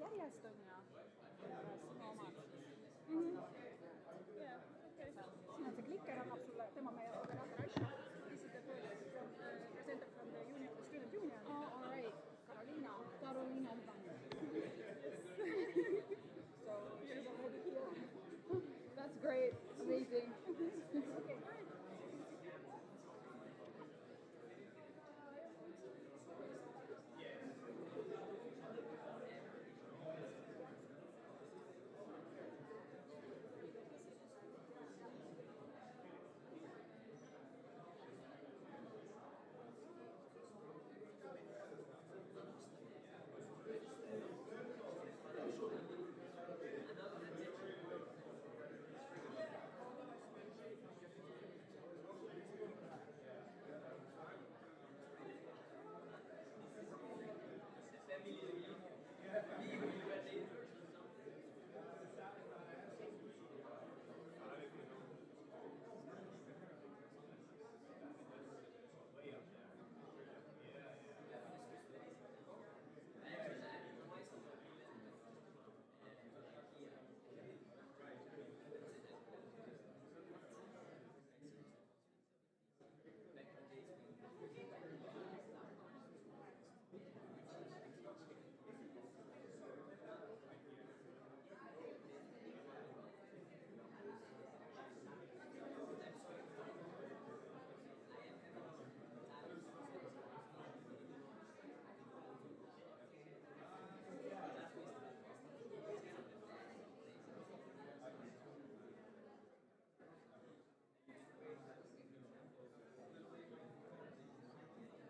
järjestön ja sinu omad. Yeah, okay. Siin on see klikker, annab sulle, tema meie operaator Aisha. This is the first presenter from the union, the student union. Oh, all right. Carolina. Carolina. So here's already here. That's great. Amazing. Okay, great.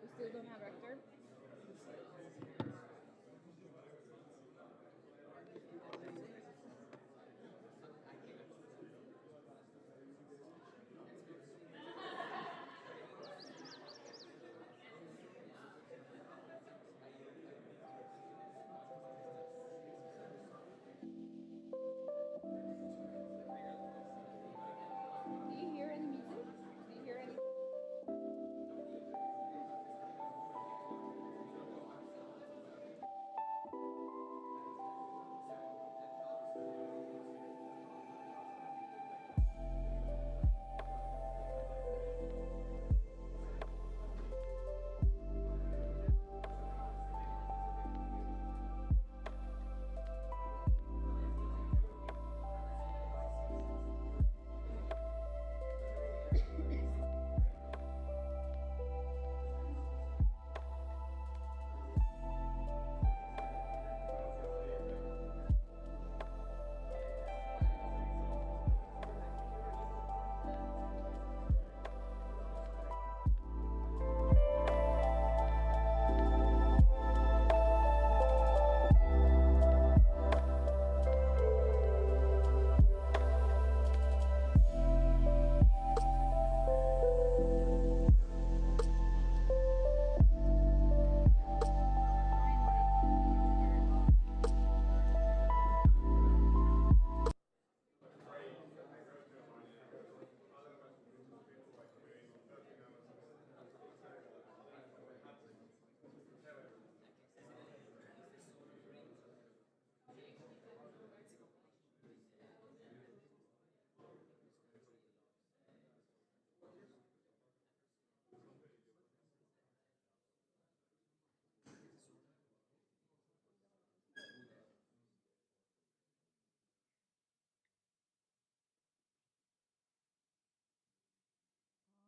We still don't have rector. Do you hear any music? Do you hear any?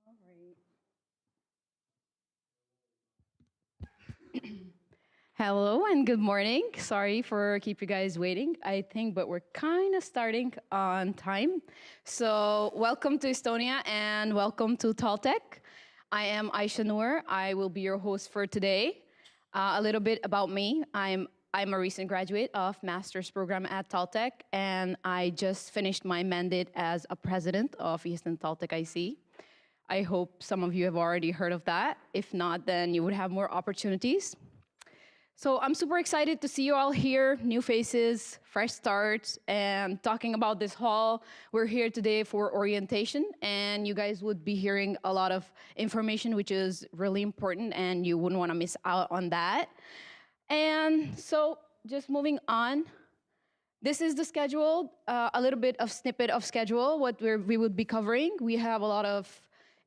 All right. Hello and good morning. Sorry for keep you guys waiting, I think, but we're kind of starting on time. So welcome to Estonia and welcome to TalTech. I am Aisha Noor. I will be your host for today. A little bit about me. I'm a recent graduate of master's program at TalTech, and I just finished my mandate as a president of Eastern TalTech IC. I hope some of you have already heard of that. If not, then you would have more opportunities. So I'm super excited to see you all here, new faces, fresh starts, and talking about this hall. We're here today for orientation, and you guys would be hearing a lot of information, which is really important, and you wouldn't want to miss out on that. And so just moving on. This is the schedule, a little bit of snippet of schedule, what we would be covering. We have a lot of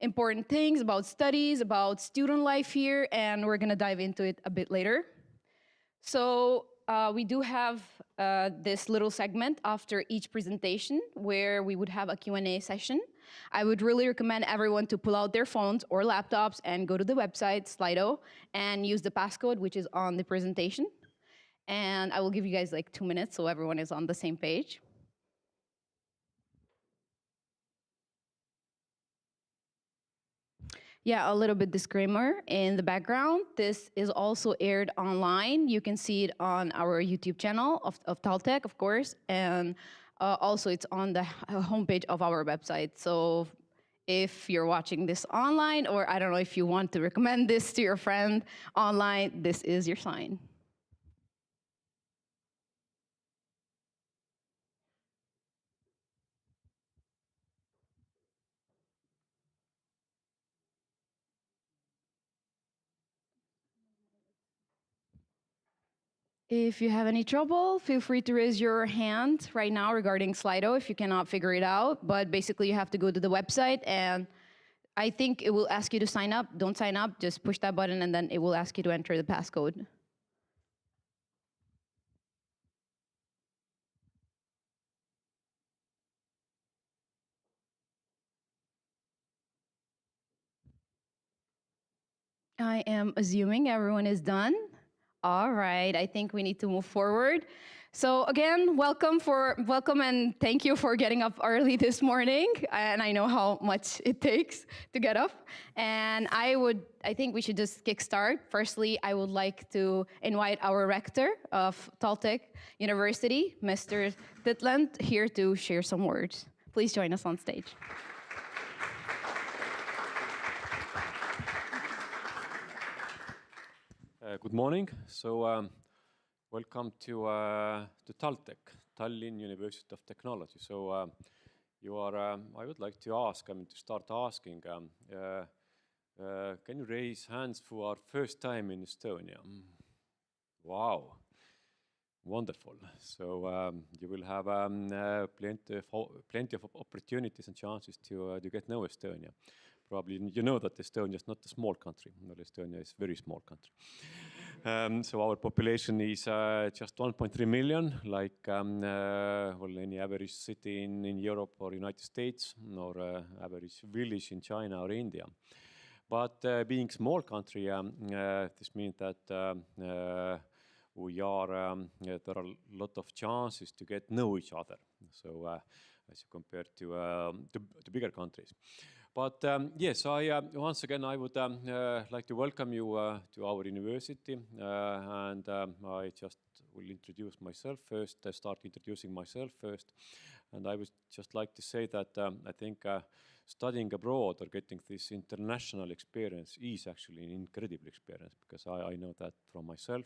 important things about studies, about student life here, and we're gonna dive into it a bit later. So we do have this little segment after each presentation where we would have a Q&A session. I would really recommend everyone to pull out their phones or laptops and go to the website, Slido, and use the passcode, which is on the presentation. And I will give you guys like 2 minutes so everyone is on the same page. Yeah, a little bit disclaimer in the background. This is also aired online. You can see it on our YouTube channel of TalTech, of course, and also it's on the homepage of our website. So if you're watching this online, or I don't know if you want to recommend this to your friend online, this is your sign. If you have any trouble, feel free to raise your hand right now regarding Slido if you cannot figure it out. But basically, you have to go to the website, and I think it will ask you to sign up. Don't sign up, just push that button, and then it will ask you to enter the passcode. I am assuming everyone is done. All right, I think we need to move forward. So again, welcome and thank you for getting up early this morning. And I know how much it takes to get up. And I think we should just kickstart. Firstly, I would like to invite our rector of TalTech University, Mr. Titland, here to share some words. Please join us on stage. Good morning. So welcome to TalTech, Tallinn University of Technology. So I would like to ask, to start asking, can you raise hands for our first time in Estonia? Wow, wonderful. So you will have plenty of opportunities and chances to get to know Estonia. Probably you know that Estonia is not a small country. Well, Estonia is a very small country. So our population is just 1.3 million, like any average city in Europe or United States, or average village in China or India. But being small country, this means that there are a lot of chances to get to know each other. So as compared to bigger countries. But yes, once again, I would like to welcome you to our university, and I just will introduce myself first, start introducing myself first. And I would just like to say that I think studying abroad or getting this international experience is actually an incredible experience, because I know that from myself.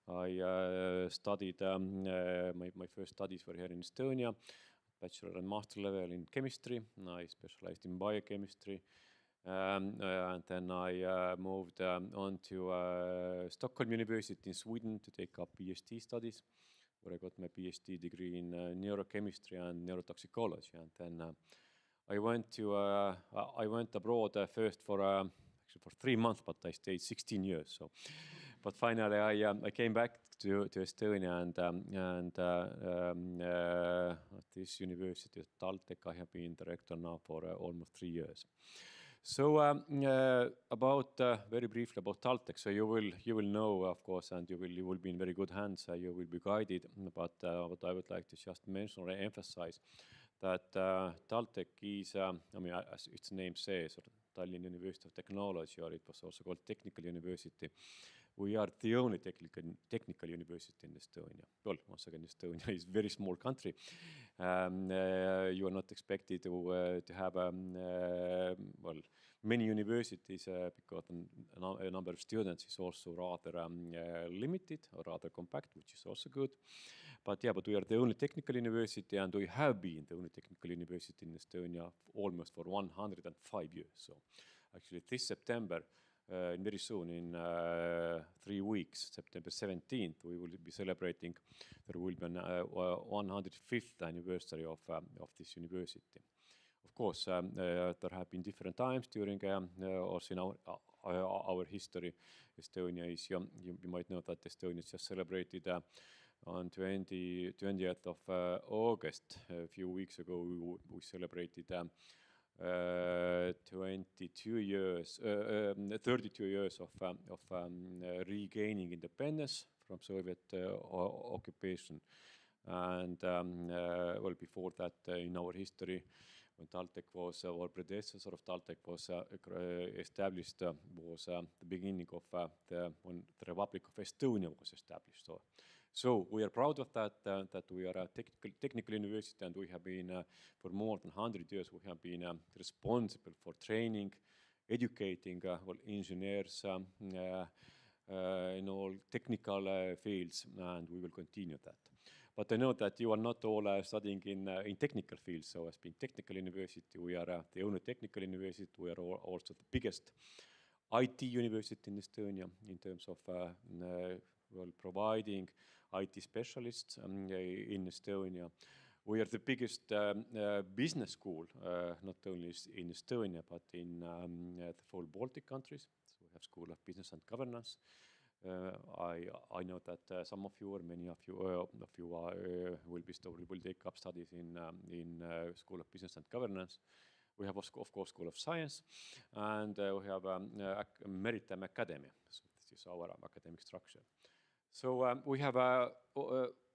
I studied, my first studies were here in Estonia, bachelor and master level in chemistry. I specialized in biochemistry. And then I moved on to Stockholm University in Sweden to take up PhD studies, where I got my PhD degree in neurochemistry and neurotoxicology. And then I went abroad first for 3 months, but I stayed 16 years. So, but finally I came back to Estonia, and at this university at TalTech I have been director now for almost 3 years. So about very briefly about TalTech. So you will know, of course, and you will be in very good hands. You will be guided. But what I would like to just mention or emphasize that TalTech is, as its name says, Tallinn University of Technology, or it was also called Technical University. We are the only technical university in Estonia. Well, once again, Estonia is a very small country. You are not expected to have many universities because a number of students is also rather limited or rather compact, which is also good. But yeah, but we are the only technical university, and we have been the only technical university in Estonia almost for 105 years. So actually this September, very soon, in 3 weeks, September 17th, we will be celebrating. There will be an 105th anniversary of this university. Of course, there have been different times during also in our history. Estonia is, you might know that Estonia just celebrated on 20th of August. A few weeks ago, we celebrated 32 years of regaining independence from Soviet occupation. And well, before that, in our history, when TalTech was, our predecessor of TalTech was established, was the beginning of when the Republic of Estonia was established. So we are proud of that, that we are a technical university, and we have been, for more than 100 years, we have been responsible for training, educating engineers in all technical fields, and we will continue that. But I know that you are not all studying in technical fields, so as being technical university, we are the only technical university. We are also the biggest IT university in Estonia in terms of well, providing IT specialists in Estonia. We are the biggest business school, not only in Estonia, but in the full Baltic countries. So we have School of Business and Governance. I know that some of you, or many of you, will take up studies in School of Business and Governance. We have, of course, School of Science, and we have Maritime Academy. So this is our academic structure. So we have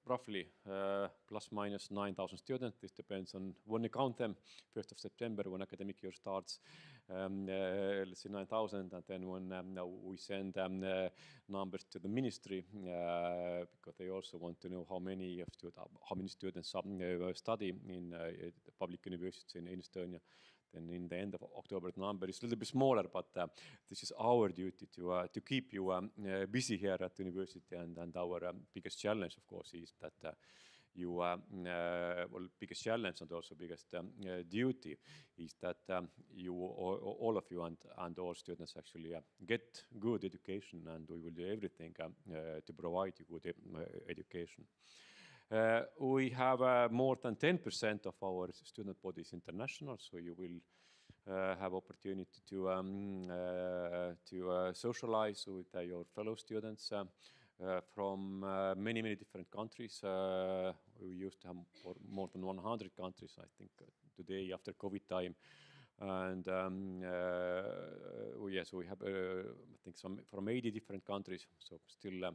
roughly plus minus 9,000 students. This depends on when you count them. 1st of September, when academic year starts, let's say 9,000, and then when we send numbers to the ministry, because they also want to know how many students study in the public universities in Estonia. Then in the end of October, the number is a little bit smaller, but this is our duty to keep you busy here at the university, and our biggest challenge, of course, is that well, biggest challenge and also biggest duty is that you, all of you and all students actually get good education, and we will do everything to provide you good education. We have more than 10% of our student body is international, so you will have opportunity to socialize with your fellow students from many different countries. We used to have more than 100 countries, I think, today after COVID time. And yes, we have, I think, some from 80 different countries, so still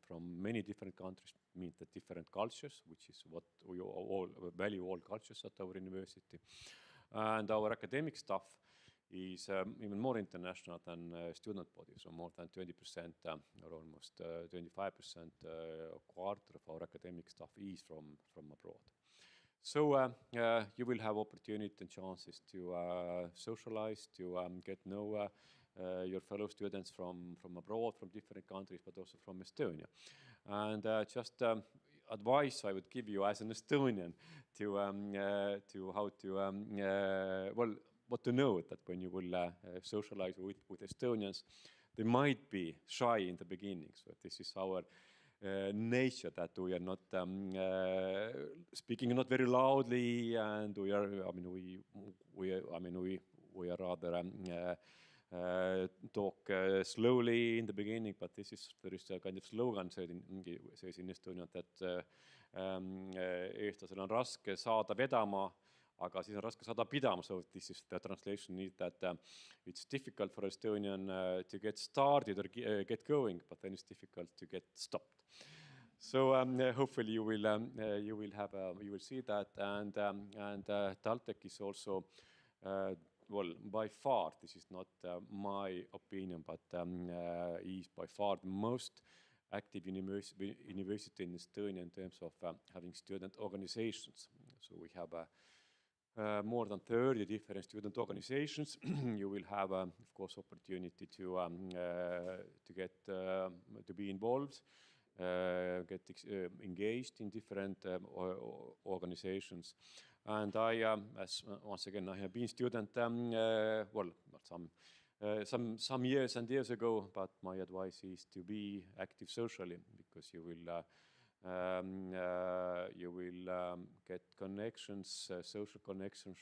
from many different countries, mean the different cultures, which is what we all value, all cultures at our university. And our academic staff is even more international than student body, so more than 20% or almost 25%, a quarter of our academic staff is from abroad. So you will have opportunity and chances to socialize, to get to know your fellow students from abroad, from different countries, but also from Estonia. And just advice I would give you as an Estonian to how to, well, what to know, that when you will socialize with Estonians, they might be shy in the beginning. So this is our nature, that we are not speaking not very loudly, and we are, I mean, we are rather talk slowly in the beginning, but there is a kind of slogan says in Estonia, that eestlasel on raske saada vedama, aga siis on raske saada pidama. So this is the translation, is that it's difficult for Estonian to get started or get going, but then it's difficult to get stopped. So hopefully you will see that, and TalTech is also well, by far, this is not my opinion, but is by far the most active university in Estonia in terms of having student organizations. So we have more than 30 different student organizations. You will have, of course, opportunity to get to be involved, get engaged in different organizations. And I, as once again, I have been student, well, not some some years and years ago, but my advice is to be active socially, because you will get connections, social connections,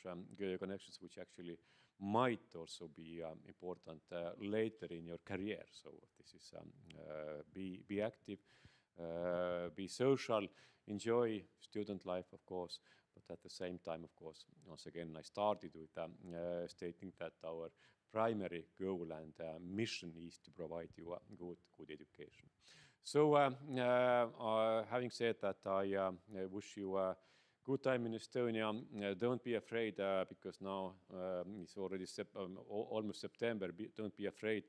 connections which actually might also be important later in your career. So this is be active, be social, enjoy student life, of course, but at the same time, of course, once again, I started with stating that our primary goal and mission is to provide you a good education. So having said that, I wish you a good time in Estonia. Don't be afraid, because now it's already almost September. Don't be afraid.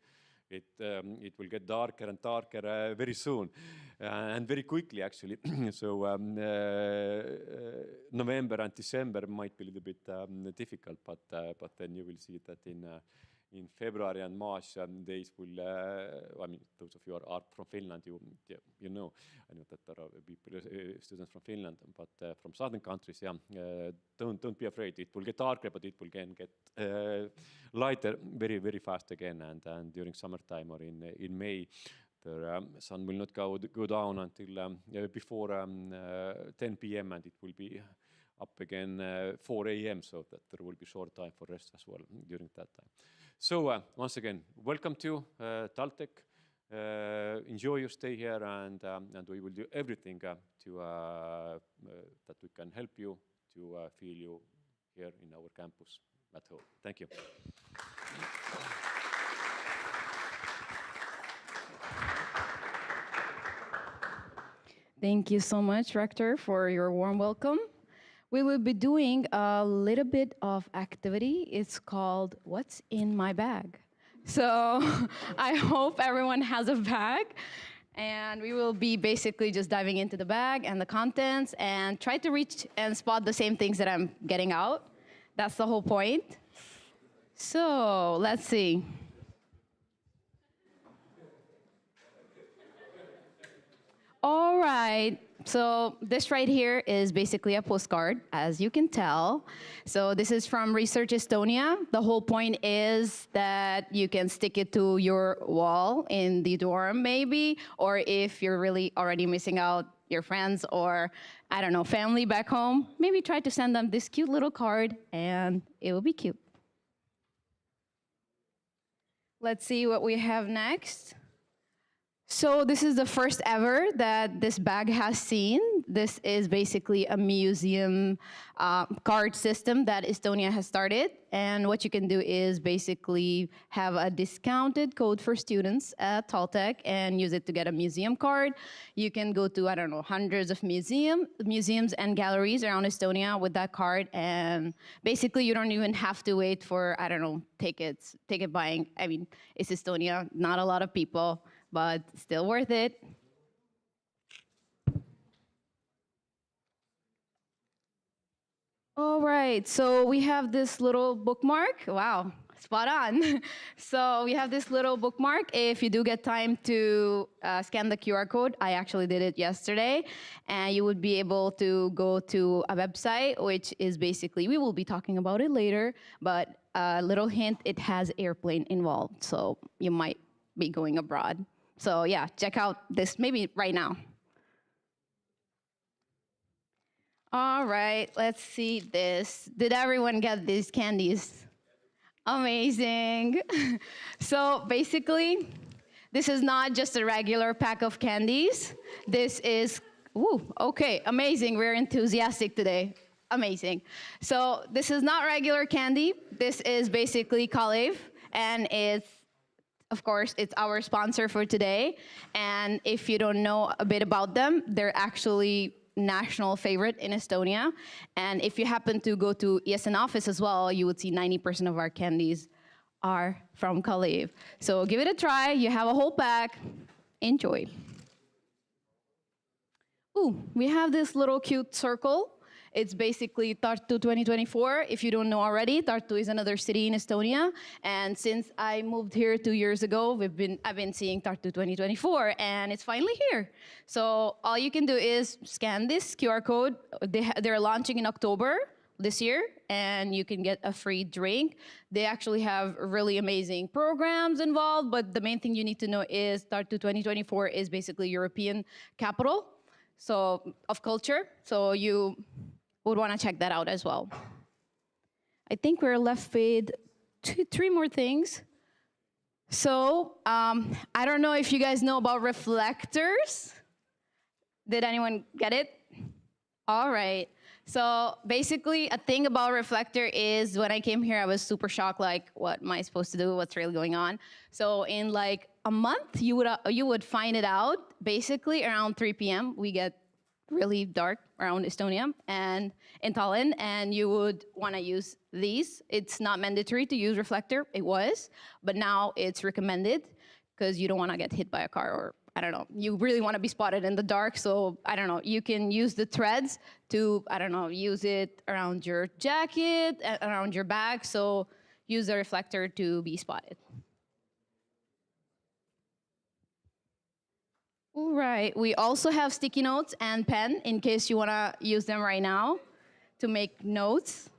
It will get darker and darker very soon, and very quickly, actually. So November and December might be a little bit difficult, but then you will see that in February and March, days will, I mean, those of you are from Finland, you know, I know that there are people, students from Finland, but from southern countries, yeah, don't be afraid. It will get darker, but it will again get lighter very, very fast again. And during summertime or in May, the sun will not go down until before 10 p.m. and it will be up again 4 a.m. so that there will be short time for rest as well during that time. So once again, welcome to TalTech. Enjoy your stay here, and we will do everything to that we can help you to feel you here in our campus at home. Thank you. Thank you so much, Rector, for your warm welcome. We will be doing a little bit of activity. It's called What's in My Bag? So I hope everyone has a bag, and we will be basically just diving into the bag and the contents and try to reach and spot the same things that I'm getting out. That's the whole point. So let's see. All right, so this right here is basically a postcard, as you can tell. So this is from Research Estonia. The whole point is that you can stick it to your wall in the dorm maybe, or if you're really already missing out your friends or, I don't know, family back home, maybe try to send them this cute little card and it will be cute. Let's see what we have next. So this is the first ever that this bag has seen. This is basically a museum card system that Estonia has started. And what you can do is basically have a discounted code for students at TalTech and use it to get a museum card. You can go to, I don't know, hundreds of museums and galleries around Estonia with that card. And basically you don't even have to wait for, I don't know, ticket buying. I mean, it's Estonia, not a lot of people, but still worth it. All right, so we have this little bookmark. Wow, spot on. So we have this little bookmark. If you do get time to scan the QR code, I actually did it yesterday, and you would be able to go to a website, which is basically, we will be talking about it later, but a little hint, it has airplane involved, so you might be going abroad. So yeah, check out this maybe right now. All right, let's see this. Did everyone get these candies? Amazing. So basically, this is not just a regular pack of candies. This is, ooh, okay, amazing. We're enthusiastic today. Amazing. So this is not regular candy. This is basically Kalev, and it's, of course, it's our sponsor for today. And if you don't know a bit about them, they're actually national favorite in Estonia. And if you happen to go to ESN office as well, you would see 90% of our candies are from Kalev. So give it a try. You have a whole pack. Enjoy. Ooh, we have this little cute circle. It's basically Tartu 2024. If you don't know already, Tartu is another city in Estonia. And since I moved here 2 years ago, I've been seeing Tartu 2024, and it's finally here. So all you can do is scan this QR code. They're launching in October, this year, and you can get a free drink. They actually have really amazing programs involved, but the main thing you need to know is Tartu 2024 is basically European capital of culture, so you would want to check that out as well. I think we're left with three more things. So I don't know if you guys know about reflectors. Did anyone get it? All right. So basically, a thing about reflector is when I came here, I was super shocked, like, what am I supposed to do? What's really going on? So in like a month, you would find it out. Basically, around 3 p.m., we get really dark around Estonia and in Tallinn, and you would want to use these. It's not mandatory to use reflector. It was, but now it's recommended because you don't want to get hit by a car, or I don't know, you really want to be spotted in the dark. So I don't know, you can use the threads to, I don't know, use it around your jacket, around your bag. So use the reflector to be spotted. All right, we also have sticky notes and pen in case you want to use them right now to make notes.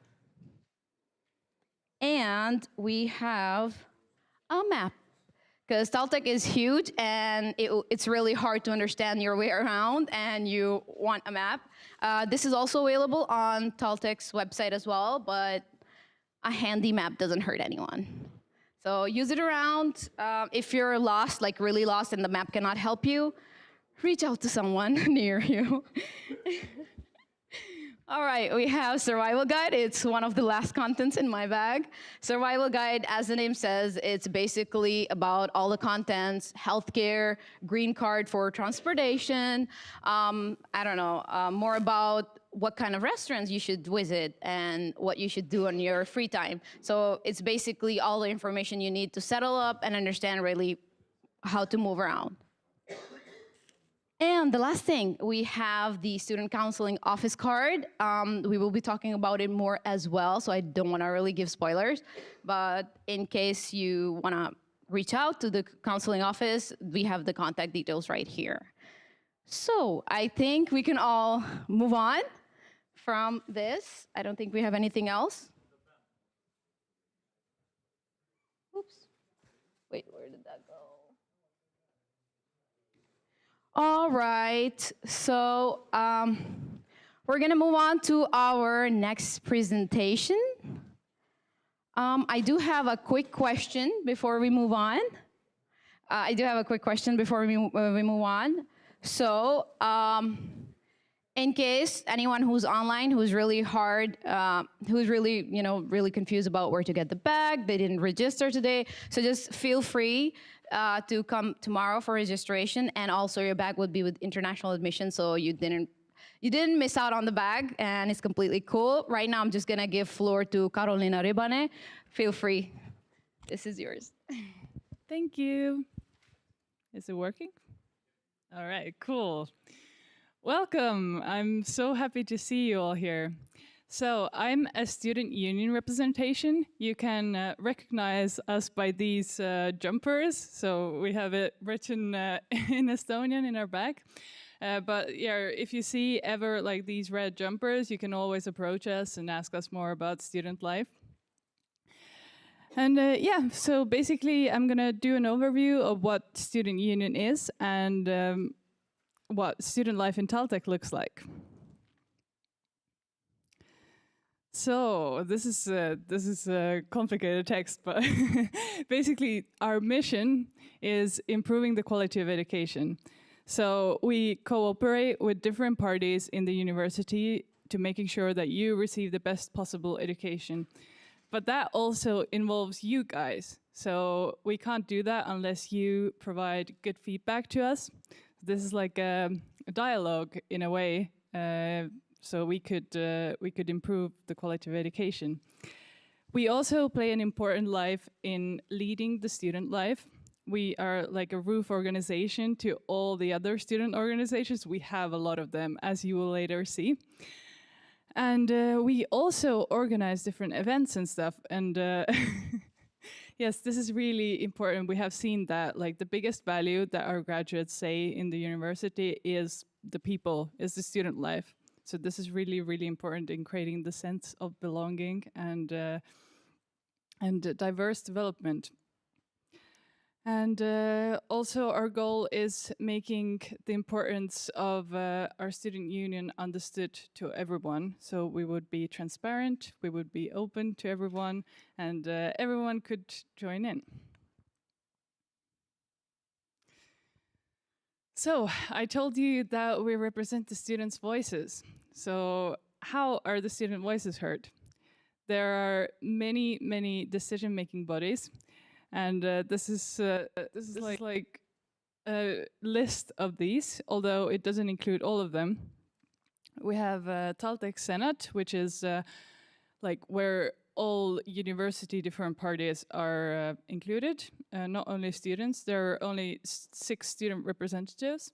And we have a map, because TalTech is huge and it's really hard to understand your way around, and you want a map. This is also available on TalTech's website as well, but a handy map doesn't hurt anyone. So use it around. If you're lost, like really lost, and the map cannot help you, reach out to someone near you. All right, we have survival guide. It's one of the last contents in my bag. Survival guide, as the name says, it's basically about all the contents: healthcare, green card for transportation, I don't know, more about what kind of restaurants you should visit and what you should do on your free time. So it's basically all the information you need to settle up and understand really how to move around. And the last thing, we have the student counseling office card. We will be talking about it more as well, so I don't want to really give spoilers. But in case you want to reach out to the counseling office, we have the contact details right here. So I think we can all move on from this. I don't think we have anything else. Oops. Wait, where did that go? All right, so we're gonna move on to our next presentation. I do have a quick question before we move on. So, in case anyone who's online, who's really really confused about where to get the bag, they didn't register today, so just feel free to come tomorrow for registration, and also your bag would be with international admission, so you didn't miss out on the bag, and it's completely cool. Right now, I'm just gonna give floor to Karolina Ribane. Feel free. This is yours. Thank you. Is it working? All right, cool. Welcome. I'm so happy to see you all here. So I'm a student union representation. You can recognize us by these jumpers. So we have it written in Estonian in our back. But yeah, if you see ever like these red jumpers, you can always approach us and ask us more about student life. And yeah, so basically I'm gonna do an overview of what student union is and what student life in TalTech looks like. So this is a complicated text, but basically our mission is improving the quality of education. So we cooperate with different parties in the university to making sure that you receive the best possible education. But that also involves you guys. So we can't do that unless you provide good feedback to us. This is like a dialogue in a way. So we could improve the quality of education. We also play an important life in leading the student life. We are like a roof organization to all the other student organizations. We have a lot of them, as you will later see. And we also organize different events and stuff. And yes, this is really important. We have seen that like the biggest value that our graduates say in the university is the people, is the student life. So this is really, really important in creating the sense of belonging and diverse development. And also our goal is making the importance of our student union understood to everyone. So we would be transparent, we would be open to everyone, and everyone could join in. So I told you that we represent the students' voices. So how are the student voices heard? There are many, many decision-making bodies. And this is like a list of these, although it doesn't include all of them. We have TalTech Senate, which is like where all university different parties are included, not only students. There are only 6 student representatives.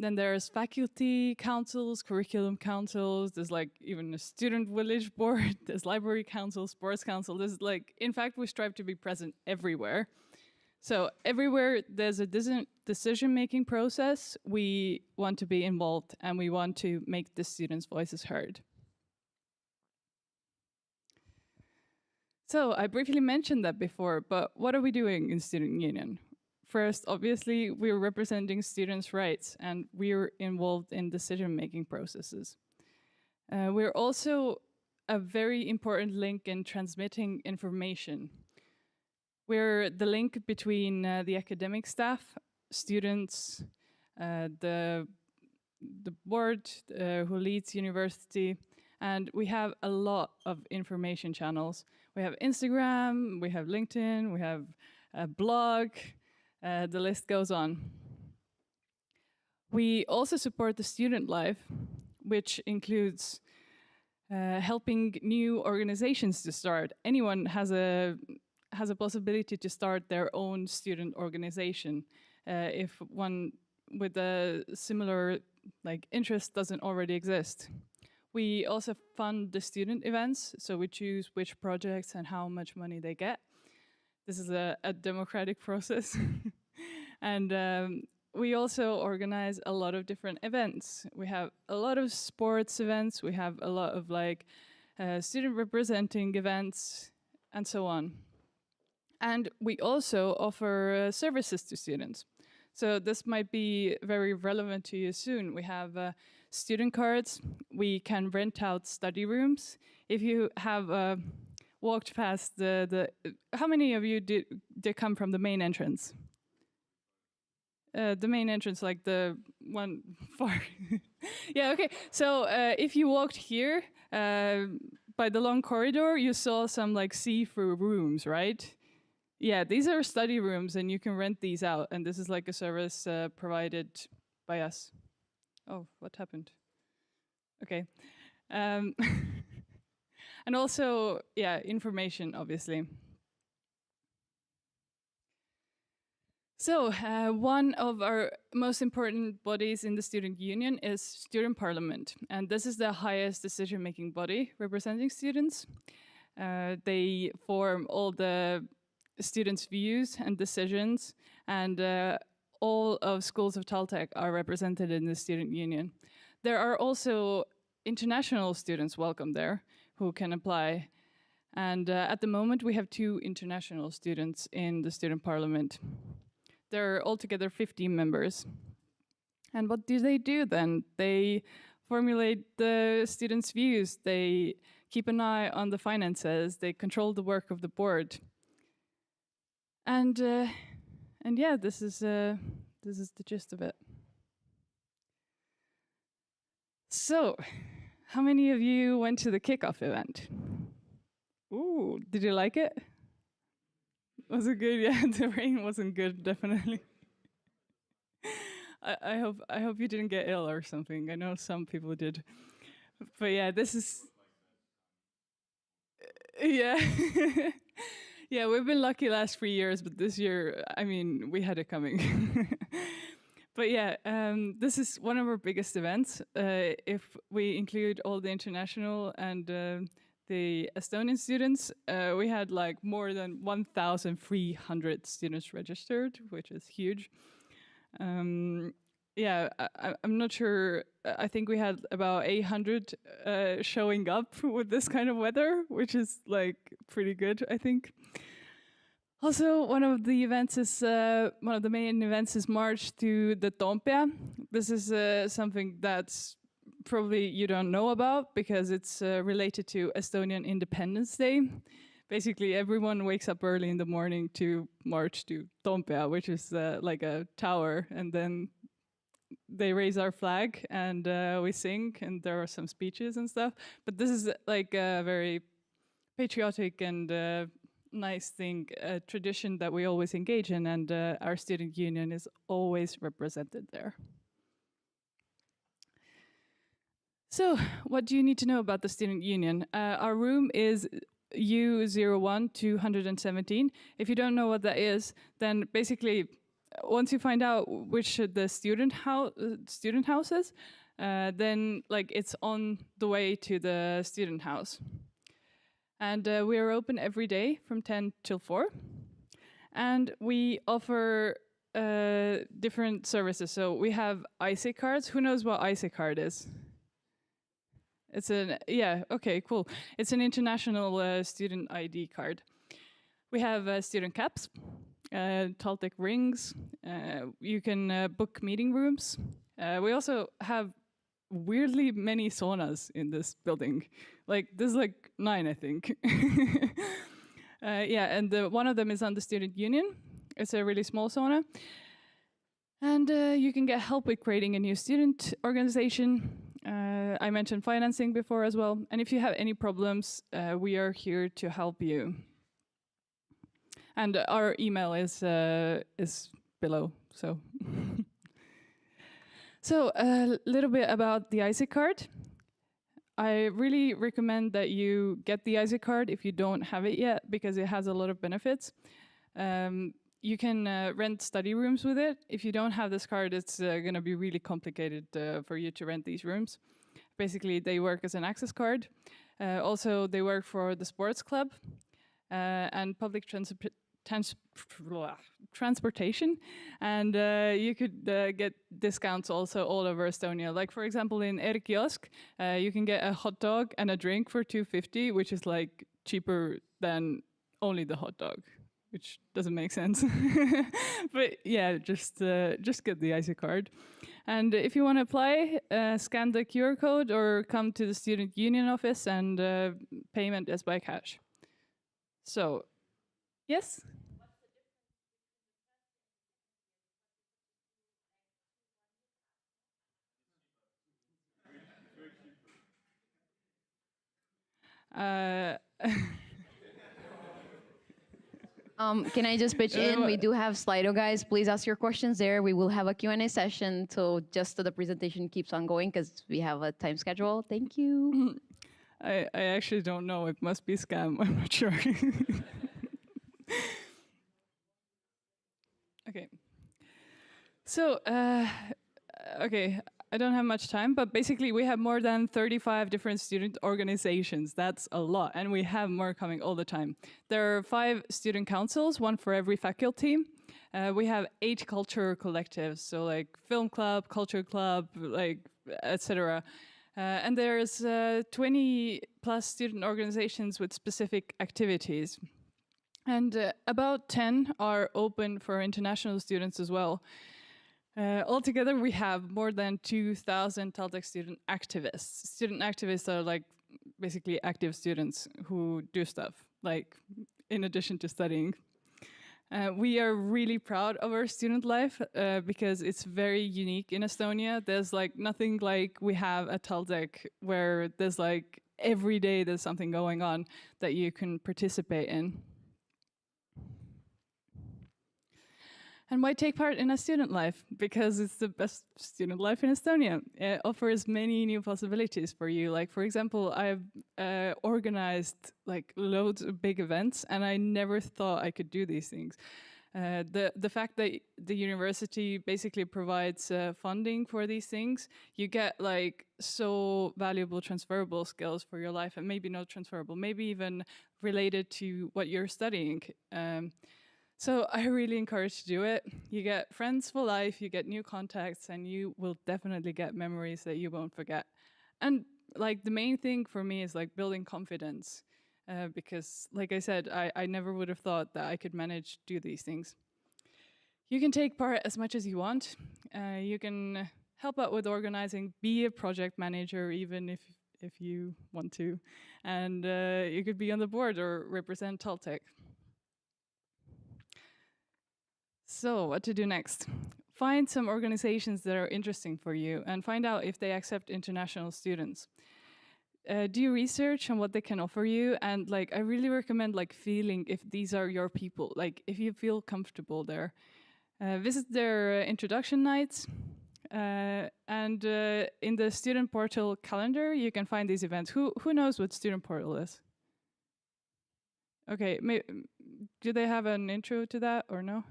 Then there's faculty councils, curriculum councils, there's like even a student village board, there's library council, sports council. There's like, in fact, we strive to be present everywhere. So everywhere there's a decision-making process, we want to be involved and we want to make the students' voices heard. So I briefly mentioned that before, but what are we doing in Student Union? First, obviously, we're representing students' rights and we're involved in decision-making processes. We're also a very important link in transmitting information. We're the link between the academic staff, students, the board who leads university, and we have a lot of information channels. We have Instagram, we have LinkedIn, we have a blog, the list goes on. We also support the student life, which includes helping new organizations to start. Anyone has a possibility to start their own student organization if one with a similar interest doesn't already exist. We also fund the student events, so we choose which projects and how much money they get. This is a democratic process. And we also organize a lot of different events. We have a lot of sports events, we have a lot of student representing events, and so on. And we also offer services to students. So this might be very relevant to you soon. We have student cards. We can rent out study rooms. If you have walked past how many of you did come from the main entrance? The main entrance, like the one far. Yeah, okay. So if you walked here by the long corridor, you saw some see-through rooms, right? Yeah, these are study rooms and you can rent these out. And this is like a service provided by us. Oh, what happened? Okay. And also, yeah, information, obviously. So one of our most important bodies in the student union is student parliament. And this is the highest decision-making body representing students. They form all the students' views and decisions, and all of schools of TalTech are represented in the student union. There are also international students welcome there who can apply. And at the moment, we have 2 international students in the student parliament. There are altogether 15 members. And what do they do then? They formulate the students' views. They keep an eye on the finances. They control the work of the board. And yeah, this is the gist of it. So, how many of you went to the kickoff event? Ooh, did you like it? Was it good? Yeah, the rain wasn't good, definitely. I hope you didn't get ill or something. I know some people did, but yeah, this is. Yeah. Yeah, we've been lucky last 3 years, but this year, I mean, we had it coming. But yeah, this is one of our biggest events. If we include all the international and the Estonian students, we had more than 1,300 students registered, which is huge. yeah, I'm not sure. I think we had about 800 showing up with this kind of weather, which is like pretty good, I think. Also, one of the main events is March to the Toompea. This is something that's probably you don't know about because it's related to Estonian Independence Day. Basically, everyone wakes up early in the morning to march to Toompea, which is like a tower, and then they raise our flag and we sing, and there are some speeches and stuff. But this is like a very patriotic and nice thing, a tradition that we always engage in, and our student union is always represented there. So, what do you need to know about the student union? Our room is U01 217. If you don't know what that is, then basically, once you find out which the student house is, then like it's on the way to the student house. And we are open every day from 10 till 4. And we offer different services. So we have IC cards. Who knows what IC card is? It's yeah, okay, cool. It's an international student ID card. We have student caps, TalTech rings. You can book meeting rooms. We also have weirdly many saunas in this building. Like, there's like 9, I think. Yeah, and one of them is on the student union. It's a really small sauna. And you can get help with creating a new student organization. I mentioned financing before as well. And if you have any problems, we are here to help you. And our email is below, so. So a little bit about the IC card. I really recommend that you get the IC card if you don't have it yet, because it has a lot of benefits. You can rent study rooms with it. If you don't have this card, it's going to be really complicated for you to rent these rooms. Basically, they work as an access card. Also, they work for the sports club and public transportation, and you could get discounts also all over Estonia. Like, for example, in R-kiosk, you can get a hot dog and a drink for 250, which is like cheaper than only the hot dog, which doesn't make sense. But yeah, just get the IC card. And if you want to apply, scan the QR code or come to the student union office, and payment is by cash. So, yes? Can I just pitch in? We do have Slido, guys. Please ask your questions there. We will have a Q&A session, so just so the presentation keeps on going, because we have a time schedule. Thank you. I actually don't know. It must be scam. I'm not sure. Okay. So, okay, I don't have much time, but basically we have more than 35 different student organizations. That's a lot, and we have more coming all the time. There are 5 student councils, 1 for every faculty. We have 8 culture collectives, so like film club, culture club, like etc. And there's 20 plus student organizations with specific activities. And about 10 are open for international students as well. Altogether, we have more than 2,000 TalTech student activists. Student activists are like basically active students who do stuff, like in addition to studying. We are really proud of our student life because it's very unique in Estonia. There's like nothing like we have at TalTech, where there's like every day there's something going on that you can participate in. And why take part in a student life? Because it's the best student life in Estonia. It offers many new possibilities for you. Like, for example, I've organized like loads of big events, and I never thought I could do these things. The fact that the university basically provides funding for these things, you get like so valuable transferable skills for your life, and maybe not transferable, maybe even related to what you're studying. So I really encourage to do it. You get friends for life, you get new contacts, and you will definitely get memories that you won't forget. And like the main thing for me is like building confidence, because like I said, I never would have thought that I could manage to do these things. You can take part as much as you want. You can help out with organizing, be a project manager, even if you want to, and you could be on the board or represent TalTech. So what to do next? Find some organizations that are interesting for you and find out if they accept international students. Do research on what they can offer you, and like I really recommend like feeling if these are your people, like if you feel comfortable there. Visit their introduction nights, and in the student portal calendar you can find these events. Who knows what student portal is? Okay, do they have an intro to that or no?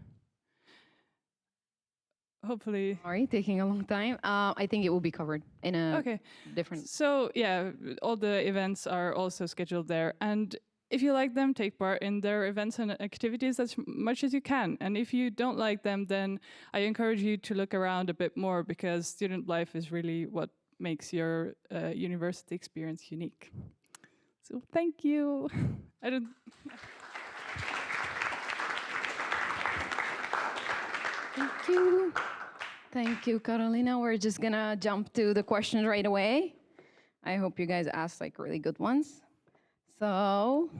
Hopefully. Sorry, taking a long time. I think it will be covered in a different. So yeah, all the events are also scheduled there, and if you like them, take part in their events and activities as much as you can. And if you don't like them, then I encourage you to look around a bit more, because student life is really what makes your university experience unique. So thank you. I don't. Thank you. Thank you, Carolina. We're just gonna jump to the questions right away. I hope you guys asked like really good ones. So,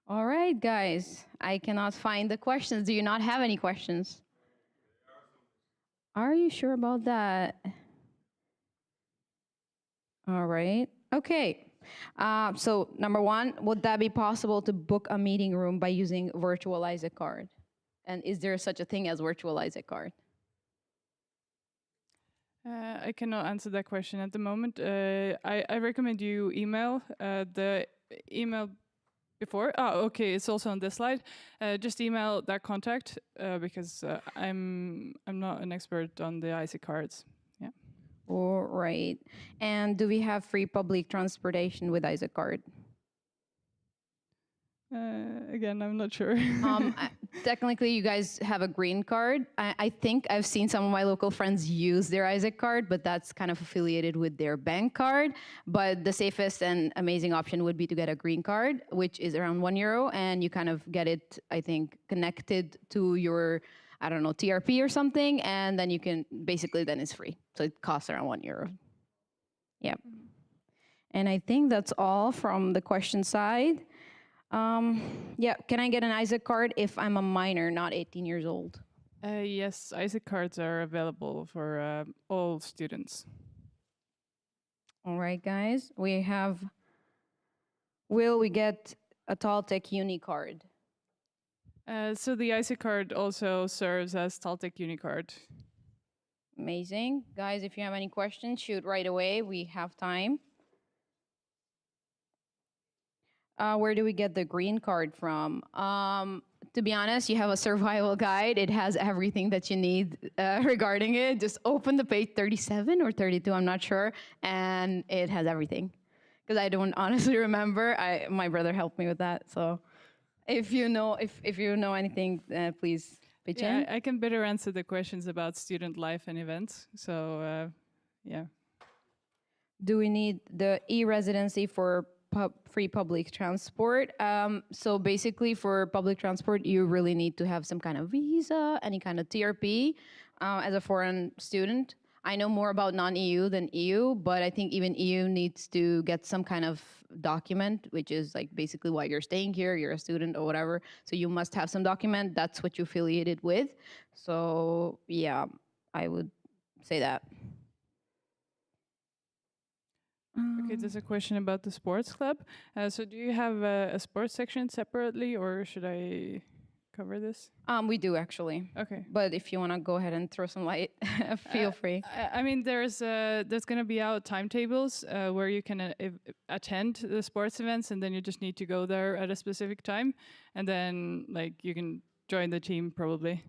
all right, guys. I cannot find the questions. Do you not have any questions? Are you sure about that? All right. Okay. So number one, would that be possible to book a meeting room by using virtualize a card? And is there such a thing as virtualize a card? I cannot answer that question at the moment. I recommend you email the email before. Oh, okay, it's also on this slide. Just email that contact, because I'm not an expert on the IC cards. Yeah. All right. And do we have free public transportation with Isaac card? Again, I'm not sure. Technically, you guys have a green card. I think I've seen some of my local friends use their Isaac card, but that's kind of affiliated with their bank card. But the safest and amazing option would be to get a green card, which is around €1, and you kind of get it, I think, connected to your, I don't know, TRP or something, and then you can, basically then it's free. So it costs around €1. Yep. And I think that's all from the question side. Yeah, can I get an Isaac card if I'm a minor, not 18 years old? Yes, ISIC cards are available for all students. All right, guys. We have, will we get a TalTech Uni card? So the ISIC card also serves as TalTech UniCard. Amazing. Guys, if you have any questions, shoot right away. We have time. Where do we get the green card from? To be honest, you have a survival guide. It has everything that you need regarding it. Just open the page 37 or 32, I'm not sure, and it has everything. Because I don't honestly remember. My brother helped me with that. So if you know anything, please pitch in. I can better answer the questions about student life and events. So yeah. Do we need the e-residency for free public transport? So basically for public transport, you really need to have some kind of visa, any kind of TRP as a foreign student. I know more about non-EU than EU, but I think even EU needs to get some kind of document, which is like basically why you're staying here, you're a student or whatever. So you must have some document. That's what you're affiliated with. So yeah, I would say that. Okay, there's a question about the sports club. So do you have a sports section separately, or should I cover this? We do actually. Okay. But if you want to go ahead and throw some light, feel free. I mean, there's going to be out timetables where you can attend the sports events, and then you just need to go there at a specific time, and then like you can join the team probably.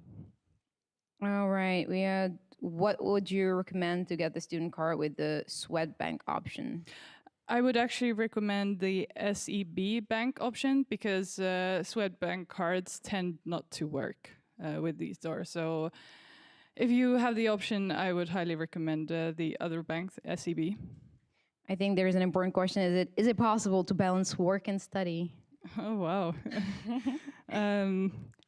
All right. We had. What would you recommend to get the student card with the Swedbank option? I would actually recommend the SEB bank option because Swedbank cards tend not to work with these doors. So if you have the option, I would highly recommend the other bank, SEB. I think there's an important question. Is it possible to balance work and study? Oh, wow.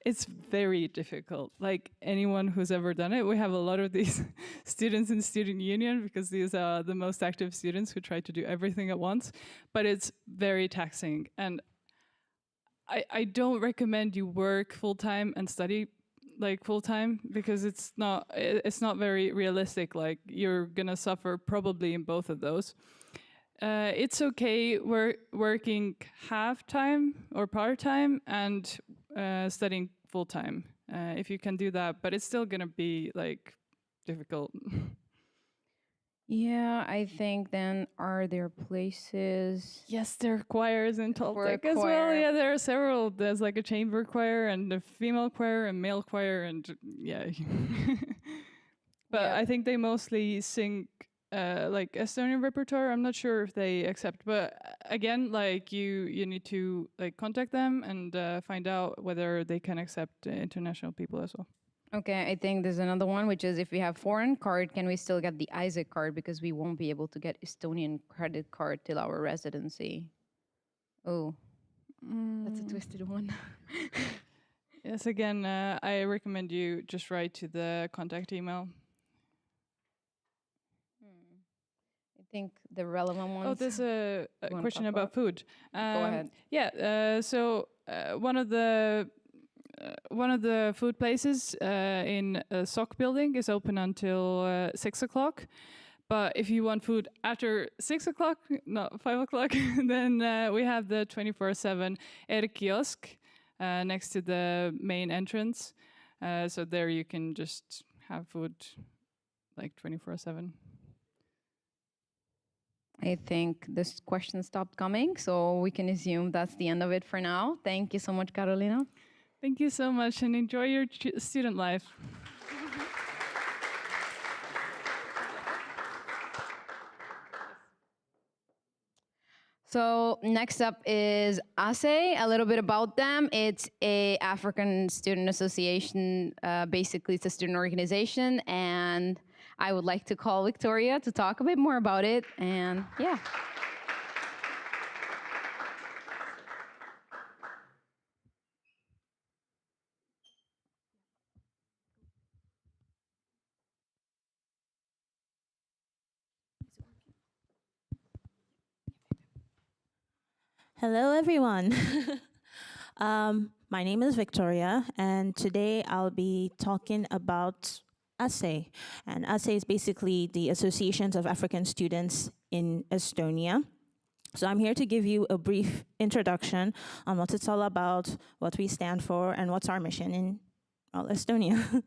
It's very difficult. Like anyone who's ever done it, we have a lot of these students in student union because these are the most active students who try to do everything at once. But it's very taxing. And I don't recommend you work full-time and study like full-time because it's not very realistic. Like you're gonna suffer probably in both of those. It's okay working half-time or part-time and studying full-time if you can do that, but it's still gonna be like difficult. Yeah, I think then are there places? Yes, there are choirs in For a TalTech as well. choir. Yeah, there are several. There's like a chamber choir and a female choir and male choir and yeah. But Yeah. I think they mostly sing like Estonian repertoire. I'm not sure if they accept, but again, like you need to like contact them and find out whether they can accept international people as well. Okay, I think there's another one, which is if we have foreign card, can we still get the Isaac card because we won't be able to get Estonian credit card till our residency? Oh, that's a twisted one. Yes, again, I recommend you just write to the contact email. I think the relevant ones. Oh, there's a wanna question talk about food. Go ahead. Yeah. So one of the food places in a SOC building is open until 6 o'clock. But if you want food after 6 o'clock, not 5 o'clock, then we have the 24/7 kiosk next to the main entrance. So there you can just have food like 24/7. I think this question stopped coming, so we can assume that's the end of it for now. Thank you so much, Carolina. Thank you so much and enjoy your student life. So next up is ASE, a little bit about them. It's a African Student Association. Basically, it's a student organization, and I would like to call Victoria to talk a bit more about it. And yeah. Hello, everyone. My name is Victoria, and today I'll be talking about ASE. And ASE is basically the Associations of African Students in Estonia. So I'm here to give you a brief introduction on what it's all about, what we stand for, and what's our mission in Estonia.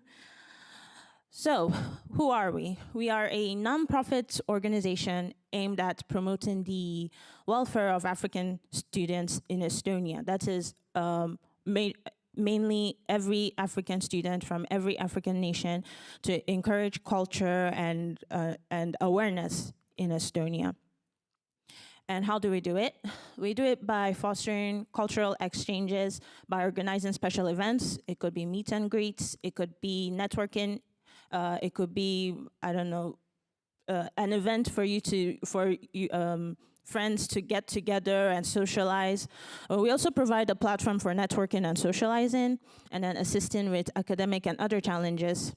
So, who are we? We are a nonprofit organization aimed at promoting the welfare of African students in Estonia. That is mainly every African student from every African nation to encourage culture and awareness in Estonia. And how do we do it? We do it by fostering cultural exchanges, by organizing special events. It could be meet and greets, it could be networking, it could be, I don't know, an event for friends to get together and socialize. We also provide a platform for networking and socializing, and then assisting with academic and other challenges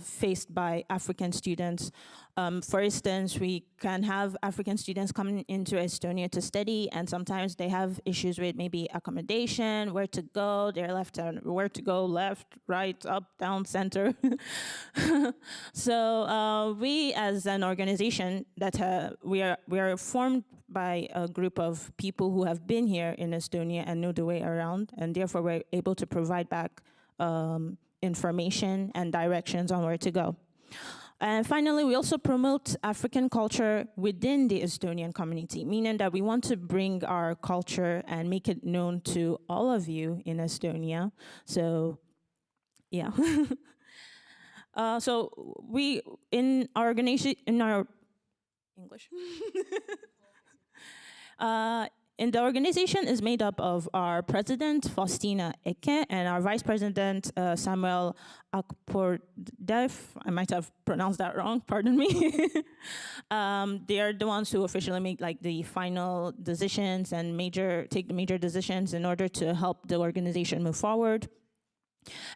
faced by African students. For instance, we can have African students coming into Estonia to study, and sometimes they have issues with maybe accommodation, where to go, they're left on where to go, left, right, up, down, center. So we, as an organization, we are formed by a group of people who have been here in Estonia and know the way around, and therefore we're able to provide back information and directions on where to go. And finally, we also promote African culture within the Estonian community, meaning that we want to bring our culture and make it known to all of you in Estonia. So, yeah. So we, in our organization, English. And the organization is made up of our president, Faustina Eke, and our vice president, Samuel Akpordev. I might have pronounced that wrong, pardon me. They are the ones who officially make like the final decisions and take the major decisions in order to help the organization move forward.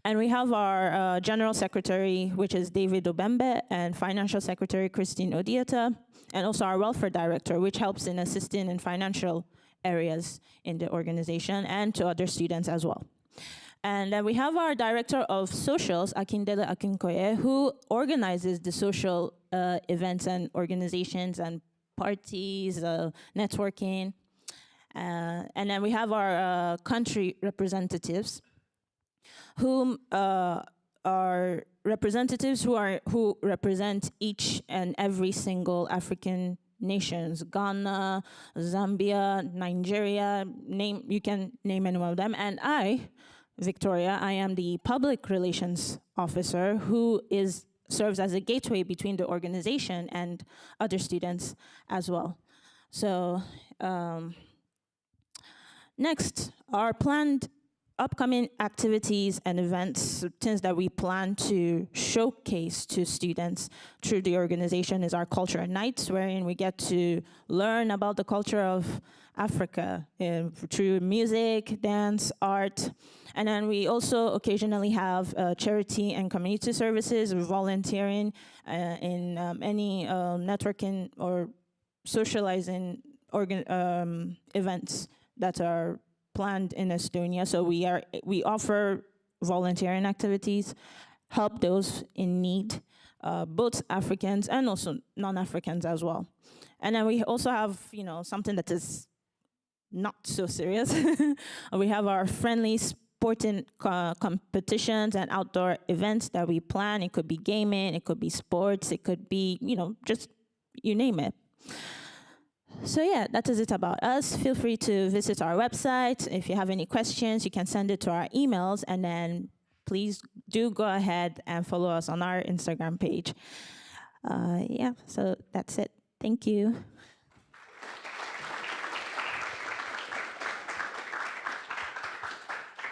And we have our general secretary, which is David Obembe, and financial secretary, Christine Odieta, and also our welfare director, which helps in assisting in financial areas in the organization and to other students as well. And then we have our director of socials, Akindele Akinkoye, who organizes the social events and organizations and parties, networking. And then we have our country representatives, whom are representatives who represent each and every single African nations, Ghana, Zambia, Nigeria, you can name any one of them. And I, Victoria, I am the public relations officer who serves as a gateway between the organization and other students as well. So next, our planned upcoming activities and events, things that we plan to showcase to students through the organization, is our culture nights, wherein we get to learn about the culture of Africa through music, dance, art. And then we also occasionally have charity and community services, volunteering in any networking or socializing events that are planned in Estonia. So we offer volunteering activities, help those in need, both Africans and also non-Africans as well. And then we also have, something that is not so serious. We have our friendly sporting competitions and outdoor events that we plan. It could be gaming, it could be sports, it could be, just you name it. So yeah, that is it about us. Feel free to visit our website. If you have any questions, you can send it to our emails, and then please do go ahead and follow us on our Instagram page. Yeah, so that's it. Thank you.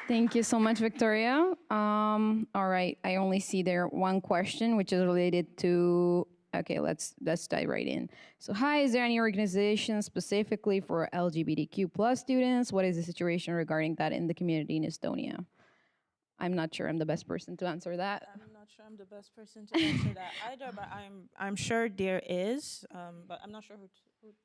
Thank you so much, Victoria. All right, I only see there one question, which is related to, okay, let's dive right in. So hi, is there any organization specifically for LGBTQ plus students? What is the situation regarding that in the community in Estonia? I'm not sure I'm the best person to answer that. I'm not sure I'm the best person to answer that either, but I'm sure there is, but I'm not sure who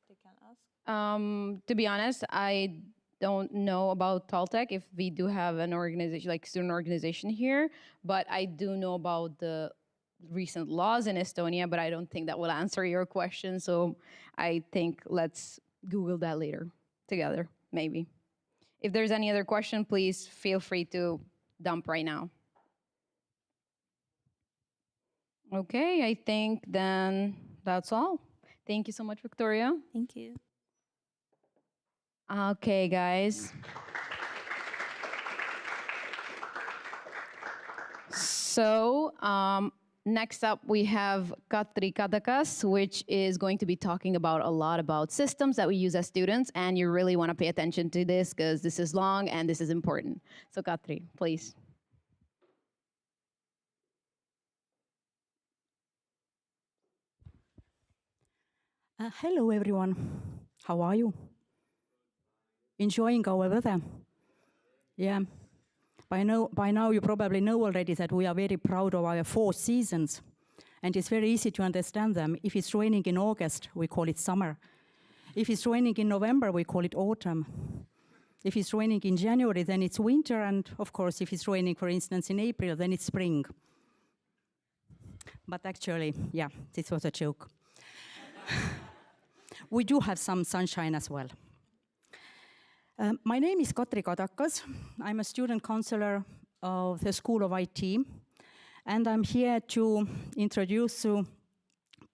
they can ask. To be honest, I don't know about TalTech, if we do have an organization, like student organization here, but I do know about the recent laws in Estonia, but I don't think that will answer your question. So I think let's Google that later together, maybe. If there's any other question, please feel free to dump right now. Okay, I think then that's all. Thank you so much, Victoria. Thank you. Okay, guys. So next up, we have Katri Kadakas, which is going to be talking about a lot about systems that we use as students, and you really want to pay attention to this because this is long and this is important. So Katri, please. Hello, everyone. How are you? Enjoying our weather? Yeah. By now, you probably know already that we are very proud of our 4 seasons, and it's very easy to understand them. If it's raining in August, we call it summer. If it's raining in November, we call it autumn. If it's raining in January, then it's winter, and of course, if it's raining, for instance, in April, then it's spring. But actually, yeah, this was a joke. We do have some sunshine as well. My name is Katri Kadakas. I'm a student counselor of the School of IT, and I'm here to introduce you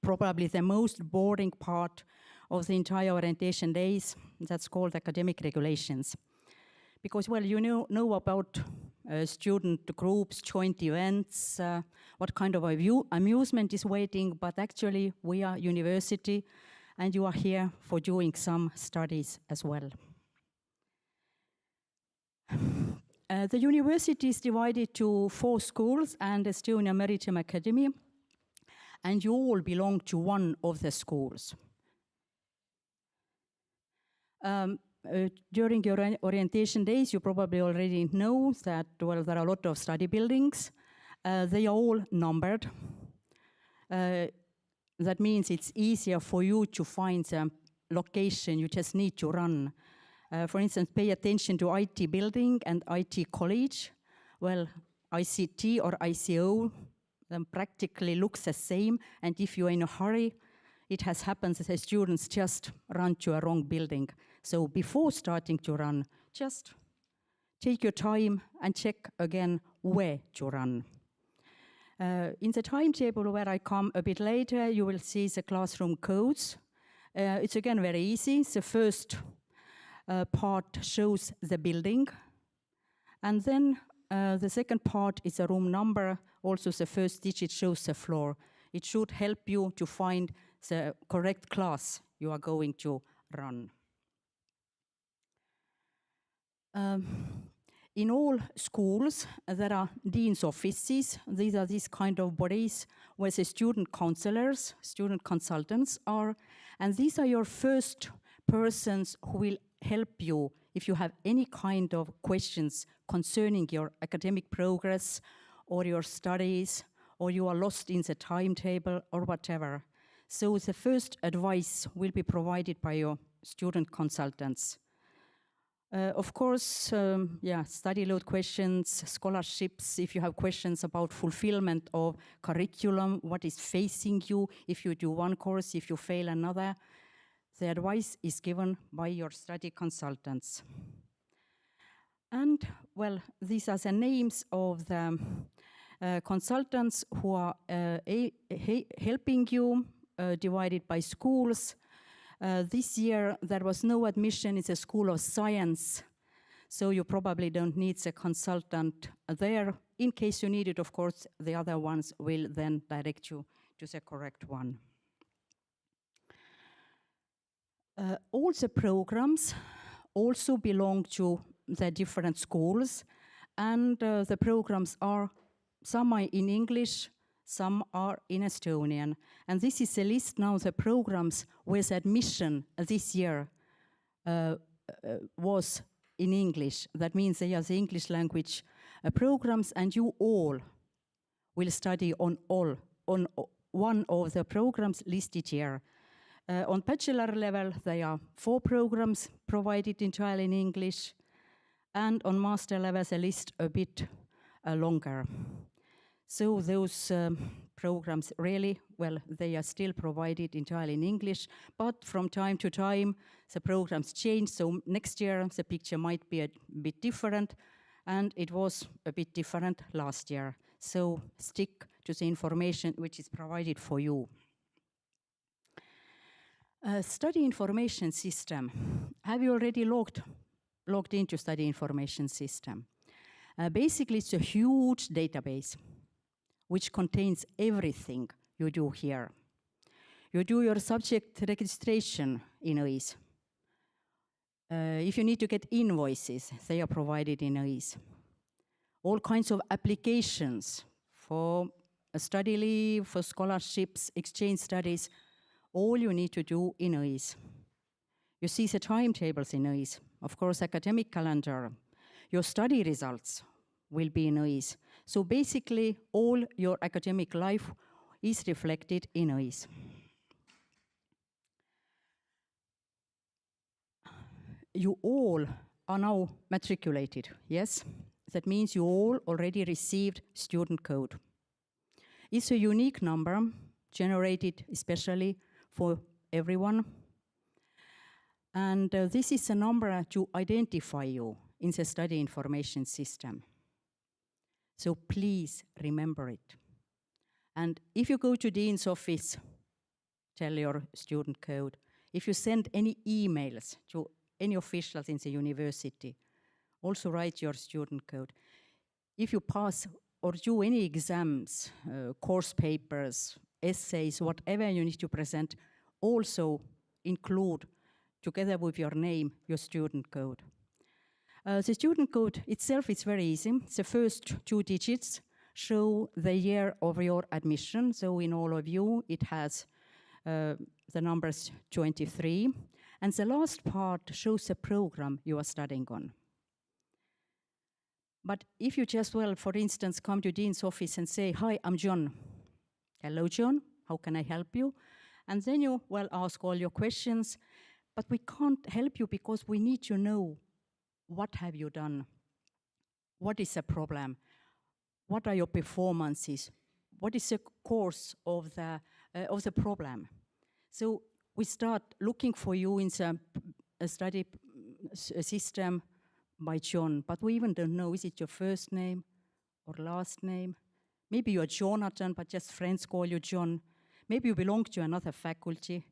probably the most boring part of the entire orientation days. That's called academic regulations. Because, well, you know about student groups, joint events, what kind of amusement is waiting, but actually we are university, and you are here for doing some studies as well. The university is divided to 4 schools and Estonia Maritime Academy, and you all belong to one of the schools. During your orientation days, you probably already know that, well, there are a lot of study buildings. They are all numbered. That means it's easier for you to find the location you just need to run. For instance, pay attention to IT building and IT college. Well, ICT or ICO practically looks the same, and if you're in a hurry, it has happened that the students just run to a wrong building. So before starting to run, just take your time and check again where to run. In the timetable where I come a bit later, you will see the classroom codes. It's again very easy. The first part shows the building, and then the second part is a room number. Also, the first digit shows the floor. It should help you to find the correct class you are going to run. In all schools, there are dean's offices. These are these kind of bodies where the student counselors, student consultants are, and these are your first persons who will help you if you have any kind of questions concerning your academic progress or your studies, or you are lost in the timetable or whatever. So the first advice will be provided by your student consultants. Of course, study load questions, scholarships, if you have questions about fulfillment of curriculum, what is facing you, if you do one course, if you fail another, the advice is given by your study consultants. And, well, these are the names of the consultants who are helping you, divided by schools. This year, there was no admission in the School of Science, so you probably don't need the consultant there. In case you need it, of course, the other ones will then direct you to the correct one. All the programs also belong to the different schools, and the programs are, some are in English, some are in Estonian. And this is a list now, the programs with admission this year was in English. That means they are the English language programs, and you all will study on one of the programs listed here. On bachelor level, there are 4 programs provided entirely in English, and on master level, the list a bit longer. So those programs really, well, they are still provided entirely in English, but from time to time, the programs change. So next year, the picture might be a bit different, and it was a bit different last year. So stick to the information which is provided for you. Study information system. Have you already logged into study information system? Basically, it's a huge database which contains everything you do here. You do your subject registration in OIS. If you need to get invoices, they are provided in OIS. All kinds of applications for a study leave, for scholarships, exchange studies, all you need to do in OIS. You see the timetables in OIS. Of course, academic calendar. Your study results will be in OIS. So basically, all your academic life is reflected in OIS. You all are now matriculated, yes? That means you all already received student code. It's a unique number generated especially for everyone. And this is a number to identify you in the study information system. So please remember it. And if you go to Dean's office, tell your student code. If you send any emails to any officials in the university, also write your student code. If you pass or do any exams, course papers, essays, whatever you need to present, also include, together with your name, your student code. The student code itself is very easy. The first 2 digits show the year of your admission. So in all of you, it has the numbers 23. And the last part shows the program you are studying on. But if you just, well, for instance, come to Dean's office and say, "Hi, I'm John." "Hello, John, how can I help you?" And then you, well, ask all your questions, but we can't help you because we need to know what have you done? What is the problem? What are your performances? What is the course of the problem? So we start looking for you in the study system by John, but we even don't know, is it your first name or last name? Maybe you're Jonathan, but just friends call you John. Maybe you belong to another faculty.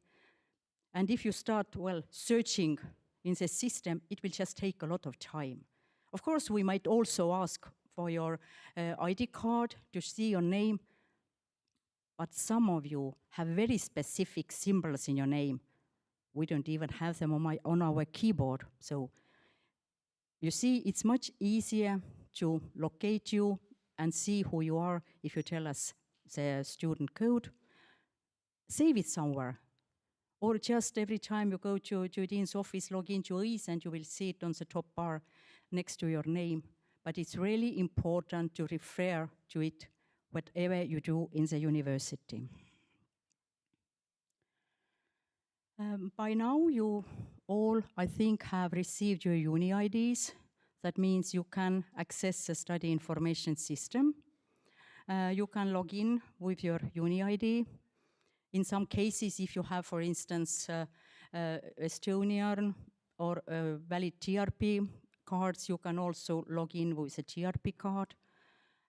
And if you start, well, searching in the system, it will just take a lot of time. Of course, we might also ask for your ID card to see your name, but some of you have very specific symbols in your name. We don't even have them on our keyboard. So you see, it's much easier to locate you and see who you are if you tell us the student code. Save it somewhere. Or just every time you go to Dean's office, log into EASE and you will see it on the top bar next to your name. But it's really important to refer to it whatever you do in the university. By now, you all, I think, have received your uni IDs. That means you can access the study information system. You can log in with your uni ID. In some cases, if you have, for instance, Estonian or valid TRP cards, you can also log in with a TRP card.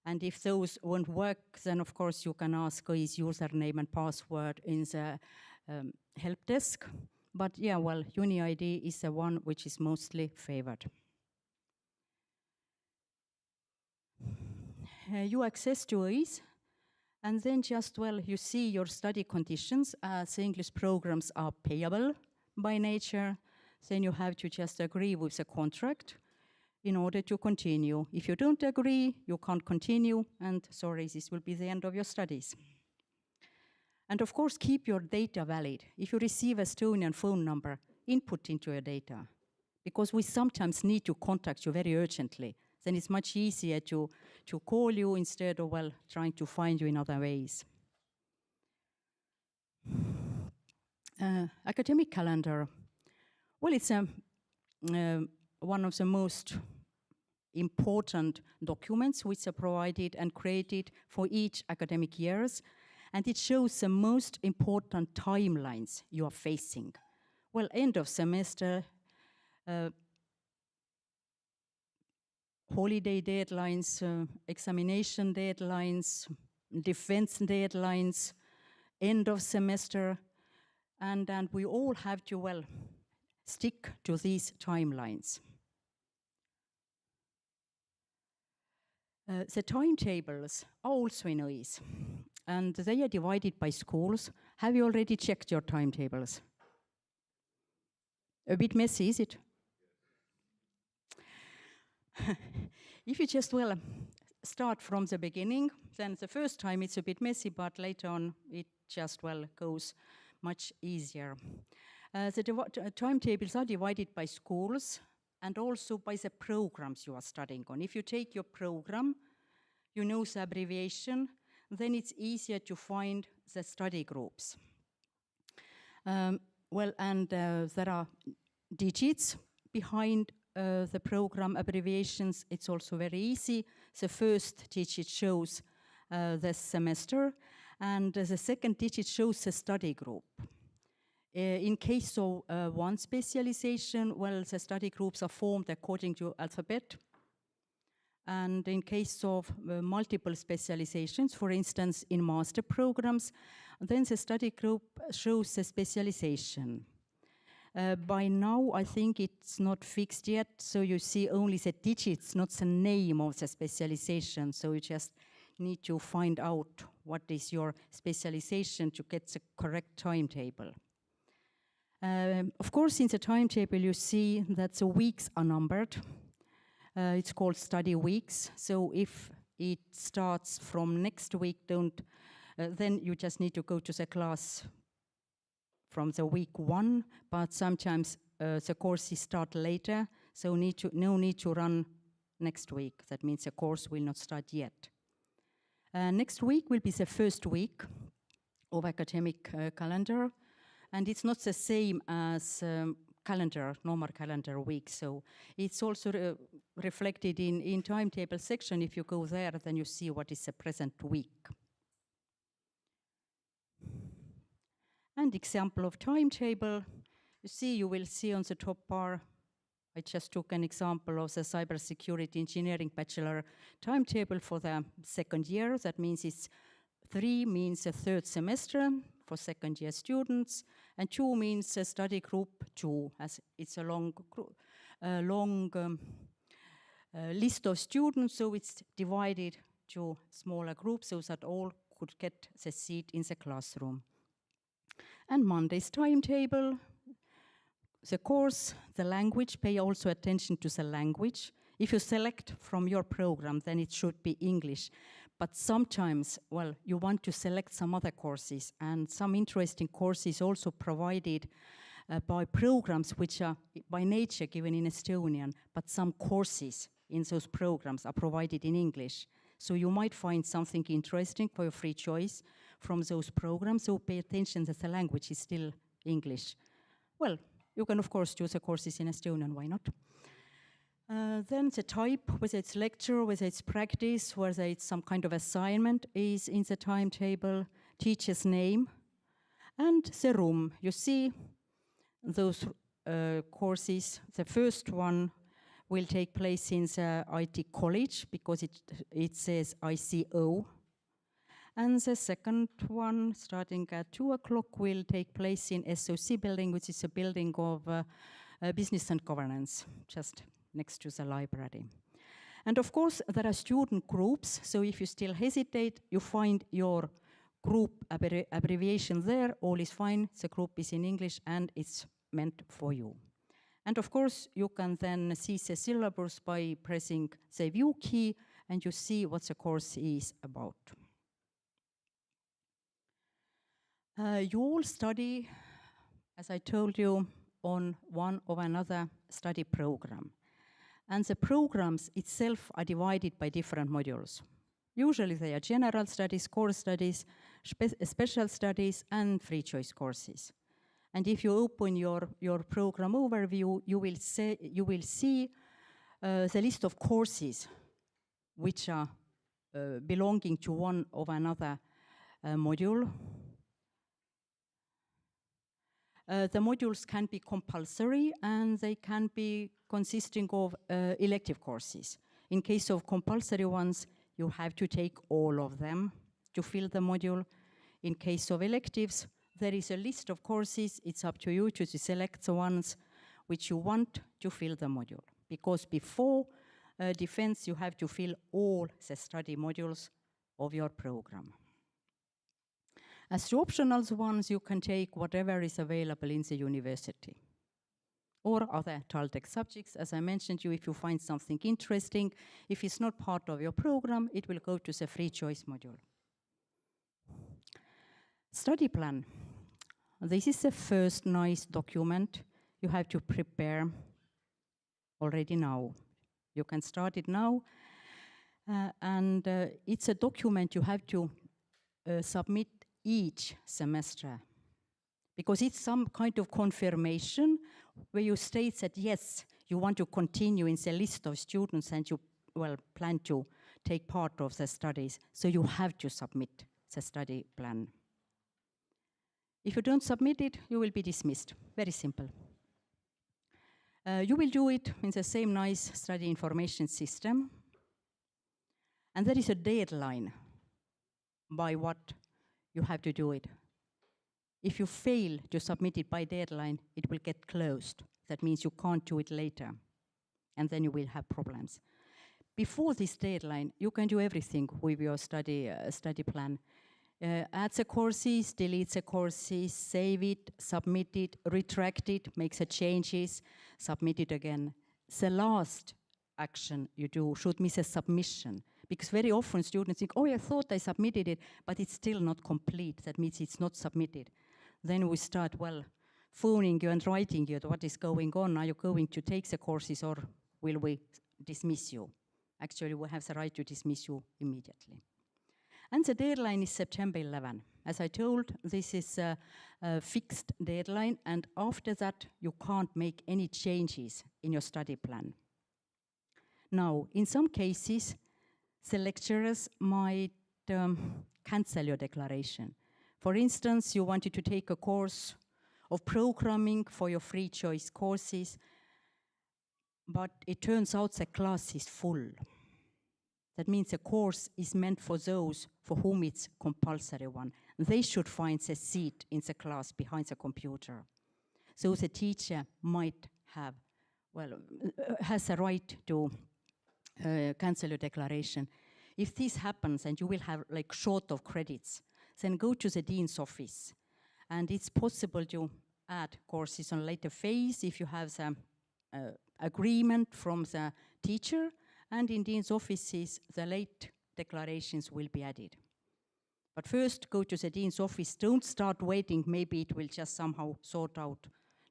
And if those won't work, then of course you can ask his username and password in the help desk. But yeah, well, uni ID is the one which is mostly favored. You access to EASE. And then just, well, you see your study conditions as English programs are payable by nature. Then you have to just agree with the contract in order to continue. If you don't agree, you can't continue, and sorry, this will be the end of your studies. And of course, keep your data valid. If you receive an Estonian phone number, input into your data, because we sometimes need to contact you very urgently. Then it's much easier to call you instead of, well, trying to find you in other ways. Academic calendar. Well, it's one of the most important documents which are provided and created for each academic years. And it shows the most important timelines you are facing. Well, end of semester, holiday deadlines, examination deadlines, defense deadlines, end of semester, and we all have to, well, stick to these timelines. The timetables are also in EASE, and they are divided by schools. Have you already checked your timetables? A bit messy, is it? If you just, well, start from the beginning, then the first time it's a bit messy, but later on it just, well, goes much easier. The timetables are divided by schools and also by the programs you are studying on. If you take your program, you know the abbreviation, then it's easier to find the study groups. Well, and there are digits behind the program abbreviations. It's also very easy. The first digit shows the semester, and the second digit shows the study group. In case of one specialization, well, the study groups are formed according to alphabet. And in case of multiple specializations, for instance, in master programs, then the study group shows the specialization. By now, I think it's not fixed yet, so you see only the digits, not the name of the specialization. So you just need to find out what is your specialization to get the correct timetable. Of course, in the timetable, you see that the weeks are numbered. It's called study weeks. So if it starts from next week, then you just need to go to the class from the week 1, but sometimes the courses start later, so no need to run next week. That means the course will not start yet. Next week will be the first week of academic calendar, and it's not the same as normal calendar week, so it's also reflected in timetable section. If you go there, then you see what is the present week. And example of timetable, you will see on the top bar, I just took an example of the cybersecurity engineering bachelor timetable for the second year. That means 3 means a third semester for second year students, and 2 means a study group 2, as it's a long list of students, so it's divided to smaller groups so that all could get the seat in the classroom. And Monday's timetable, the course, the language, pay also attention to the language. If you select from your program, then it should be English. But sometimes, well, you want to select some other courses, and some interesting courses also provided by programs which are by nature given in Estonian, but some courses in those programs are provided in English. So you might find something interesting for your free choice from those programs, so pay attention that the language is still English. Well, you can of course choose the courses in Estonian, why not? Then the type, whether it's lecture, whether it's practice, whether it's some kind of assignment is in the timetable, teacher's name, and the room. You see those courses. The first one will take place in the IT college because it says ICO. And the second one, starting at 2 o'clock, will take place in SOC building, which is a building of business and governance, just next to the library. And of course, there are student groups, so if you still hesitate, you find your group abbreviation there, all is fine, the group is in English and it's meant for you. And of course, you can then see the syllabus by pressing the view key, and you see what the course is about. You all study, as I told you, on one or another study program. And the programs itself are divided by different modules. Usually they are general studies, core studies, special studies, and free choice courses. And if you open your program overview, you will see the list of courses which are belonging to one or another module. The modules can be compulsory and they can be consisting of elective courses. In case of compulsory ones, you have to take all of them to fill the module. In case of electives, there is a list of courses. It's up to you to select the ones which you want to fill the module. Because before defense, you have to fill all the study modules of your program. As the optional ones, you can take whatever is available in the university or other TalTech subjects. As I mentioned you, if you find something interesting, if it's not part of your program, it will go to the free choice module. Study plan. This is the first nice document you have to prepare already now. You can start it now. And it's a document you have to submit each semester, because it's some kind of confirmation where you state that yes, you want to continue in the list of students and you plan to take part of the studies, so you have to submit the study plan. If you don't submit it, you will be dismissed. Very simple. You will do it in the same nice study information system, and there is a deadline by what you have to do it. If you fail to submit it by deadline, it will get closed. That means you can't do it later, and then you will have problems. Before this deadline, you can do everything with your study plan. Add the courses, delete the courses, save it, submit it, retract it, make the changes, submit it again. The last action you do should be the submission, because very often students think, oh, I thought I submitted it, but it's still not complete. That means it's not submitted. Then we start, well, phoning you and writing you what is going on. Are you going to take the courses or will we dismiss you? Actually, we have the right to dismiss you immediately. And the deadline is September 11. As I told, this is a fixed deadline, and after that, you can't make any changes in your study plan. Now, in some cases, the lecturers might cancel your declaration. For instance, you wanted to take a course of programming for your free choice courses, but it turns out the class is full. That means the course is meant for those for whom it's compulsory one. They should find a seat in the class behind the computer. So the teacher might have, well, has a right to cancel your declaration. If this happens and you will have like short of credits, then go to the dean's office. And it's possible to add courses on later phase if you have the agreement from the teacher. And in dean's offices, the late declarations will be added. But first, go to the dean's office. Don't start waiting. Maybe it will just somehow sort out.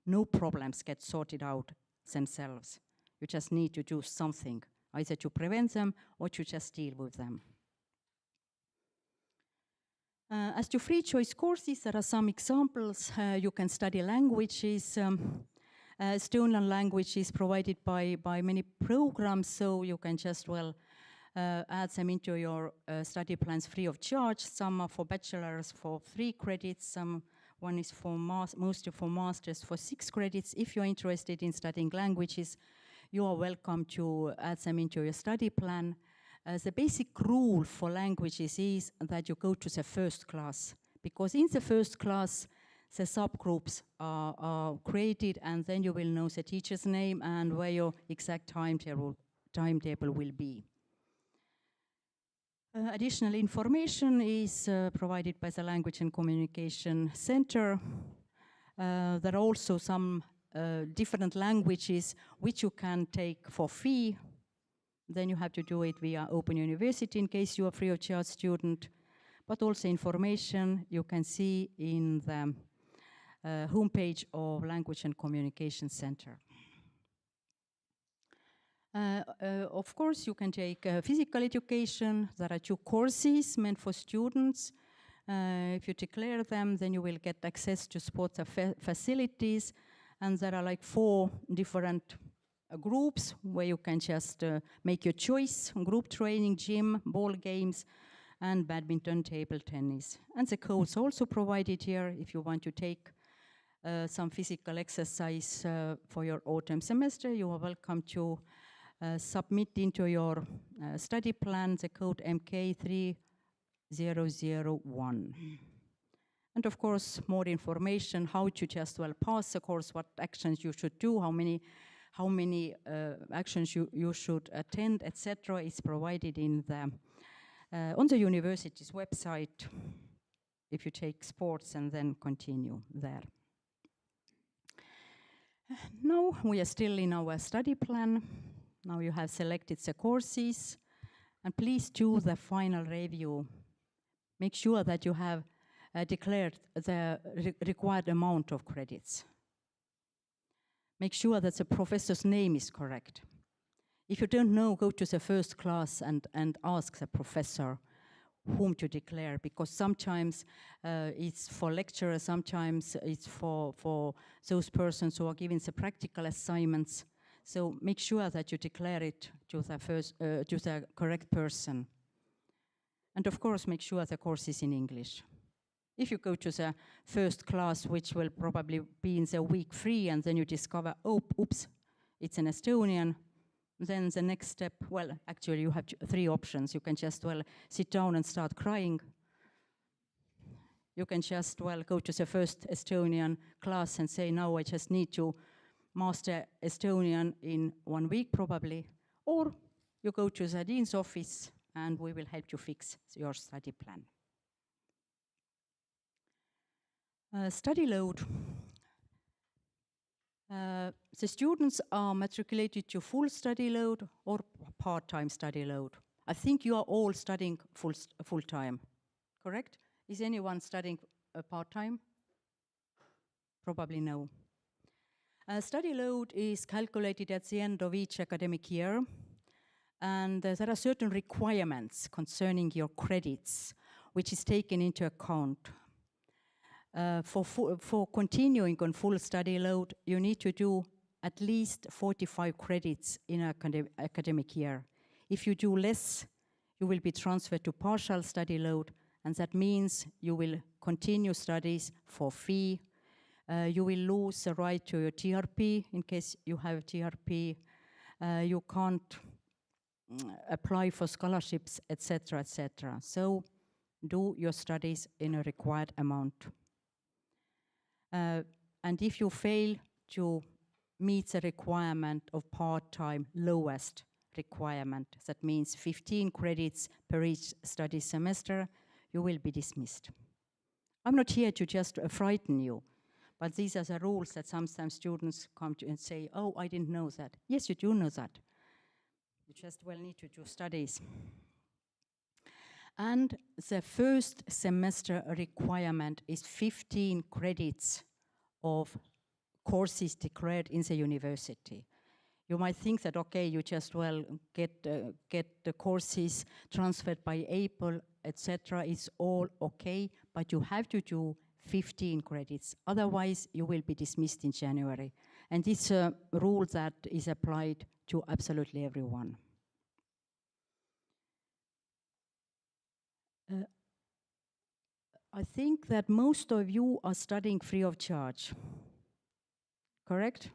No problems get sorted out themselves. You just need to do something, either to prevent them or to just deal with them. As to free choice courses, there are some examples. You can study languages. Estonian language is provided by many programs, so you can just, well, add them into your study plans free of charge. Some are for bachelors for 3 credits, one is for mostly for masters for 6 credits. If you're interested in studying languages, you are welcome to add them into your study plan. The basic rule for languages is that you go to the first class, because in the first class, the subgroups are created, and then you will know the teacher's name and where your exact timetable will be. Additional information is provided by the Language and Communication Center. There are also some different languages which you can take for fee. Then you have to do it via Open University in case you are free of charge student. But also information you can see in the homepage of Language and Communication Center. Of course, you can take physical education. There are 2 courses meant for students. If you declare them, then you will get access to sports facilities. And there are like 4 different groups where you can just make your choice: group training, gym, ball games, and badminton, table tennis. And the codes also provided here if you want to take some physical exercise for your autumn semester. You are welcome to submit into your study plan the code MK3001. And of course, more information, how to just well pass the course, what actions you should do, how many actions you should attend, etc., is provided in the on the university's website if you take sports and then continue there. Now we are still in our study plan. Now you have selected the courses, and please do the final review. Make sure that you have declared the required amount of credits. Make sure that the professor's name is correct. If you don't know, go to the first class and ask the professor whom to declare, because sometimes it's for lecturers, sometimes it's for those persons who are given the practical assignments. So make sure that you declare it to the correct person. And of course, make sure the course is in English. If you go to the first class, which will probably be in the week 3, and then you discover, oh, oops, it's in Estonian, then the next step, well, actually you have 3 options. You can just, well, sit down and start crying. You can just, well, go to the first Estonian class and say, now I just need to master Estonian in 1 week probably. Or you go to the dean's office and we will help you fix your study plan. Study load. The students are matriculated to full study load or part-time study load. I think you are all studying full-time, correct? Is anyone studying part-time? Probably no. Study load is calculated at the end of each academic year, and there are certain requirements concerning your credits, which is taken into account. For continuing on full study load, you need to do at least 45 credits in an academic year. If you do less, you will be transferred to partial study load, and that means you will continue studies for fee. You will lose the right to your TRP in case you have TRP. You can't apply for scholarships, etc., etc. So do your studies in a required amount. And if you fail to meet the requirement of part-time lowest requirement, that means 15 credits per each study semester, you will be dismissed. I'm not here to just frighten you, but these are the rules that sometimes students come to and say, oh, I didn't know that. Yes, you do know that. You just well need to do studies. And the first semester requirement is 15 credits of courses declared in the university. You might think that, okay, you just well get the courses transferred by April, etc. It's all okay, but you have to do 15 credits. Otherwise, you will be dismissed in January. And it's a rule that is applied to absolutely everyone. I think that most of you are studying free of charge. Correct?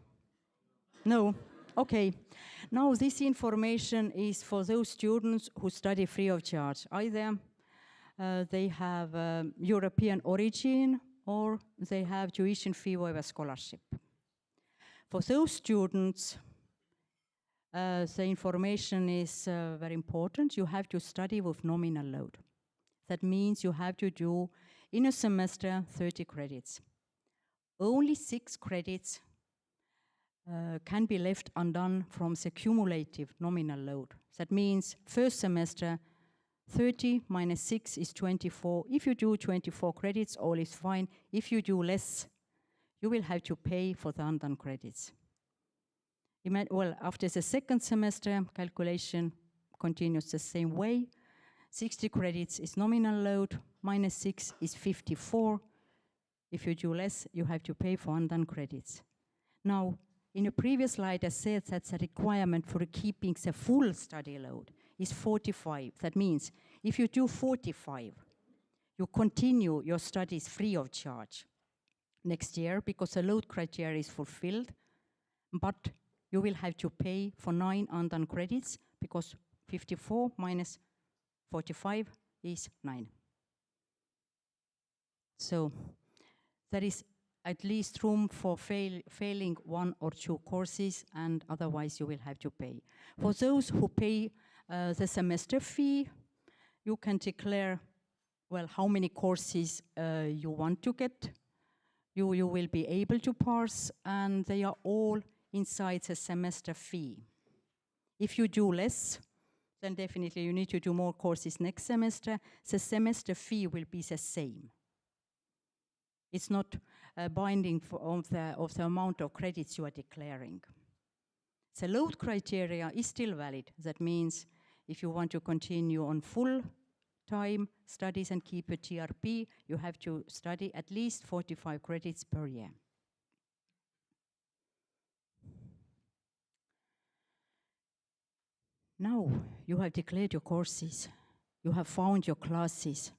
No? Okay. Now this information is for those students who study free of charge. Either they have European origin or they have tuition fee waiver scholarship. For those students, the information is very important. You have to study with nominal load. That means you have to do, in a semester, 30 credits. Only 6 credits can be left undone from the cumulative nominal load. That means first semester, 30 minus 6 is 24. If you do 24 credits, all is fine. If you do less, you will have to pay for the undone credits. Well, after the second semester, calculation continues the same way. 60 credits is nominal load, minus 6 is 54. If you do less, you have to pay for undone credits. Now, in a previous slide, I said that the requirement for keeping the full study load is 45. That means if you do 45, you continue your studies free of charge next year because the load criteria is fulfilled, but you will have to pay for 9 undone credits because 54 minus 45 is 9. So there is at least room for failing 1 or 2 courses, and otherwise you will have to pay. For those who pay the semester fee, you can declare, well, how many courses you want to get. You will be able to pass, and they are all inside the semester fee. If you do less, then definitely you need to do more courses next semester. The semester fee will be the same. It's not binding of the amount of credits you are declaring. The load criteria is still valid. That means if you want to continue on full-time studies and keep a TRP, you have to study at least 45 credits per year. Now you have declared your courses, you have found your classes,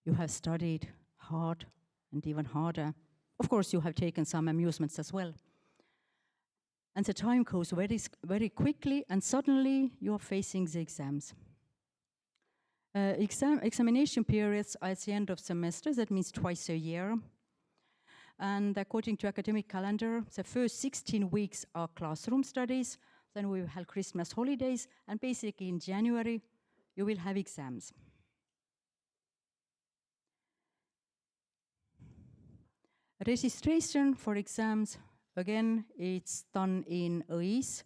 you have studied hard and even harder. Of course, you have taken some amusements as well. And the time goes very, very quickly, and suddenly you are facing the exams. Examination periods are at the end of semester, that means twice a year. And according to academic calendar, the first 16 weeks are classroom studies, then we will have Christmas holidays, and basically in January, you will have exams. Registration for exams, again, it's done in EIS.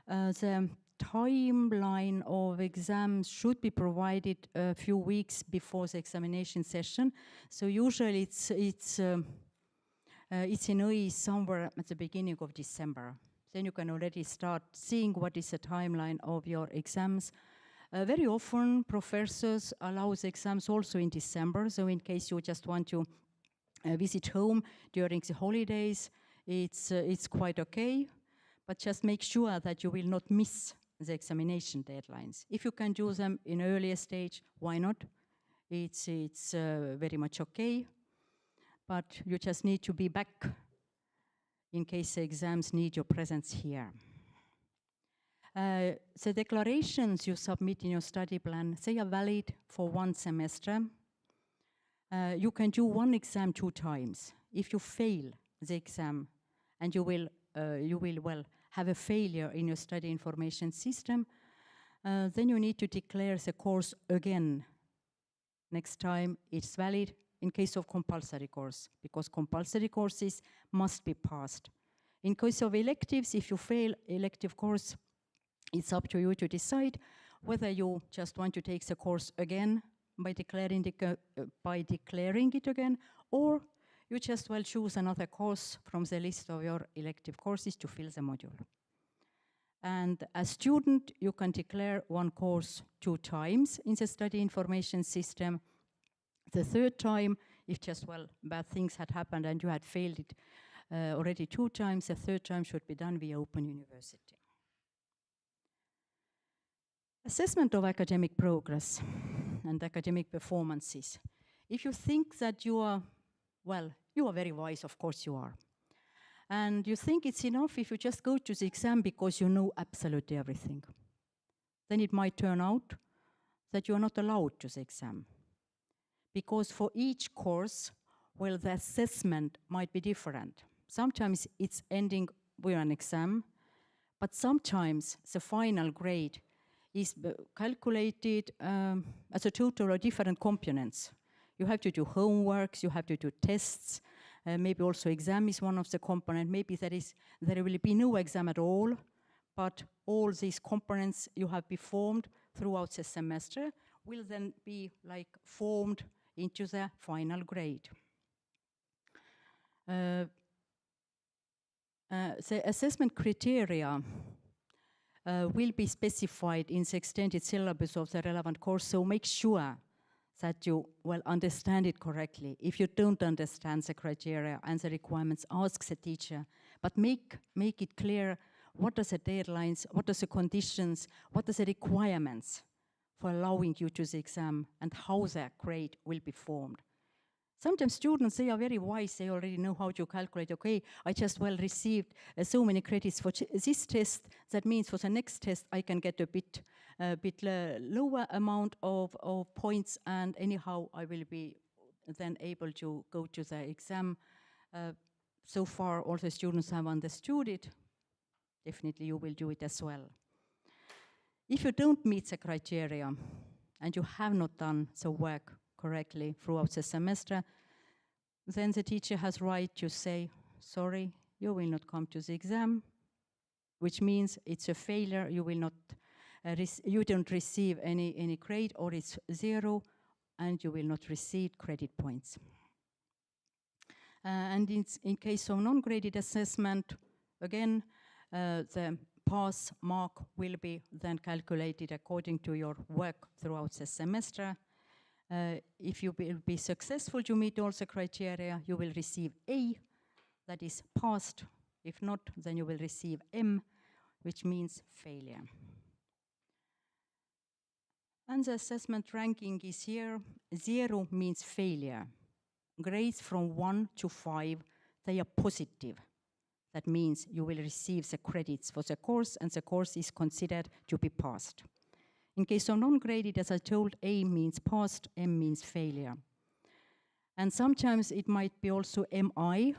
The timeline of exams should be provided a few weeks before the examination session. So usually it's in EIS somewhere at the beginning of December. Then you can already start seeing what is the timeline of your exams. Very often, professors allow the exams also in December. So in case you just want to visit home during the holidays, it's quite okay. But just make sure that you will not miss the examination deadlines. If you can do them in earlier stage, why not? It's very much okay. But you just need to be back in case the exams need your presence here. The declarations you submit in your study plan, they are valid for 1 semester. You can do 1 exam 2 times. If you fail the exam and you will have a failure in your study information system, then you need to declare the course again. Next time it's valid in case of compulsory course, because compulsory courses must be passed. In case of electives, if you fail elective course, it's up to you to decide whether you just want to take the course again by declaring it again, or you just choose another course from the list of your elective courses to fill the module. And as student, you can declare 1 course 2 times in the study information system. The 3rd time, if just bad things had happened and you had failed it already 2 times, the 3rd time should be done via Open University. Assessment of academic progress and academic performances. If you think that you are very wise, of course you are. And you think it's enough if you just go to the exam because you know absolutely everything. Then it might turn out that you are not allowed to the exam. Because for each course, the assessment might be different. Sometimes it's ending with an exam, but sometimes the final grade is calculated as a total of different components. You have to do homeworks, you have to do tests, maybe also exam is one of the components. Maybe there will be no exam at all, but all these components you have performed throughout the semester will then be formed into the final grade. The assessment criteria will be specified in the extended syllabus of the relevant course, so make sure that you understand it correctly. If you don't understand the criteria and the requirements, ask the teacher, but make it clear what are the deadlines, what are the conditions, what are the requirements for allowing you to the exam and how the grade will be formed. Sometimes students, they are very wise, they already know how to calculate, okay, I just received so many credits for this test, that means for the next test I can get a bit lower amount of points, and anyhow I will be then able to go to the exam. So far all the students have understood it, definitely you will do it as well. If you don't meet the criteria and you have not done the work correctly throughout the semester, then the teacher has right to say, sorry, you will not come to the exam, which means it's a failure, you will not, you don't receive any grade, or it's 0, and you will not receive credit points. And in case of non-graded assessment, again, the pass mark will be then calculated according to your work throughout the semester. If you will be successful to meet all the criteria, you will receive A, that is passed. If not, then you will receive M, which means failure. And the assessment ranking is here. 0 means failure. Grades from 1 to 5, they are positive. That means you will receive the credits for the course, and the course is considered to be passed. In case of non-graded, as I told, A means passed, M means failure. And sometimes it might be also MI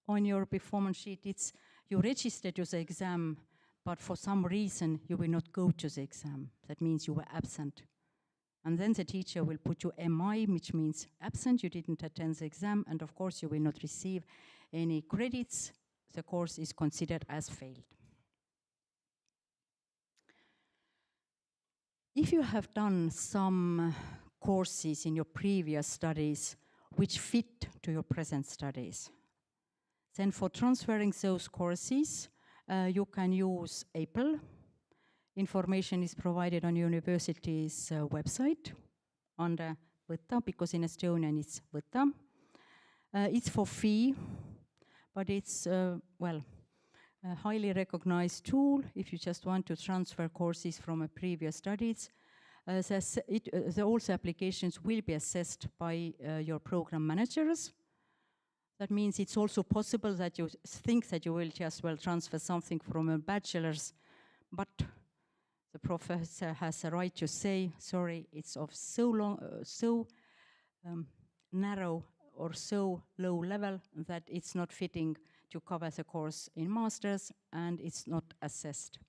on your performance sheet. It's you registered to the exam, but for some reason you will not go to the exam. That means you were absent. And then the teacher will put you MI, which means absent, you didn't attend the exam, and of course you will not receive any credits. The course is considered as failed. If you have done some courses in your previous studies which fit to your present studies, then for transferring those courses, you can use APL. Information is provided on university's website under Võta, because in Estonian it's Võta. It's for fee, but it's, well, a highly recognized tool if you just want to transfer courses from a previous studies. The also applications will be assessed by your program managers. That means it's also possible that you think that you will just transfer something from a bachelor's, but the professor has a right to say, sorry, it's of so narrow or so low level that it's not fitting to cover the course in master's, and it's not assessed.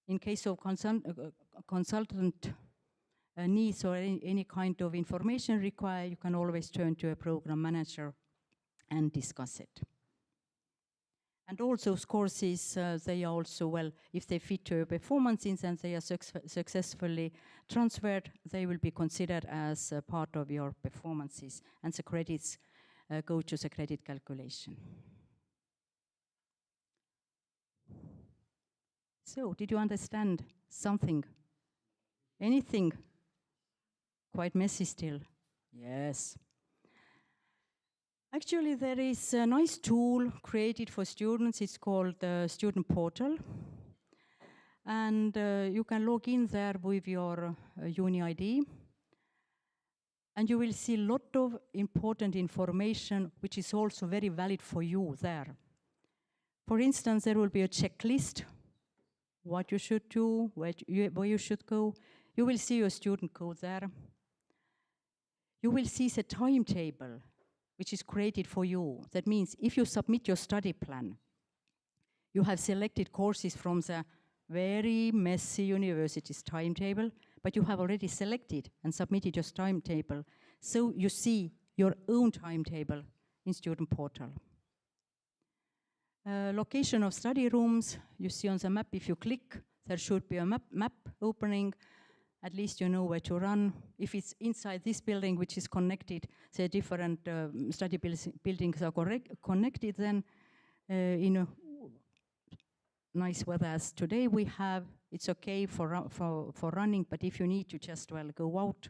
In case of consultant needs or any kind of information required, you can always turn to a program manager and discuss it. And also courses, they are also, well, if they fit to your performances and they are successfully transferred, they will be considered as part of your performances, and the credits go to the credit calculation. So, did you understand something? Anything? Quite messy still? Yes. Actually, there is a nice tool created for students. It's called the Student Portal. And you can log in there with your uni ID. And you will see a lot of important information, which is also very valid for you there. For instance, there will be a checklist, what you should do, where you should go. You will see your student code there. You will see the timetable, which is created for you. That means if you submit your study plan, you have selected courses from the very messy university's timetable, but you have already selected and submitted your timetable. So you see your own timetable in Student Portal. Location of study rooms, you see on the map, if you click, there should be a map opening. At least you know where to run. If it's inside this building, which is connected, the different study buildings are connected, then in a nice weather as today we have, it's okay for running, but if you need to just, well, go out,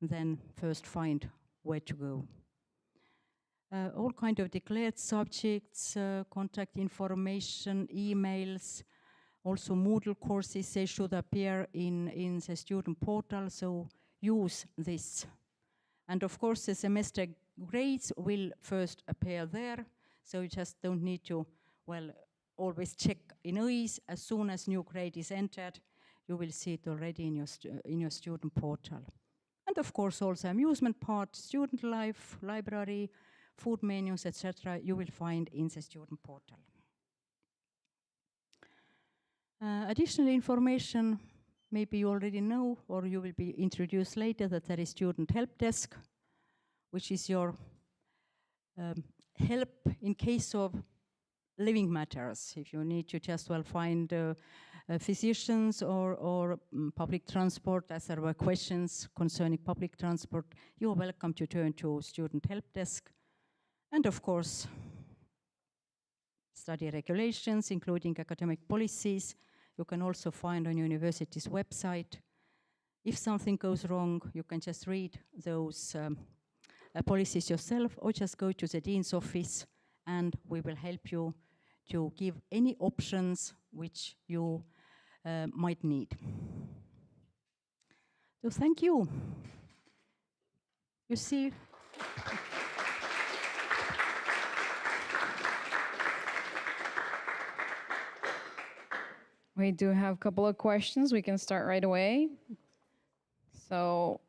then first find where to go. All kind of declared subjects, contact information, emails, also Moodle courses, they should appear in the Student Portal, so use this. And of course, the semester grades will first appear there, so you just don't need to, well, always check in OIS. As soon as new grade is entered, you will see it already in your Student Portal. And of course, also amusement part, student life, library, food menus, etc., you will find in the Student Portal. Additional information, maybe you already know, or you will be introduced later, that there is Student Help Desk, which is your help in case of living matters. If you need to just, well, find physicians or public transport, as there were questions concerning public transport, you are welcome to turn to Student Help Desk. And of course, study regulations, including academic policies, you can also find on university's website. If something goes wrong, you can just read those policies yourself, or just go to the dean's office, and we will help you to give any options which you might need. So thank you. You see. We do have a couple of questions. We can start right away. So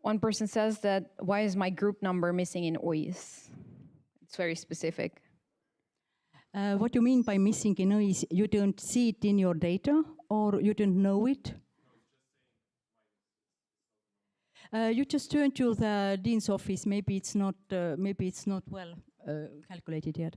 one person says that, why is my group number missing in OIS? It's very specific. What do you mean by missing in OIS? You don't see it in your data, or you don't know it? You just turn to the dean's office. Maybe it's not well calculated yet.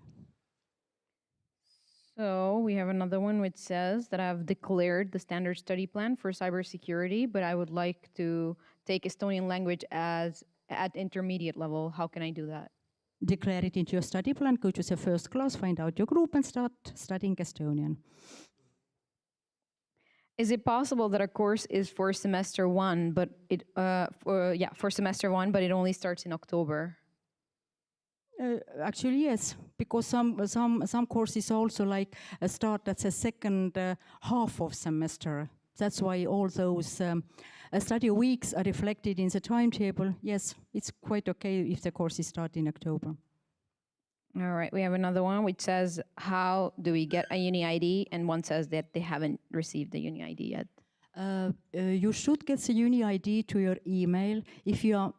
So we have another one which says that I've declared the standard study plan for cybersecurity, but I would like to take Estonian language as at intermediate level. How can I do that? Declare it into your study plan, go to the first class, find out your group and start studying Estonian. Is it possible that a course is for semester one, but for semester one, but it only starts in October? Actually, yes, because some courses also like start at the second half of semester. That's why all those study weeks are reflected in the timetable. Yes, it's quite okay if the courses start in October. All right, we have another one which says, how do we get a uni ID? And one says that they haven't received the uni ID yet. You should get the uni ID to your email. If you are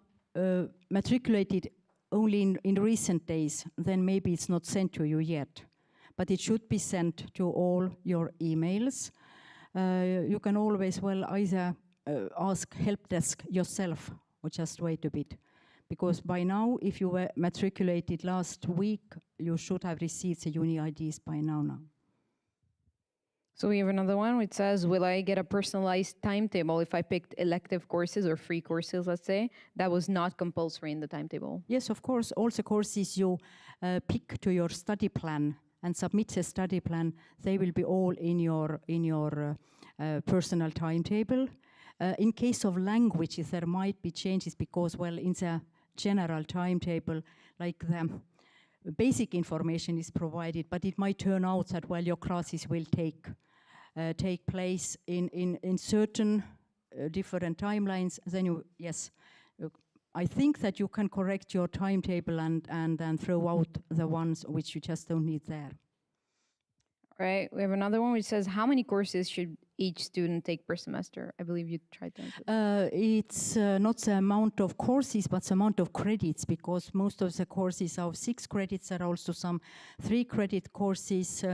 matriculated only in recent days, then maybe it's not sent to you yet. But it should be sent to all your emails. You can always, either ask help desk yourself or just wait a bit. Because by now, if you were matriculated last week, you should have received the uni IDs by now. So we have another one which says, will I get a personalized timetable if I picked elective courses or free courses, let's say? That was not compulsory in the timetable. Yes, of course. All the courses you pick to your study plan and submit the study plan, they will be all in your personal timetable. In case of languages, there might be changes because, in the general timetable, like the basic information is provided, but it might turn out that, your classes will take place in certain different timelines. Then I think that you can correct your timetable and then throw out the ones which you just don't need there. Right, we have another one which says, how many courses should each student take per semester? I believe you tried to answer. It's not the amount of courses, but the amount of credits, because most of the courses are 6 credits. There are also some 3-credit courses.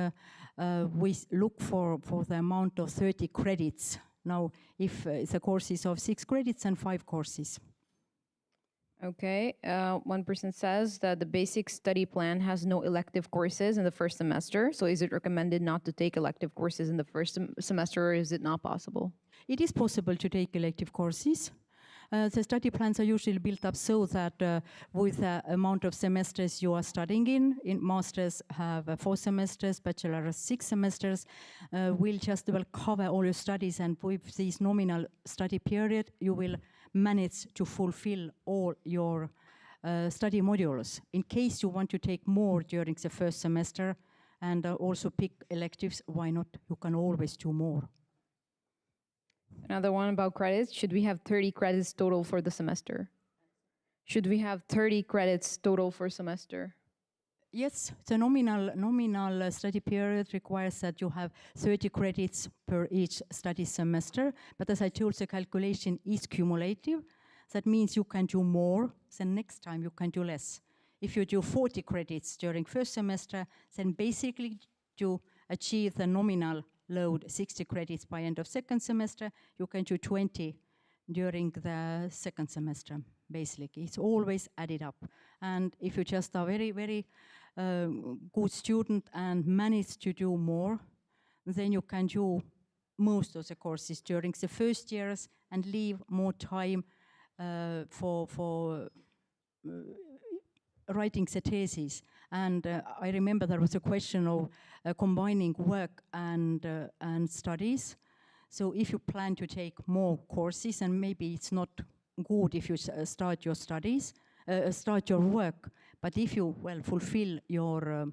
We look for the amount of 30 credits. Now, if the course is of 6 credits and 5 courses. Okay, one person says that the basic study plan has no elective courses in the first semester. So is it recommended not to take elective courses in the first semester, or is it not possible? It is possible to take elective courses. The study plans are usually built up so that with the amount of semesters you are studying in masters have 4 semesters, bachelor 6 semesters, will just cover all your studies, and with this nominal study period, you will manage to fulfill all your study modules. In case you want to take more during the first semester and also pick electives, why not? You can always do more. Another one about credits. Should we have 30 credits total for the semester? Should we have 30 credits total for semester? Yes, the nominal study period requires that you have 30 credits per each study semester. But as I told, the calculation is cumulative. That means you can do more, then next time you can do less. If you do 40 credits during first semester, then basically to achieve the nominal load 60 credits by end of second semester, you can do 20 during the second semester, basically. It's always added up. And if you just are very, very good student and manage to do more, then you can do most of the courses during the first years and leave more time for writing the thesis. And I remember there was a question of combining work and studies. So if you plan to take more courses, and maybe it's not good if you start your studies, start your work, but if you fulfill your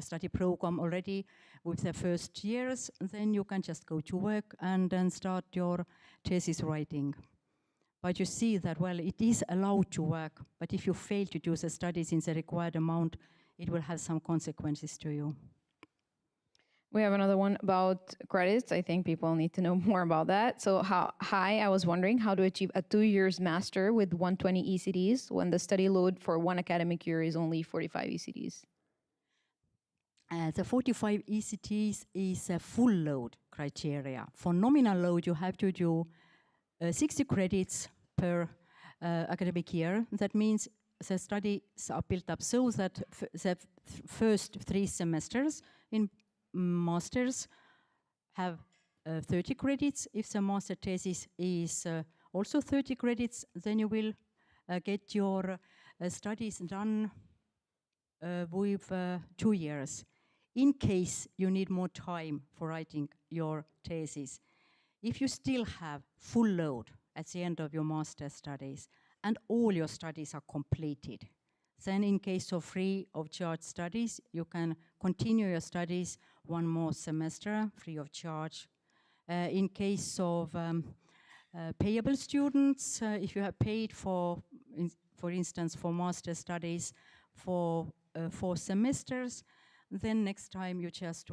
study program already with the first years, then you can just go to work and then start your thesis writing. But you see that, it is allowed to work, but if you fail to do the studies in the required amount, it will have some consequences to you. We have another one about credits. I think people need to know more about that. So I was wondering how to achieve a 2 years master with 120 ECTs when the study load for one academic year is only 45 ECTs. The 45 ECTs is a full load criteria. For nominal load, you have to do 60 credits per academic year. That means the studies are built up so that the first 3 semesters in masters have 30 credits. If the master thesis is also 30 credits, then you will get your studies done with 2 years. In case you need more time for writing your thesis, if you still have full load at the end of your master's studies and all your studies are completed, then in case of free of charge studies, you can continue your studies 1 more semester free of charge. In case of payable students, if you have paid for instance, for master studies for 4 semesters, then next time you just,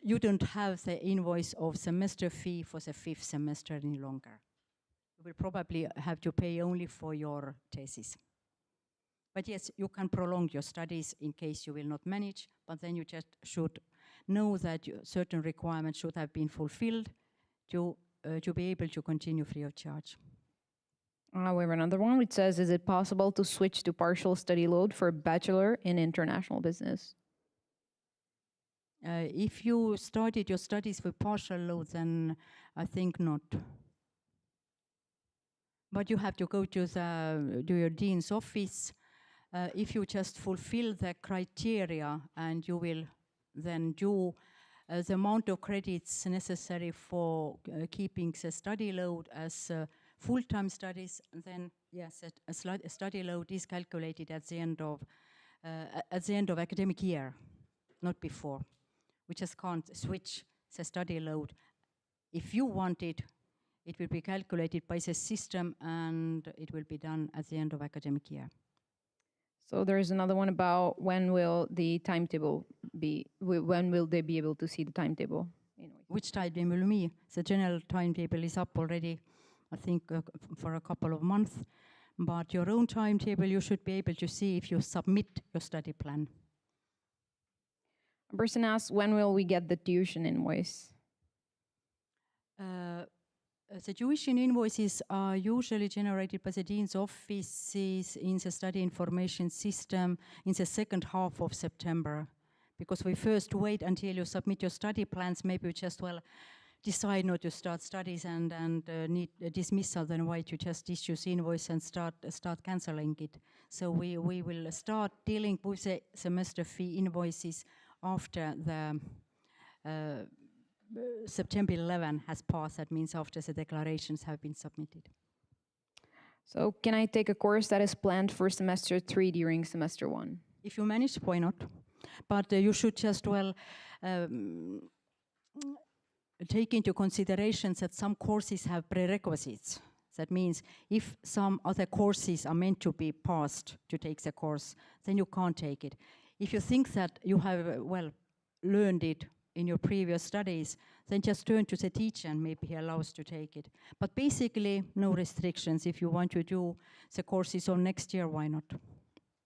you don't have the invoice of semester fee for the 5th semester any longer. You will probably have to pay only for your thesis. But yes, you can prolong your studies in case you will not manage, but then you just should know that certain requirements should have been fulfilled to be able to continue free of charge. We have another one which says, is it possible to switch to partial study load for a bachelor in international business? If you started your studies with partial load, then I think not. But you have to go to your dean's office. If you just fulfill the criteria and you will then do the amount of credits necessary for keeping the study load as full-time studies, then yes, a study load is calculated at the end of academic year, not before. We just can't switch the study load. If you want it, it will be calculated by the system and it will be done at the end of academic year. So there is another one about when will the timetable be, when will they be able to see the timetable? Which timetable me? The general timetable is up already, I think, for a couple of months. But your own timetable, you should be able to see if you submit your study plan. A person asks, when will we get the tuition invoice? The tuition invoices are usually generated by the dean's offices in the study information system in the second half of September. Because we first wait until you submit your study plans, maybe you just decide not to start studies and need a dismissal, then why you just issue the invoice and start cancelling it. So we will start dealing with the semester fee invoices after the September 11 has passed. That means after the declarations have been submitted. So can I take a course that is planned for semester 3 during semester 1? If you manage, why not? But you should just take into consideration that some courses have prerequisites. That means if some other courses are meant to be passed to take the course, then you can't take it. If you think that you have, learned it in your previous studies, then just turn to the teacher and maybe he allows to take it. But basically, no restrictions. If you want to do the courses on next year, why not?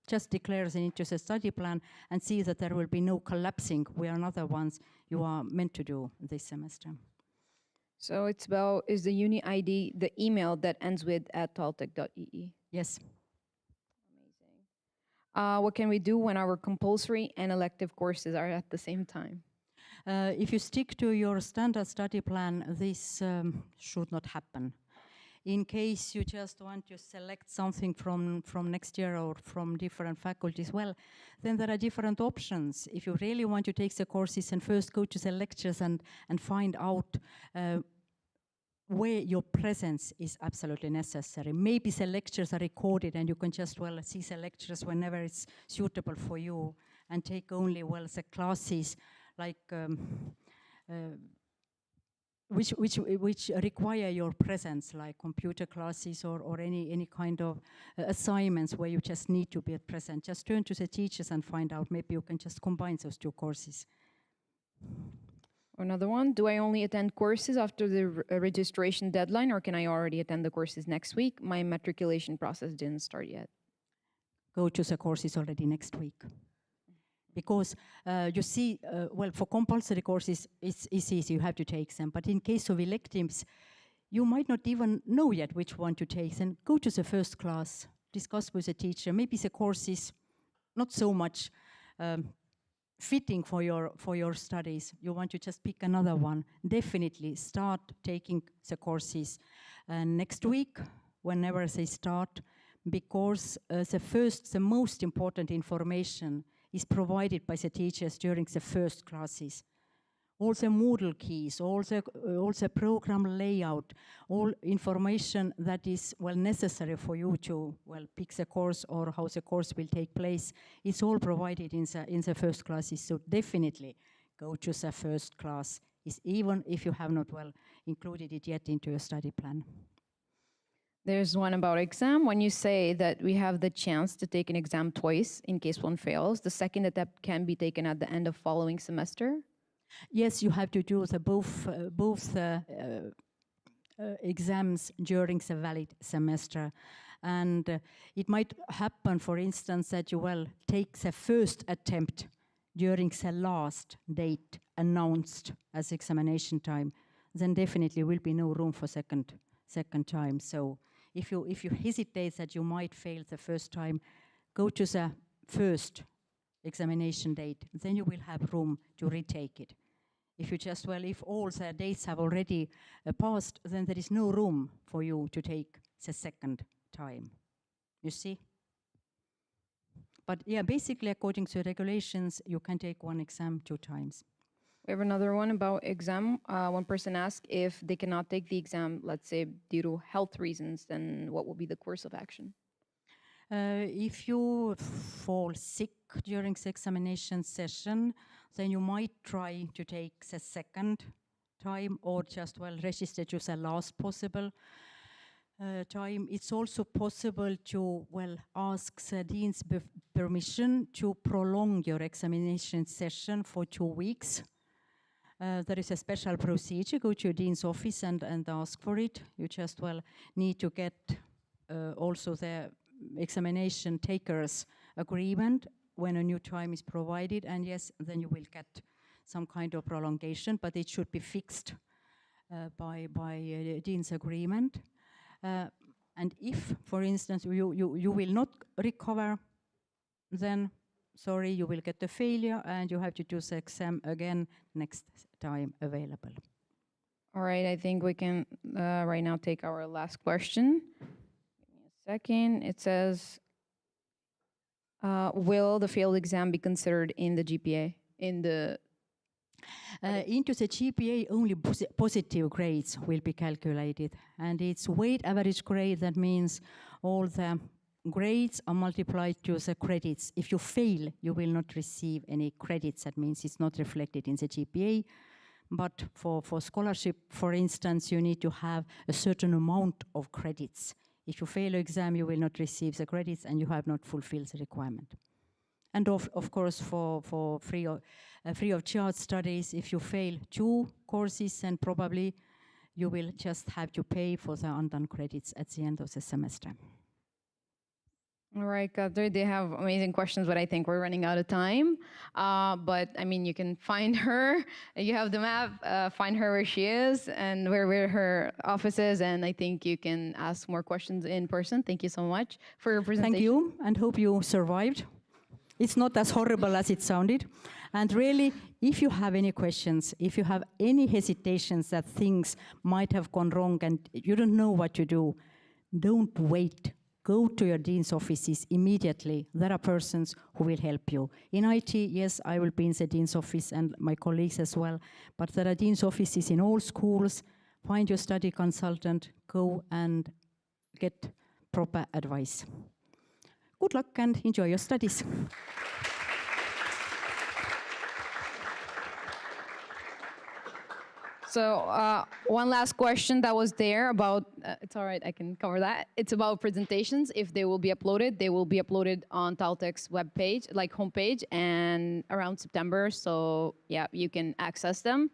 Just declare them into the study plan and see that there will be no collapsing with another ones you are meant to do this semester. So it's about, is the uni ID the email that ends with @taltech.ee? Yes. Amazing. What can we do when our compulsory and elective courses are at the same time? If you stick to your standard study plan, this should not happen. In case you just want to select something from next year or from different faculties, then there are different options. If you really want to take the courses, and first go to the lectures and find out where your presence is absolutely necessary. Maybe the lectures are recorded and you can just see the lectures whenever it's suitable for you and take only the classes like which require your presence, like computer classes or any kind of assignments where you just need to be present. Just turn to the teachers and find out. Maybe you can just combine those 2 courses. Another one, do I only attend courses after the registration deadline, or can I already attend the courses next week? My matriculation process didn't start yet. Go to the courses already next week. Because you see, for compulsory courses, it's easy, you have to take them. But in case of electives, you might not even know yet which one to take. Then go to the first class, discuss with the teacher. Maybe the course is not so much fitting for your studies. You want to just pick another one. Definitely start taking the courses next week, whenever they start, because the most important information is provided by the teachers during the first classes. All the Moodle keys, all the program layout, all information that is necessary for you to pick the course or how the course will take place, is all provided in the first classes. So definitely go to the first class, even if you have not included it yet into your study plan. There's one about exam. When you say that we have the chance to take an exam twice in case one fails, the second attempt can be taken at the end of following semester? Yes, you have to do both exams during the valid semester. And it might happen, for instance, that you take the first attempt during the last date announced as examination time. Then definitely will be no room for second time. So if you hesitate that you might fail the first time, go to the first examination date. Then you will have room to retake it. If you just, if all the dates have already passed, then there is no room for you to take the second time. You see? But yeah, basically, according to regulations, you can take one exam 2 times. We have another one about exam. One person asked if they cannot take the exam, let's say, due to health reasons, then what will be the course of action? If you fall sick during the examination session, then you might try to take the second time or just register to the last possible time. It's also possible to ask the dean's permission to prolong your examination session for 2 weeks. There is a special procedure. Go to your dean's office and ask for it. You just need to get also the examination takers agreement when a new time is provided, and yes, then you will get some kind of prolongation, but it should be fixed by dean's agreement. And if, for instance, you will not recover, then sorry, you will get a failure and you have to do the exam again next time available. All right, I think we can right now take our last question. Give me a second. It says, will the failed exam be considered in the GPA? Into the GPA, only positive grades will be calculated. And it's weighted average grade. That means all the grades are multiplied to the credits. If you fail, you will not receive any credits. That means it's not reflected in the GPA. But for scholarship, for instance, you need to have a certain amount of credits. If you fail an exam, you will not receive the credits and you have not fulfilled the requirement. And of course, for free of charge studies, if you fail 2 courses, then probably you will just have to pay for the undone credits at the end of the semester. All right, Katri, they have amazing questions, but I think we're running out of time. But I mean, you can find her. You have the map. Find her where she is and where her office is. And I think you can ask more questions in person. Thank you so much for your presentation. Thank you, and hope you survived. It's not as horrible as it sounded. And really, if you have any questions, if you have any hesitations that things might have gone wrong and you don't know what to do, don't wait. Go to your dean's offices immediately. There are persons who will help you. In IT, yes, I will be in the dean's office and my colleagues as well, but there are dean's offices in all schools. Find your study consultant, go and get proper advice. Good luck and enjoy your studies. So one last question that was there about, it's all right, I can cover that. It's about presentations. If they will be uploaded on TalTech's webpage, like homepage, and around September. So yeah, you can access them.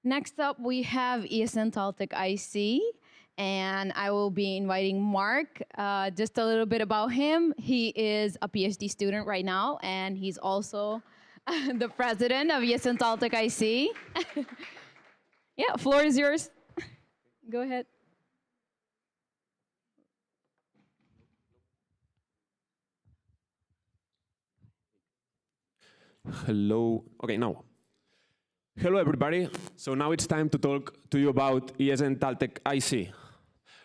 Next up, we have ESN TalTech IC. And I will be inviting Mark. Just a little bit about him. He is a PhD student right now, and he's also the president of ESN TalTech IC. Yeah, floor is yours. Go ahead. Hello. Okay, now. Hello, everybody. So now it's time to talk to you about ESN TalTech IC.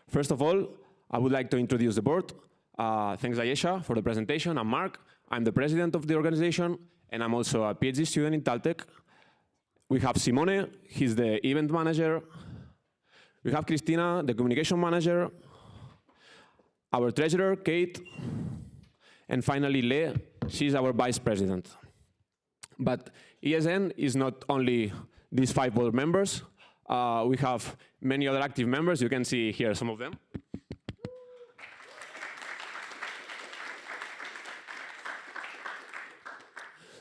First of all, I would like to introduce the board. Thanks, Ayesha, for the presentation. I'm Mark. I'm the president of the organization, and I'm also a PhD student in TalTech. We have Simone. He's the event manager. We have Cristina, the communication manager. Our treasurer, Kate. And finally, Le. She's our vice president. But ESN is not only these 5 board members. We have many other active members. You can see here some of them.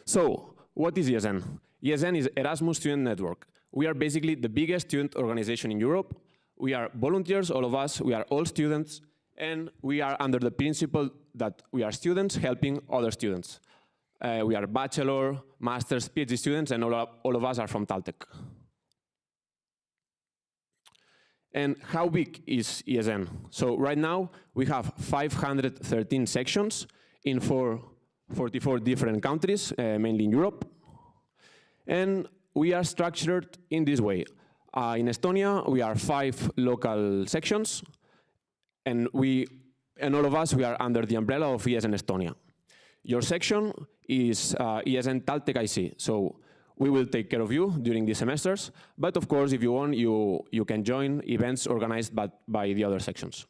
So, what is ESN? ESN is Erasmus Student Network. We are basically the biggest student organization in Europe. We are volunteers, all of us. We are all students. And we are under the principle that we are students helping other students. We are bachelor, master's, PhD students, and all of us are from TalTech. And how big is ESN? So right now, we have 513 sections in 44 different countries, mainly in Europe. And we are structured in this way. In Estonia, we are 5 local sections, and all of us, we are under the umbrella of ESN Estonia. Your section is ESN TalTech IC, so we will take care of you during the semesters, but of course, if you want, you can join events organized by the other sections.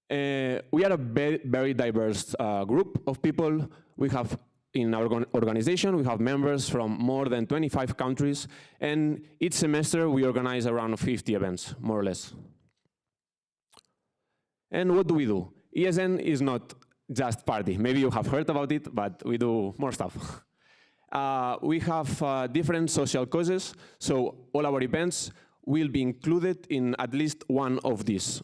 We are a very diverse group of people. We have, in our organization, we have members from more than 25 countries, and each semester we organize around 50 events, more or less. And what do? ESN is not just party. Maybe you have heard about it, but we do more stuff. We have different social causes, so all our events will be included in at least one of these.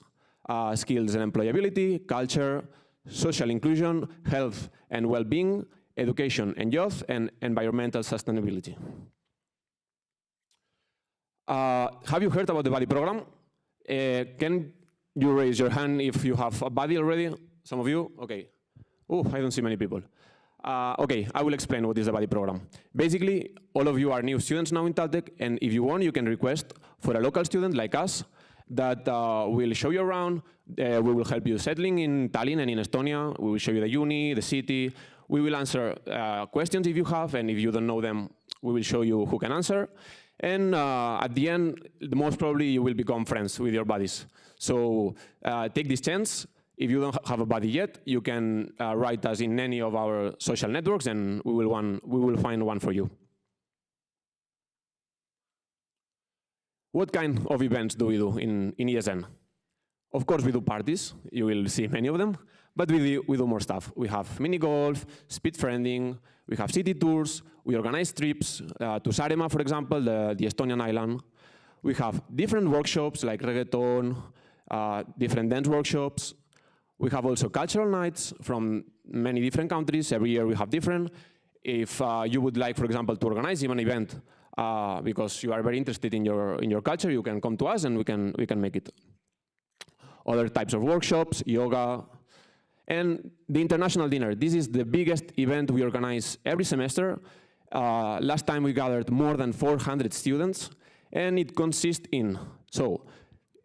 Skills and employability, culture, social inclusion, health and well-being, education and youth, and environmental sustainability. Have you heard about the buddy program? Can you raise your hand if you have a buddy already? Some of you? Okay. Oh, I don't see many people. Okay, I will explain what is the buddy program. Basically, all of you are new students now in TalTech, and if you want, you can request for a local student like us that will show you around. We will help you settling in Tallinn and in Estonia. We will show you the uni, the city. We will answer questions if you have, and if you don't know them, we will show you who can answer. And at the end, most probably you will become friends with your buddies. So take this chance. If you don't have a buddy yet, you can write us in any of our social networks, and we will find one for you. What kind of events do we do in ESN? Of course, we do parties. You will see many of them. But we do more stuff. We have mini golf, speed friending, we have city tours, we organize trips to Saaremaa, for example, the Estonian island. We have different workshops like reggaeton, different dance workshops. We have also cultural nights from many different countries. Every year we have different. If you would like, for example, to organize even an event because you are very interested in your culture, you can come to us and we can make it. Other types of workshops, yoga, and the international dinner. This is the biggest event we organize every semester. Last time we gathered more than 400 students, and it consists in, so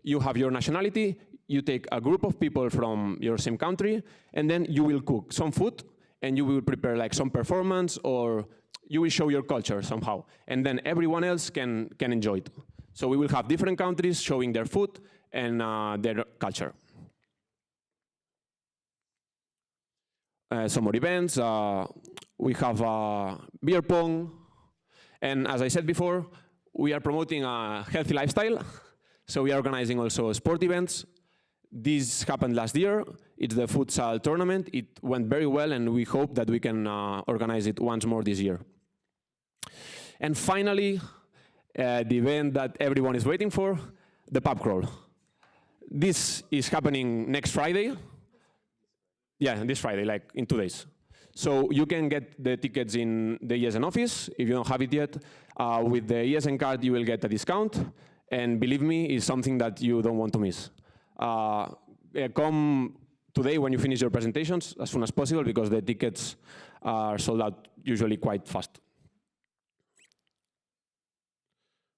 you have your nationality, you take a group of people from your same country, and then you will cook some food, and you will prepare like some performance, or you will show your culture somehow, and then everyone else can enjoy it. So we will have different countries showing their food and their culture. Some more events, we have beer pong, and as I said before, we are promoting a healthy lifestyle, so we are organizing also sport events. This happened last year, it's the futsal tournament, it went very well, and we hope that we can organize it once more this year. And finally, the event that everyone is waiting for, the pub crawl. This is happening next Friday. Yeah, this Friday, like in 2 days. So you can get the tickets in the ESN office if you don't have it yet. With the ESN card, you will get a discount. And believe me, it's something that you don't want to miss. Come today when you finish your presentations as soon as possible because the tickets are sold out usually quite fast.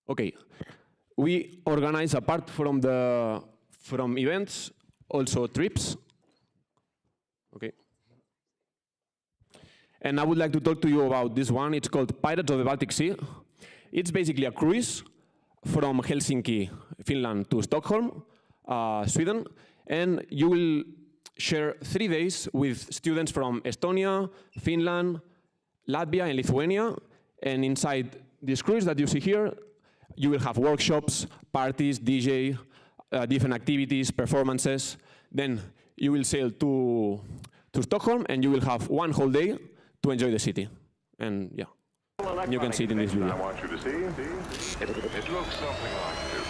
Okay, we organize, apart from events, also trips. Okay. And I would like to talk to you about this one. It's called Pirates of the Baltic Sea. It's basically a cruise from Helsinki, Finland, to Stockholm, Sweden. And you will share 3 days with students from Estonia, Finland, Latvia, and Lithuania. And inside this cruise that you see here, you will have workshops, parties, DJ, different activities, performances. Then you will sail to Stockholm, and you will have 1 whole day to enjoy the city. And yeah, you can see it in this video. I want you to see. It looks something like this.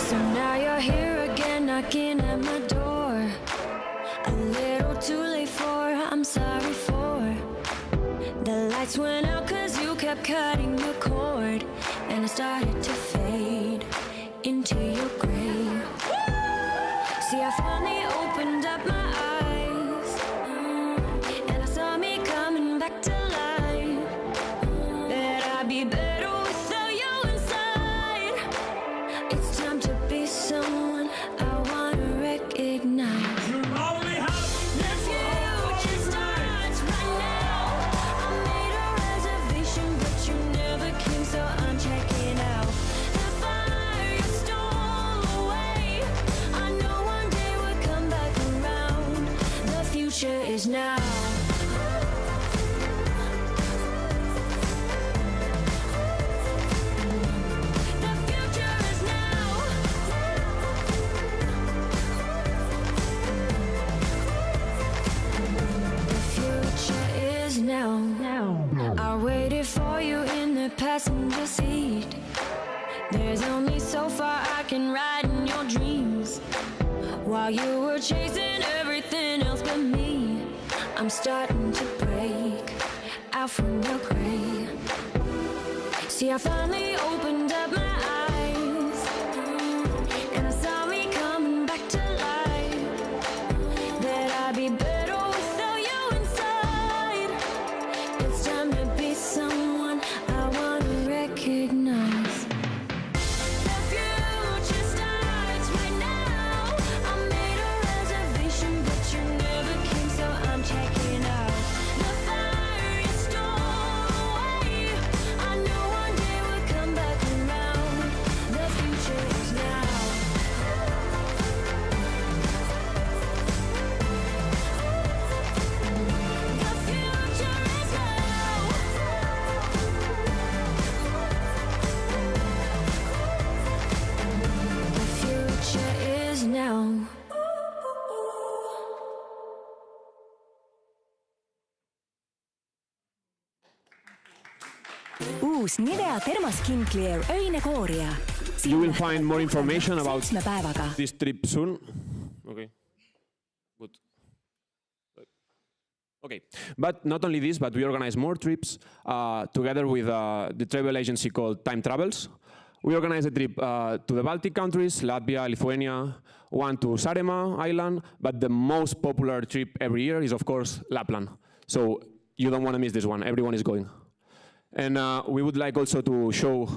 So now you're here again, knocking at my door. A little too late for, I'm sorry for. The lights went out 'cause you kept cutting the cord, and I started to fade into your gray. See, I finally opened up my eyes, and I saw me coming back to life. That I'd be better without you inside. It's time to be someone I wanna recognize. The future starts right now. I made a reservation, but you never came, so I'm checking out. The fire you stole away, I know one day we'll come back around. The future is now. The future is now. The future is now. I waited for you in the passenger seat. There's only so far I can ride in your dreams. While you were chasing everything else but me, I'm starting to break out from your gray. See, I finally opened up my eyes, and I saw me coming back to life. That I'd be better without you inside. It's time to be someone I wanna recognize. The future starts right now. I made a reservation, but you never came, so I'm checking out. The fire you stole away, I know one day we'll come back around. The future is now. The future is now. The future is now. Uus Nivea Thermoskin Clear öine kooria. You will find more information about 7 päevaga. this trip soon. Okay. Good. Okay. But not only this, but we organize more trips together with the travel agency called Time Travels. We organize a trip to the Baltic countries, Latvia, Lithuania, one to Saaremaa Island, but the most popular trip every year is, of course, Lapland. So you don't want to miss this one. Everyone is going. And we would like also to show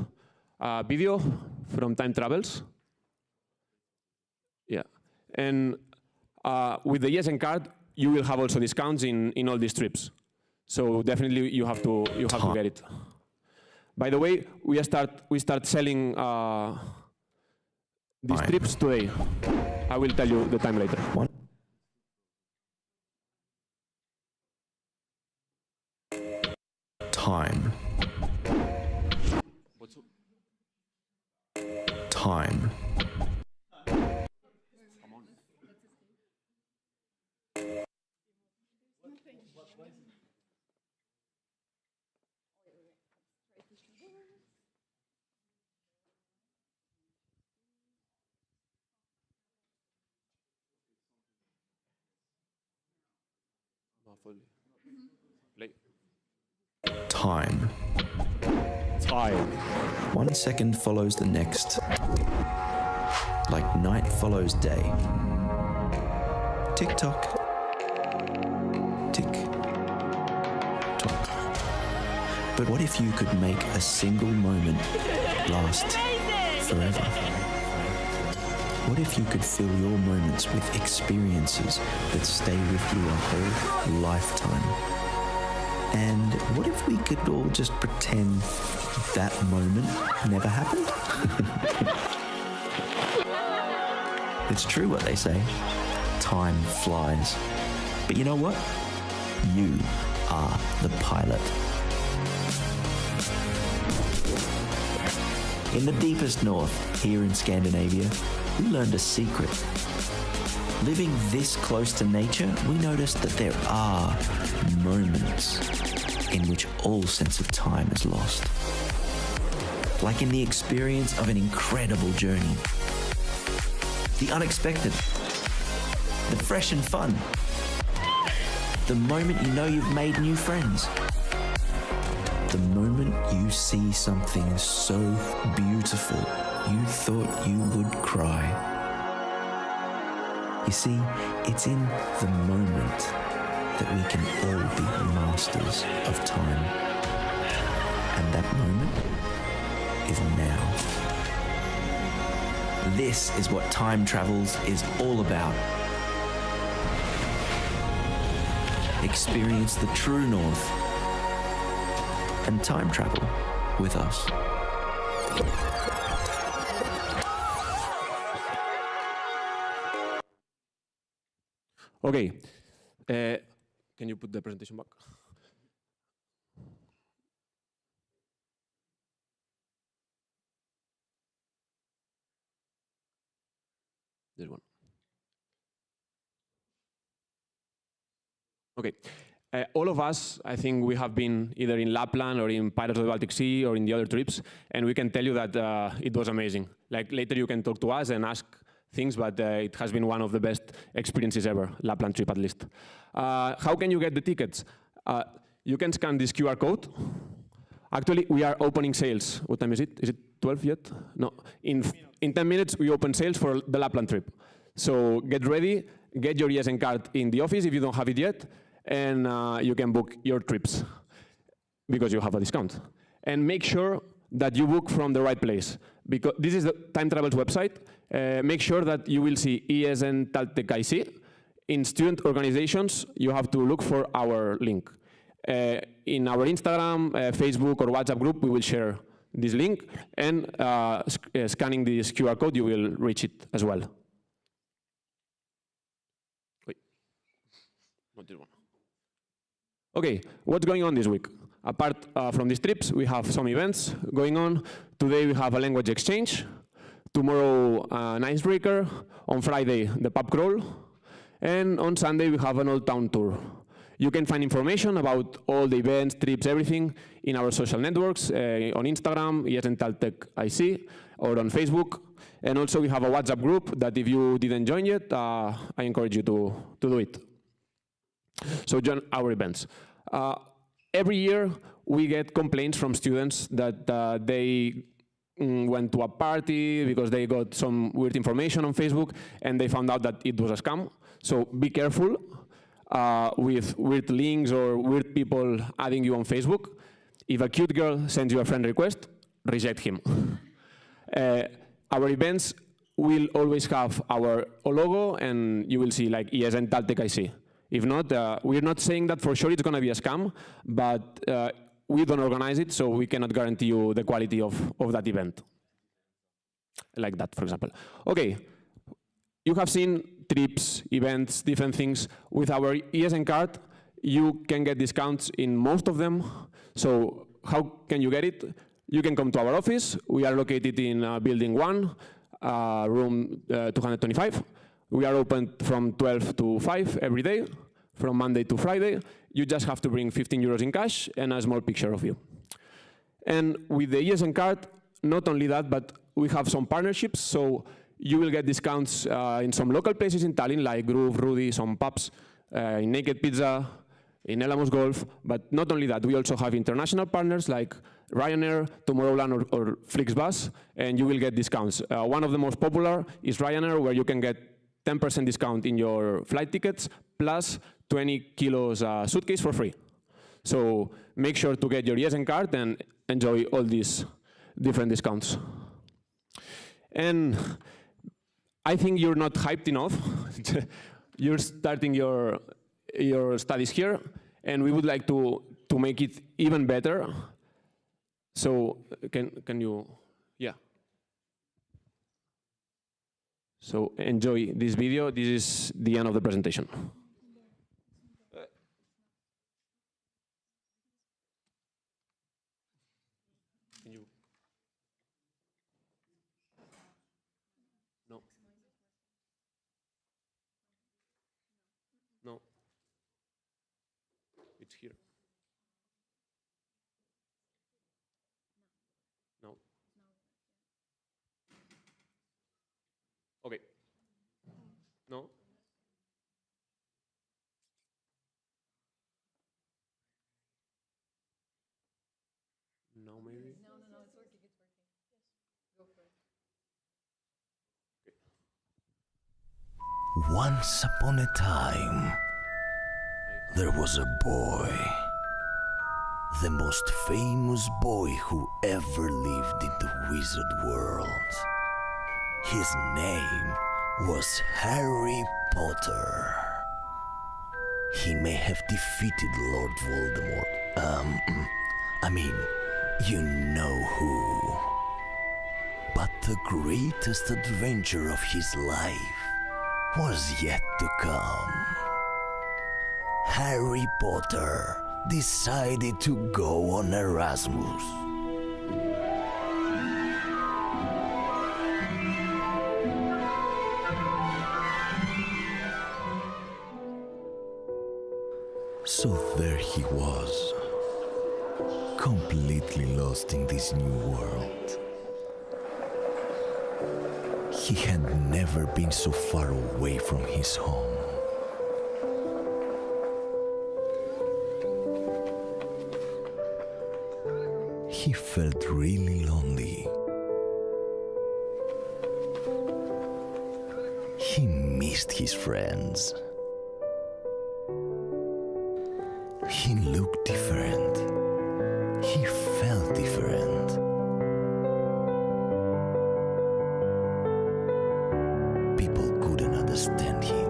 a video from Time Travels. Yeah. And with the YesN card, you will have also discounts in all these trips. So definitely you have to get it. By the way, we start selling these trips today. I will tell you the time later. Time. Time. Time. Time. 1 second follows the next, like night follows day. Tick tock. Tick tock. But what if you could make a single moment last forever? What if you could fill your moments with experiences that stay with you a whole lifetime? And what if we could all just pretend that moment never happened? It's true what they say. Time flies. But you know what? You are the pilot. In the deepest north, here in Scandinavia, we learned a secret. Living this close to nature, we noticed that there are moments in which all sense of time is lost. Like in the experience of an incredible journey. The unexpected. The fresh and fun. The moment you know you've made new friends. The moment you see something so beautiful, you thought you would cry. You see, it's in the moment that we can all be masters of time. And that moment is now. This is what time travels is all about. Experience the true north and time travel with us. Okay, can you put the presentation back? This one. Okay. All of us, I think we have been either in Lapland or in Pirates of the Baltic Sea or in the other trips, and we can tell you that it was amazing. Like later you can talk to us and ask things, but it has been one of the best experiences ever, Lapland trip at least. How can you get the tickets? You can scan this QR code. Actually, we are opening sales. What time is it? Is it 12 yet? No. In 10 minutes, we open sales for the Lapland trip. So get ready, get your ESN card in the office if you don't have it yet, and you can book your trips because you have a discount. And make sure that you book from the right place, because this is the Time Travel's website. Make sure that you will see ESN TalTech IC. In student organizations, you have to look for our link. In our Instagram, Facebook, or WhatsApp group, we will share this link, and scanning this QR code, you will reach it as well. Wait. Not this one. Okay, what's going on this week? Apart from these trips, we have some events going on. Today we have a language exchange. Tomorrow, an icebreaker. On Friday, the pub crawl. And on Sunday, we have an old town tour. You can find information about all the events, trips, everything in our social networks, on Instagram, ESN TalTech IC, or on Facebook. And also we have a WhatsApp group that if you didn't join yet, I encourage you to do it. So join our events. Every year, we get complaints from students that they went to a party because they got some weird information on Facebook and they found out that it was a scam. So be careful with weird links or weird people adding you on Facebook. If a cute girl sends you a friend request, reject him. Our events will always have our logo and you will see like ESN TalTech IC. If not, we're not saying that for sure it's going to be a scam, but we don't organize it, so we cannot guarantee you the quality of that event. Like that, for example. Okay, you have seen trips, events, different things. With our ESN card, you can get discounts in most of them. So how can you get it? You can come to our office. We are located in building 1, room 225. We are open from 12 to 5 every day, from Monday to Friday. You just have to bring 15 euros in cash and a small picture of you. And with the ESN card, not only that, but we have some partnerships. So you will get discounts in some local places in Tallinn, like Groove, Rudy, some pubs, in Naked Pizza, in Elamus Golf. But not only that, we also have international partners like Ryanair, Tomorrowland, or Flixbus, and you will get discounts. One of the most popular is Ryanair, where you can get 10% discount in your flight tickets, plus 20 kilos suitcase for free. So make sure to get your ESN card and enjoy all these different discounts. And I think you're not hyped enough. You're starting your studies here, and we would like to make it even better. So can you, yeah. So enjoy this video. This is the end of the presentation. No. No. It's here. No. Okay. No. No, maybe. No, it's working. Yes. Go for it. Once upon a time, there was a boy, the most famous boy who ever lived in the wizard world. His name was Harry Potter. He may have defeated Lord Voldemort. You know who. But the greatest adventure of his life was yet to come. Harry Potter decided to go on Erasmus. So there he was, completely lost in this new world. He had never been so far away from his home. He felt really lonely. He missed his friends. He looked different. He felt different. People couldn't understand him.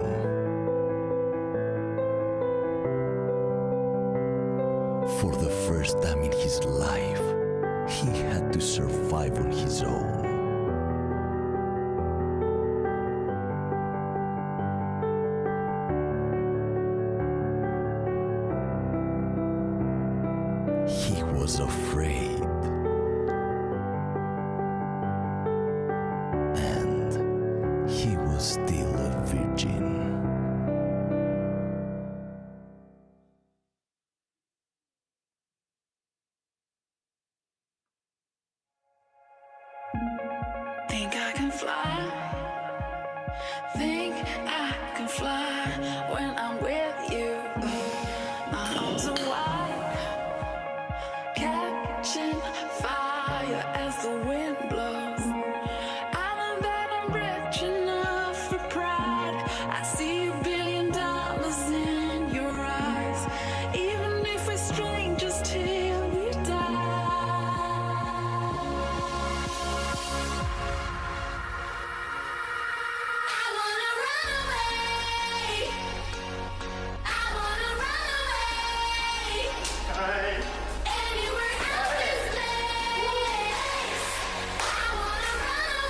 For the first time in his life, he had to survive on his own. He was afraid. And he was still a virgin. Think I can fly. Think I can fly when I'm with you. My arms are wide, catching fire as the wind blows. I know that I'm rich enough for pride. I see $1 billion in your eyes, even if we're strangers till we die. Anywhere else is place. I wanna run away.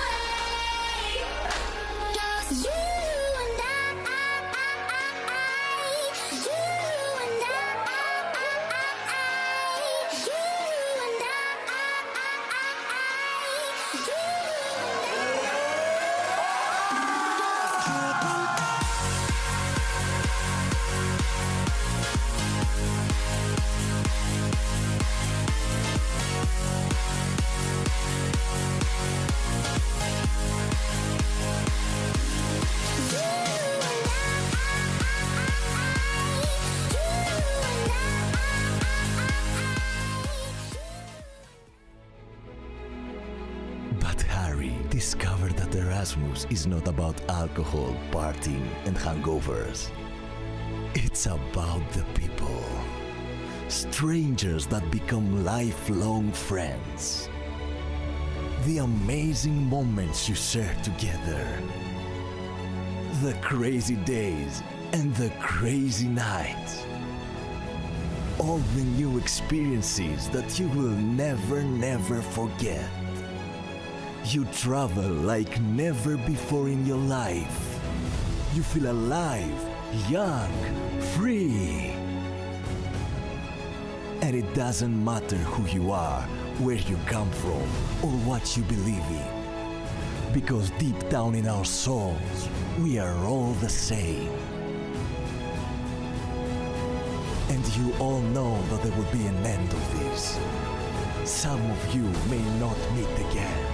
Harry discovered that Erasmus is not about alcohol, partying, and hangovers. It's about the people. Strangers that become lifelong friends. The amazing moments you share together. The crazy days and the crazy nights. All the new experiences that you will never forget. You travel like never before in your life. You feel alive, young, free. And it doesn't matter who you are, where you come from, or what you believe in. Because deep down in our souls, we are all the same. And you all know that there will be an end of this. Some of you may not meet again.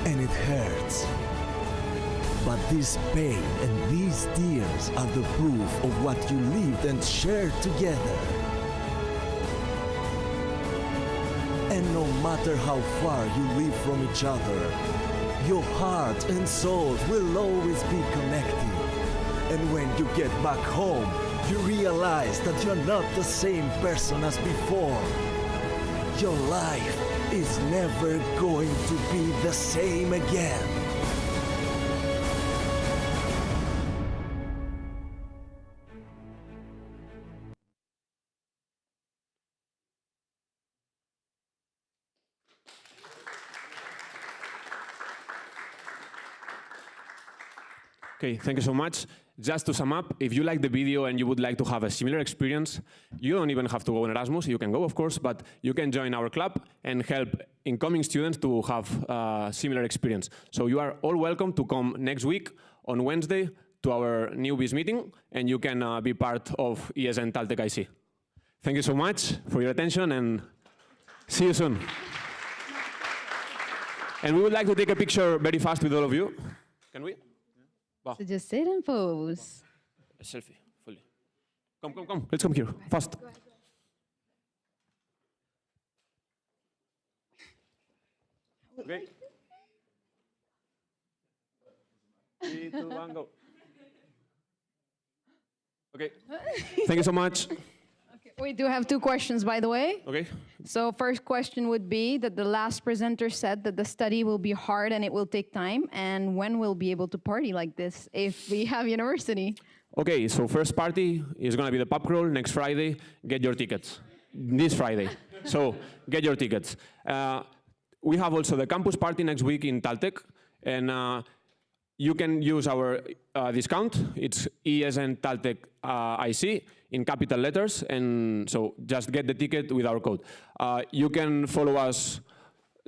And it hurts. But this pain and these tears are the proof of what you lived and shared together. And no matter how far you live from each other, your heart and souls will always be connected. And when you get back home, you realize that you're not the same person as before. Your life is never going to be the same again. Okay, thank you so much. Just to sum up, if you like the video and you would like to have a similar experience, you don't even have to go on Erasmus. You can go, of course, but you can join our club and help incoming students to have a similar experience. So you are all welcome to come next week on Wednesday to our newbies meeting, and you can be part of ESN TalTech IC. Thank you so much for your attention, and see you soon. And we would like to take a picture very fast with all of you. Can we? Wow. So just sit and pose. A selfie, fully. Come, come, come. Let's come here, fast. Okay. 3, 2, 1, go. Okay. Thank you so much. We do have 2 questions, by the way. Okay. So first question would be that the last presenter said that the study will be hard and it will take time. And when we'll be able to party like this if we have university? Okay, so first party is going to be the pub crawl next Friday. Get your tickets. This Friday. So get your tickets. We have also the campus party next week in TalTech. And you can use our discount. It's ESN TalTech IC in capital letters. And so just get the ticket with our code. You can follow us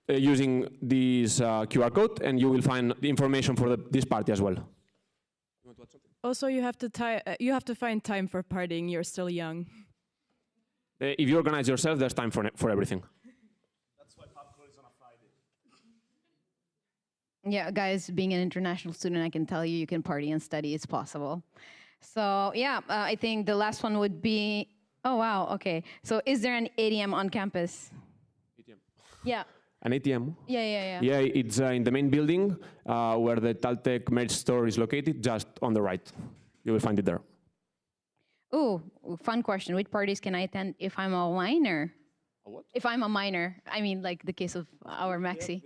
using this QR code, and you will find the information for this party as well. Also, you have to find time for partying. You're still young. If you organize yourself, there's time for everything. That's why pub crawl is on a Friday. Yeah, guys, being an international student, I can tell you, you can party and study. It's possible. So yeah, I think the last one would be, oh wow, okay. So is there an ATM on campus? ATM. Yeah. An ATM? Yeah. Yeah, it's in the main building where the TalTech merch store is located, just on the right. You will find it there. Ooh, fun question. Which parties can I attend if I'm a minor? A what? If I'm a minor. I mean, like the case of our Maxi.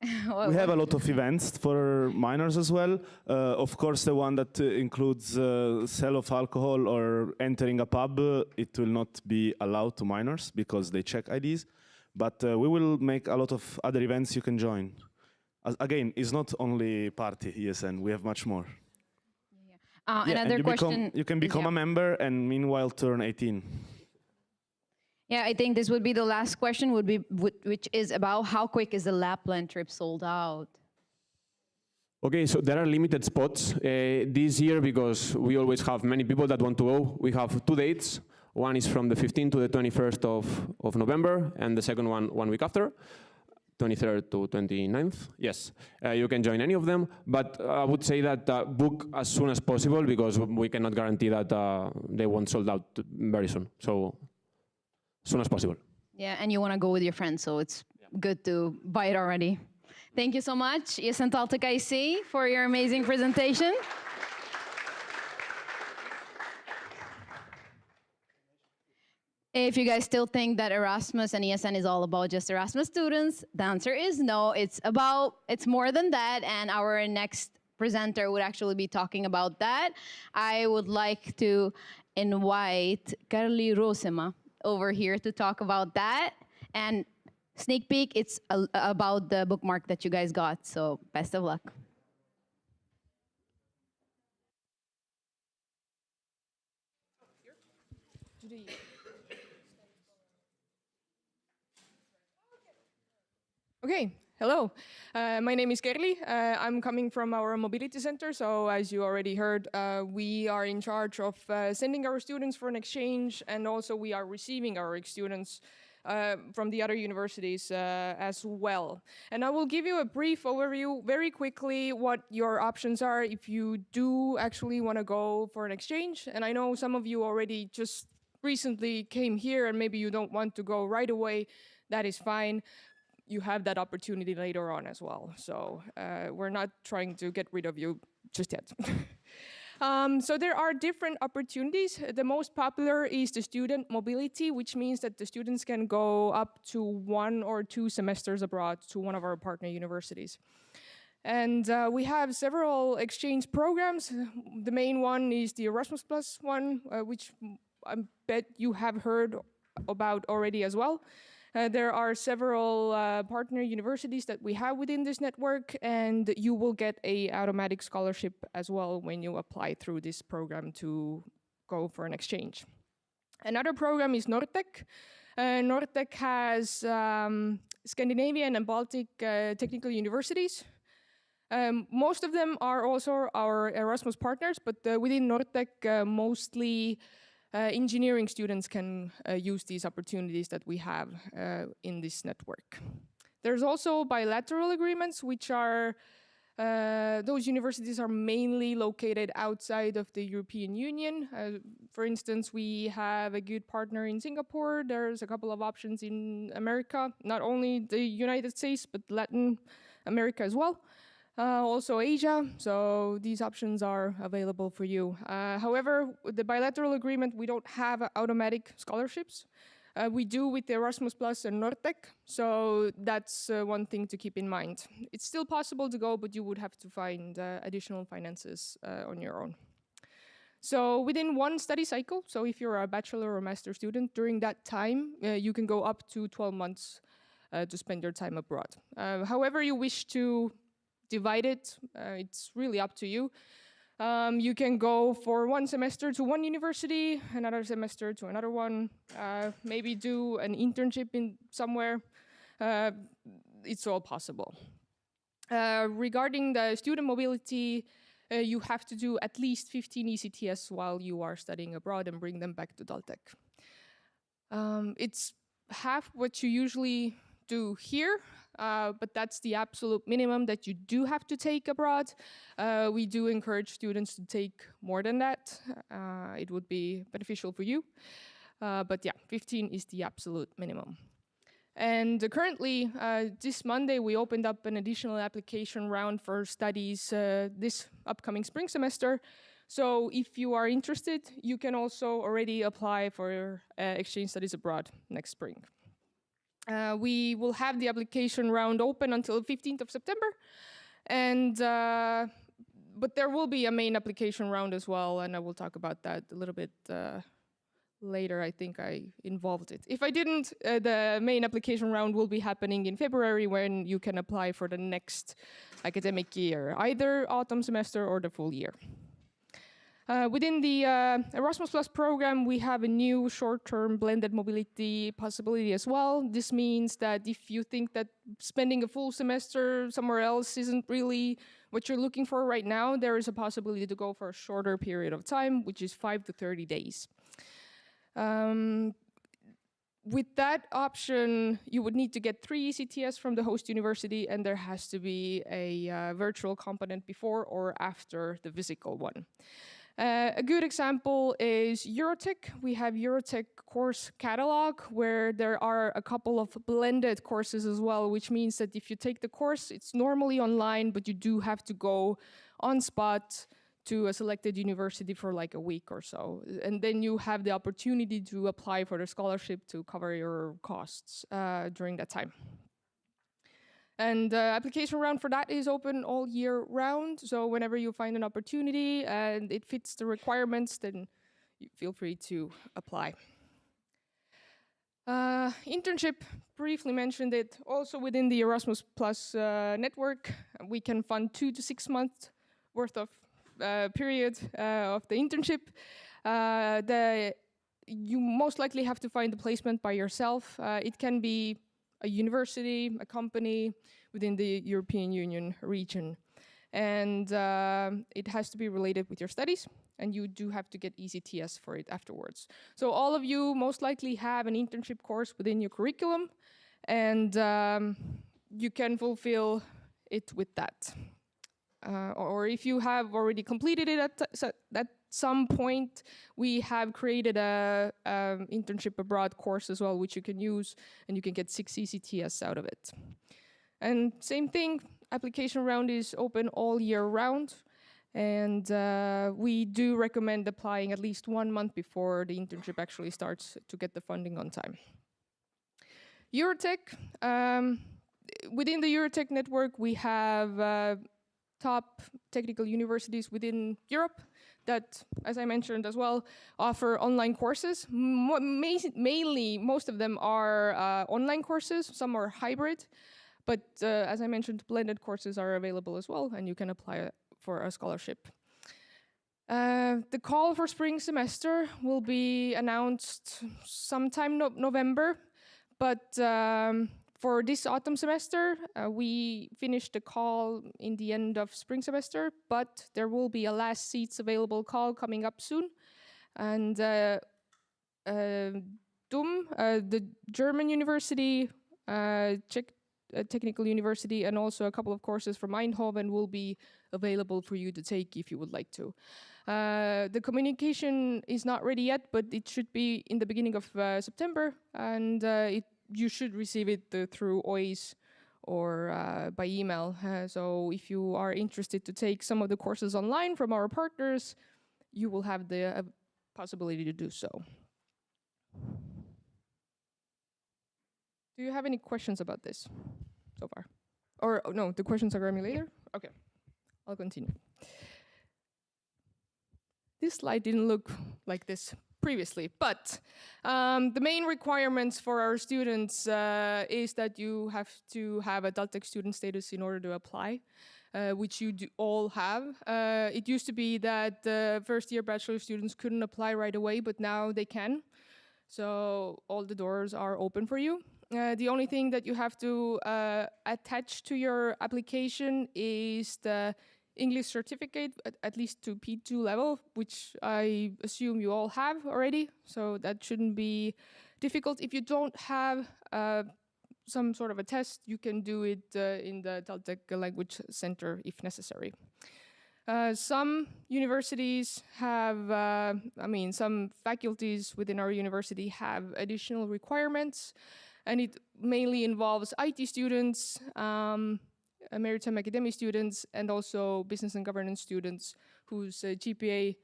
We have a lot of events for minors as well. Of course, the one that includes sale of alcohol or entering a pub, it will not be allowed to minors because they check IDs. But we will make a lot of other events you can join. Again, it's not only party, ESN, we have much more. Another question. You can become a member and meanwhile turn 18. Yeah, I think this would be the last question, which is about how quick is the Lapland trip sold out? Okay, so there are limited spots this year because we always have many people that want to go. We have 2 dates. One is from the 15th to the 21st of November, and the second one week after, 23rd to 29th. Yes, you can join any of them, but I would say that book as soon as possible because we cannot guarantee that they won't sold out very soon. So as soon as possible. Yeah, and you want to go with your friends, so it's good to buy it already. Thank you so much, ESN TalTech IC, for your amazing presentation. If you guys still think that Erasmus and ESN is all about just Erasmus students, the answer is no. It's more than that, and our next presenter would actually be talking about that. I would like to invite Carly Rosema over here to talk about that. And sneak peek, it's about the bookmark that you guys got, so best of luck. Okay, hello. My name is Kerli. I'm coming from our mobility center. So as you already heard, we are in charge of sending our students for an exchange, and also we are receiving our students from the other universities as well. And I will give you a brief overview very quickly what your options are if you do actually want to go for an exchange. And I know some of you already just recently came here and maybe you don't want to go right away. That is fine. You have that opportunity later on as well. So we're not trying to get rid of you just yet. So there are different opportunities. The most popular is the student mobility, which means that the students can go up to 1 or 2 semesters abroad to one of our partner universities. And we have several exchange programs. The main one is the Erasmus Plus one, which I bet you have heard about already as well. There are several partner universities that we have within this network, and you will get an automatic scholarship as well when you apply through this program to go for an exchange. Another program is NordTech. NordTech has Scandinavian and Baltic technical universities. Most of them are also our Erasmus partners, but within NordTech, mostly engineering students can use these opportunities that we have in this network. There's also bilateral agreements, which are, those universities are mainly located outside of the European Union. For instance, we have a good partner in Singapore. There's a couple of options in America, not only the United States, but Latin America as well. Also Asia, so these options are available for you. However, with the bilateral agreement, we don't have automatic scholarships. We do with the Erasmus Plus and NordTech, so that's one thing to keep in mind. It's still possible to go, but you would have to find additional finances on your own. So within one study cycle, so if you're a bachelor or master student, during that time, you can go up to 12 months to spend your time abroad. However you wish to divide it, it's really up to you. You can go for 1 semester to one university, another semester to another one, maybe do an internship in somewhere. It's all possible. Regarding the student mobility, you have to do at least 15 ECTS while you are studying abroad and bring them back to TalTech. It's half what you usually do here, but that's the absolute minimum that you do have to take abroad. We do encourage students to take more than that. It would be beneficial for you. But yeah, 15 is the absolute minimum. And currently, this Monday, we opened up an additional application round for studies this upcoming spring semester. So if you are interested, you can also already apply for exchange studies abroad next spring. We will have the application round open until 15th of September. And, but there will be a main application round as well, and I will talk about that a little bit later. I think I involved it. If I didn't, the main application round will be happening in February, when you can apply for the next academic year, either autumn semester or the full year. Within the Erasmus Plus program, we have a new short-term blended mobility possibility as well. This means that if you think that spending a full semester somewhere else isn't really what you're looking for right now, there is a possibility to go for a shorter period of time, which is 5 to 30 days. With that option, you would need to get 3 ECTS from the host university, and there has to be a virtual component before or after the physical one. A good example is Eurotech. We have Eurotech course catalog where there are a couple of blended courses as well, which means that if you take the course, it's normally online, but you do have to go on spot to a selected university for like a week or so. And then you have the opportunity to apply for the scholarship to cover your costs during that time. And the application round for that is open all year round. So whenever you find an opportunity and it fits the requirements, then you feel free to apply. Internship, briefly mentioned it. Also within the Erasmus Plus network, we can fund 2 to 6 months worth of period of the internship. You most likely have to find the placement by yourself. It can be a university, a company within the European Union region. And it has to be related with your studies, and you do have to get ECTS for it afterwards. So all of you most likely have an internship course within your curriculum, and you can fulfill it with that. Or if you have already completed it at some point, we have created a internship abroad course as well, which you can use, and you can get 6 ECTS out of it. And same thing, application round is open all year round, and we do recommend applying at least 1 month before the internship actually starts to get the funding on time. Eurotech, within the Eurotech network, we have top technical universities within Europe that, as I mentioned as well, offer online courses. Mainly, most of them are online courses, some are hybrid, but as I mentioned, blended courses are available as well, and you can apply for a scholarship. The call for spring semester will be announced sometime November, but for this autumn semester, we finished the call in the end of spring semester, but there will be a last seats available call coming up soon. And DUM, the German university, Czech technical university, and also a couple of courses from Eindhoven will be available for you to take if you would like to. The communication is not ready yet, but it should be in the beginning of September, and you should receive it through OIS or by email. So if you are interested to take some of the courses online from our partners, you will have the possibility to do so. Do you have any questions about this so far? Or no, the questions are coming later? Okay, I'll continue. This slide didn't look like this previously, but the main requirements for our students is that you have to have a TalTech student status in order to apply, which you all have. It used to be that first-year bachelor students couldn't apply right away, but now they can. So all the doors are open for you. The only thing that you have to attach to your application is the English certificate, at least to P2 level, which I assume you all have already, so that shouldn't be difficult. If you don't have some sort of a test, you can do it in the TalTech Language Center if necessary. Some universities have, some faculties within our university have additional requirements, and it mainly involves IT students, maritime academy students, and also business and governance students whose GPA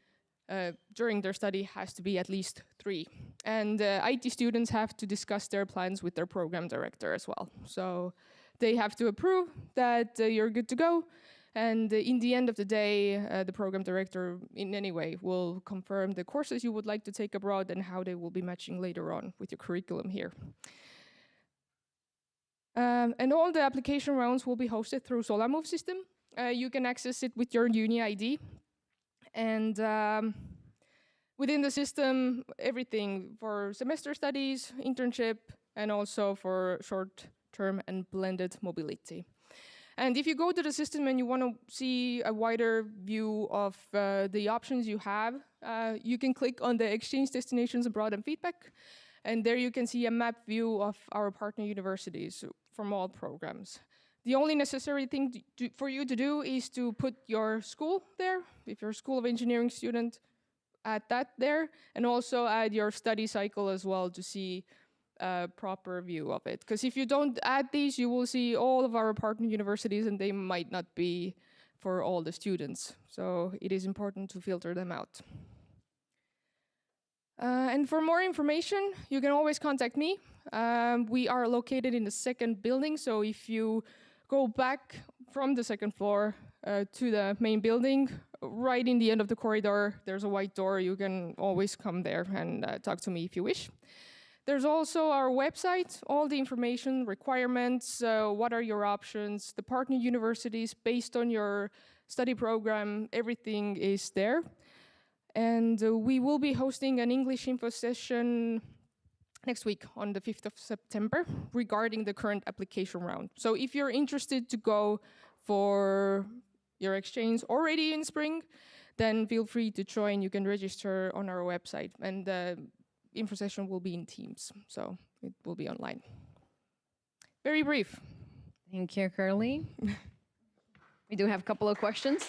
during their study has to be at least 3. And IT students have to discuss their plans with their program director as well. So they have to approve that you're good to go. And in the end of the day, the program director in any way will confirm the courses you would like to take abroad and how they will be matching later on with your curriculum here. And all the application rounds will be hosted through Solamove system. You can access it with your uni ID. And within the system, everything for semester studies, internship, and also for short-term and blended mobility. And if you go to the system and you want to see a wider view of the options you have, you can click on the exchange destinations abroad and feedback. And there you can see a map view of our partner universities from all programs. The only necessary thing for you to do is to put your school there, if you're a School of Engineering student, add that there, and also add your study cycle as well to see a proper view of it. Because if you don't add these, you will see all of our partner universities and they might not be for all the students. So it is important to filter them out. And for more information, you can always contact me. We are located in the second building, so if you go back from the second floor to the main building, right in the end of the corridor, there's a white door. You can always come there and talk to me if you wish. There's also our website, all the information, requirements, what are your options, the partner universities based on your study program, everything is there. And we will be hosting an English info session next week on the 5th of September regarding the current application round. So if you're interested to go for your exchange already in spring, then feel free to join. You can register on our website, and the info session will be in Teams, so it will be online. Very brief. Thank you, Curly. We do have a couple of questions.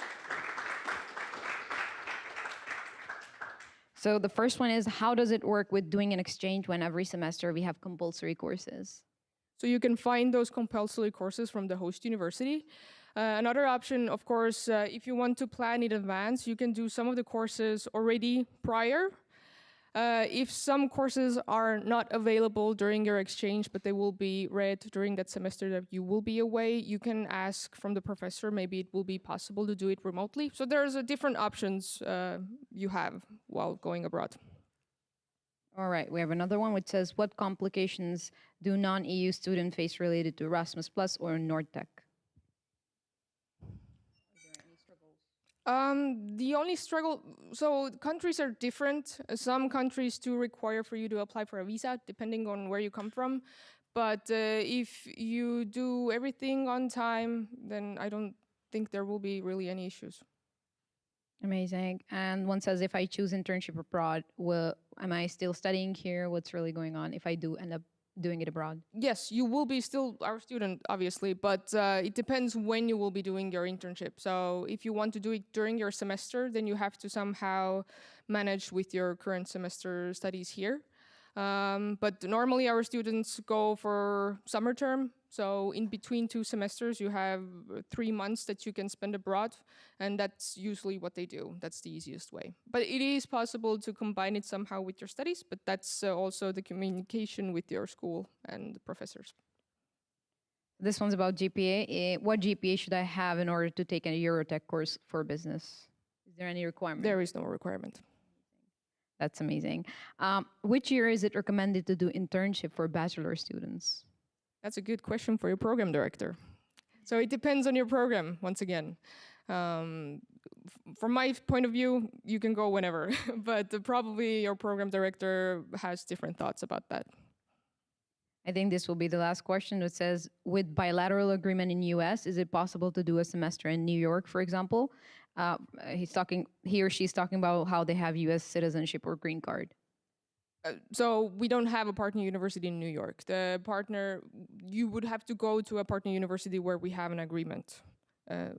So the first one is, how does it work with doing an exchange when every semester we have compulsory courses? So you can find those compulsory courses from the host university. Another option, of course, if you want to plan in advance, you can do some of the courses already prior. If some courses are not available during your exchange, but they will be read during that semester that you will be away, you can ask from the professor. Maybe it will be possible to do it remotely. So there's different options you have while going abroad. All right, we have another one which says, what complications do non-EU students face related to Erasmus Plus or NordTech? The only struggle, so countries are different. Some countries do require for you to apply for a visa, depending on where you come from. But if you do everything on time, then I don't think there will be really any issues. Amazing. And one says, if I choose internship abroad, am I still studying here? What's really going on if I do end up doing it abroad? Yes, you will be still our student, obviously, but it depends when you will be doing your internship. So if you want to do it during your semester, then you have to somehow manage with your current semester studies here. But normally our students go for summer term. So in between 2 semesters, you have 3 months that you can spend abroad. And that's usually what they do. That's the easiest way. But it is possible to combine it somehow with your studies. But that's also the communication with your school and the professors. This one's about GPA. What GPA should I have in order to take a Eurotech course for business? Is there any requirement? There is no requirement. That's amazing. Which year is it recommended to do internship for bachelor students? That's a good question for your program director. So it depends on your program, once again. From my point of view, you can go whenever, but probably your program director has different thoughts about that. I think this will be the last question. It says, with bilateral agreement in US, is it possible to do a semester in New York, for example? He or she's talking about how they have US citizenship or green card. So we don't have a partner university in New York. The partner, you would have to go to a partner university where we have an agreement.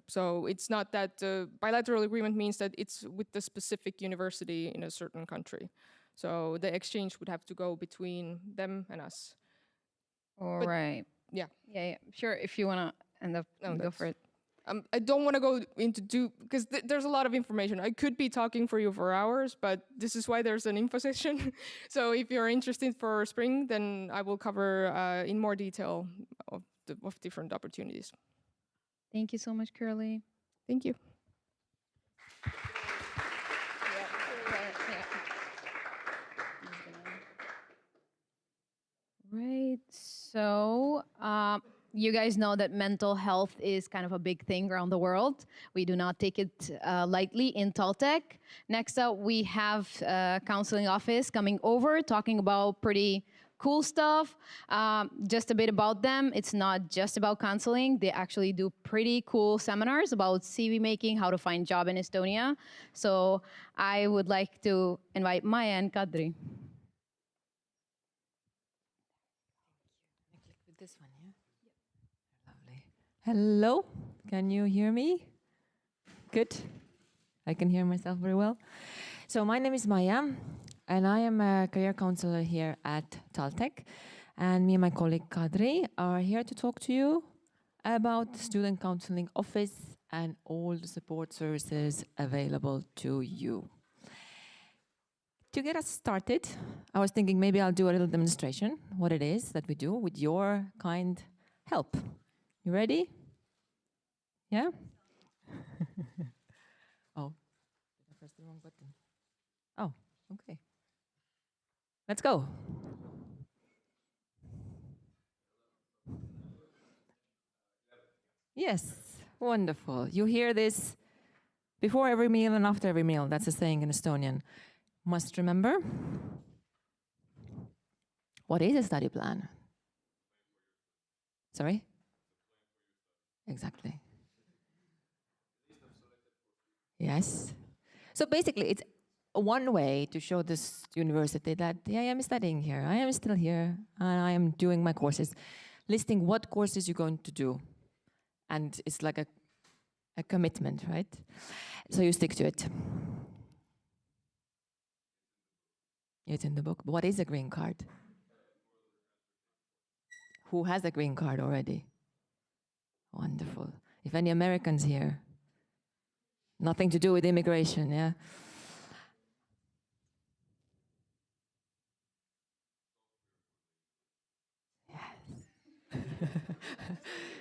So it's not that bilateral agreement means that it's with the specific university in a certain country. So the exchange would have to go between them and us. All right. Yeah. Yeah. Sure. If you want to end up, go for it. I don't want to go into because there's a lot of information. I could be talking for you for hours, but this is why there's an info session. So if you're interested for spring, then I will cover in more detail of different opportunities. Thank you so much, Curly. Thank you. Right. So you guys know that mental health is kind of a big thing around the world. We do not take it lightly in TalTech. Next up, we have counseling office coming over, talking about pretty cool stuff. Just a bit about them. It's not just about counseling. They actually do pretty cool seminars about CV making, how to find job in Estonia. So I would like to invite Maya and Kadri. This one, yeah? Lovely. Hello, can you hear me? Good. I can hear myself very well. So my name is Maya, and I am a career counselor here at TalTech. And me and my colleague Kadri are here to talk to you about the Student Counseling Office and all the support services available to you. To get us started, I was thinking maybe I'll do a little demonstration, what it is that we do with your kind help. You ready? Yeah? Oh, did I press the wrong button? Oh, okay. Let's go. Yes, wonderful. You hear this before every meal and after every meal. That's a saying in Estonian. Must remember. What is a study plan? Sorry? Exactly. Yes. So basically, it's one way to show this university that yeah, I am studying here, I am still here, and I am doing my courses, listing what courses you're going to do. And it's like a commitment, right? So you stick to it. It's in the book. What is a green card? Who has a green card already? Wonderful. If any Americans here? Nothing to do with immigration, yeah? Yes.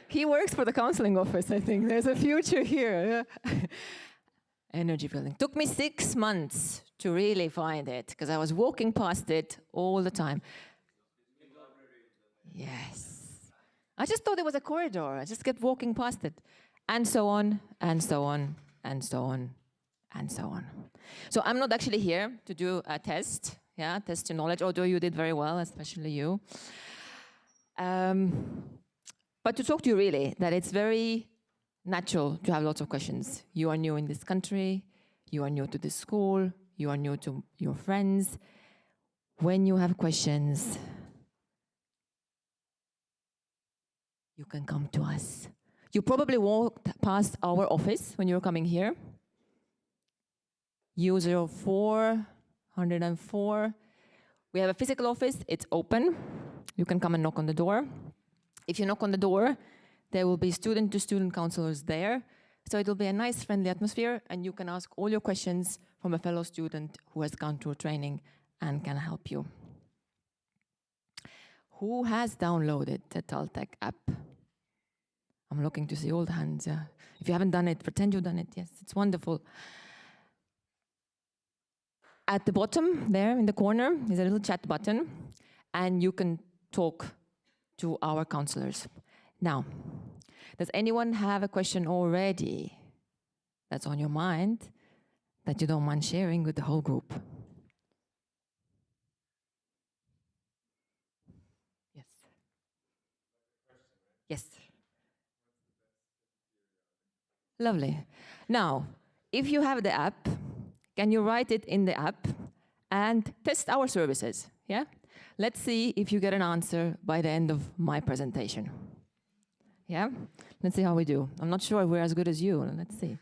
He works for the counseling office, I think. There's a future here. Yeah? Energy building. Took me 6 months to really find it, because I was walking past it all the time. Yes. I just thought it was a corridor. I just kept walking past it. And so on, and so on, and so on, and so on. So I'm not actually here to do a test, yeah, test your knowledge, although you did very well, especially you. But to talk to you really, that it's very natural to have lots of questions. You are new in this country, you are new to this school, you are new to your friends. When you have questions, you can come to us. You probably walked past our office when you were coming here. U04-104. We have a physical office, it's open. You can come and knock on the door. If you knock on the door, there will be student-to-student counselors there. So it'll be a nice, friendly atmosphere, and you can ask all your questions from a fellow student who has gone through training and can help you. Who has downloaded the TalTech app? I'm looking to see all the hands, yeah. If you haven't done it, pretend you've done it. Yes, it's wonderful. At the bottom there in the corner is a little chat button, and you can talk to our counselors. Now, does anyone have a question already that's on your mind that you don't mind sharing with the whole group? Yes. Yes. Lovely. Now, if you have the app, can you write it in the app and test our services? Yeah? Let's see if you get an answer by the end of my presentation. Yeah? Let's see how we do. I'm not sure if we're as good as you. Let's see.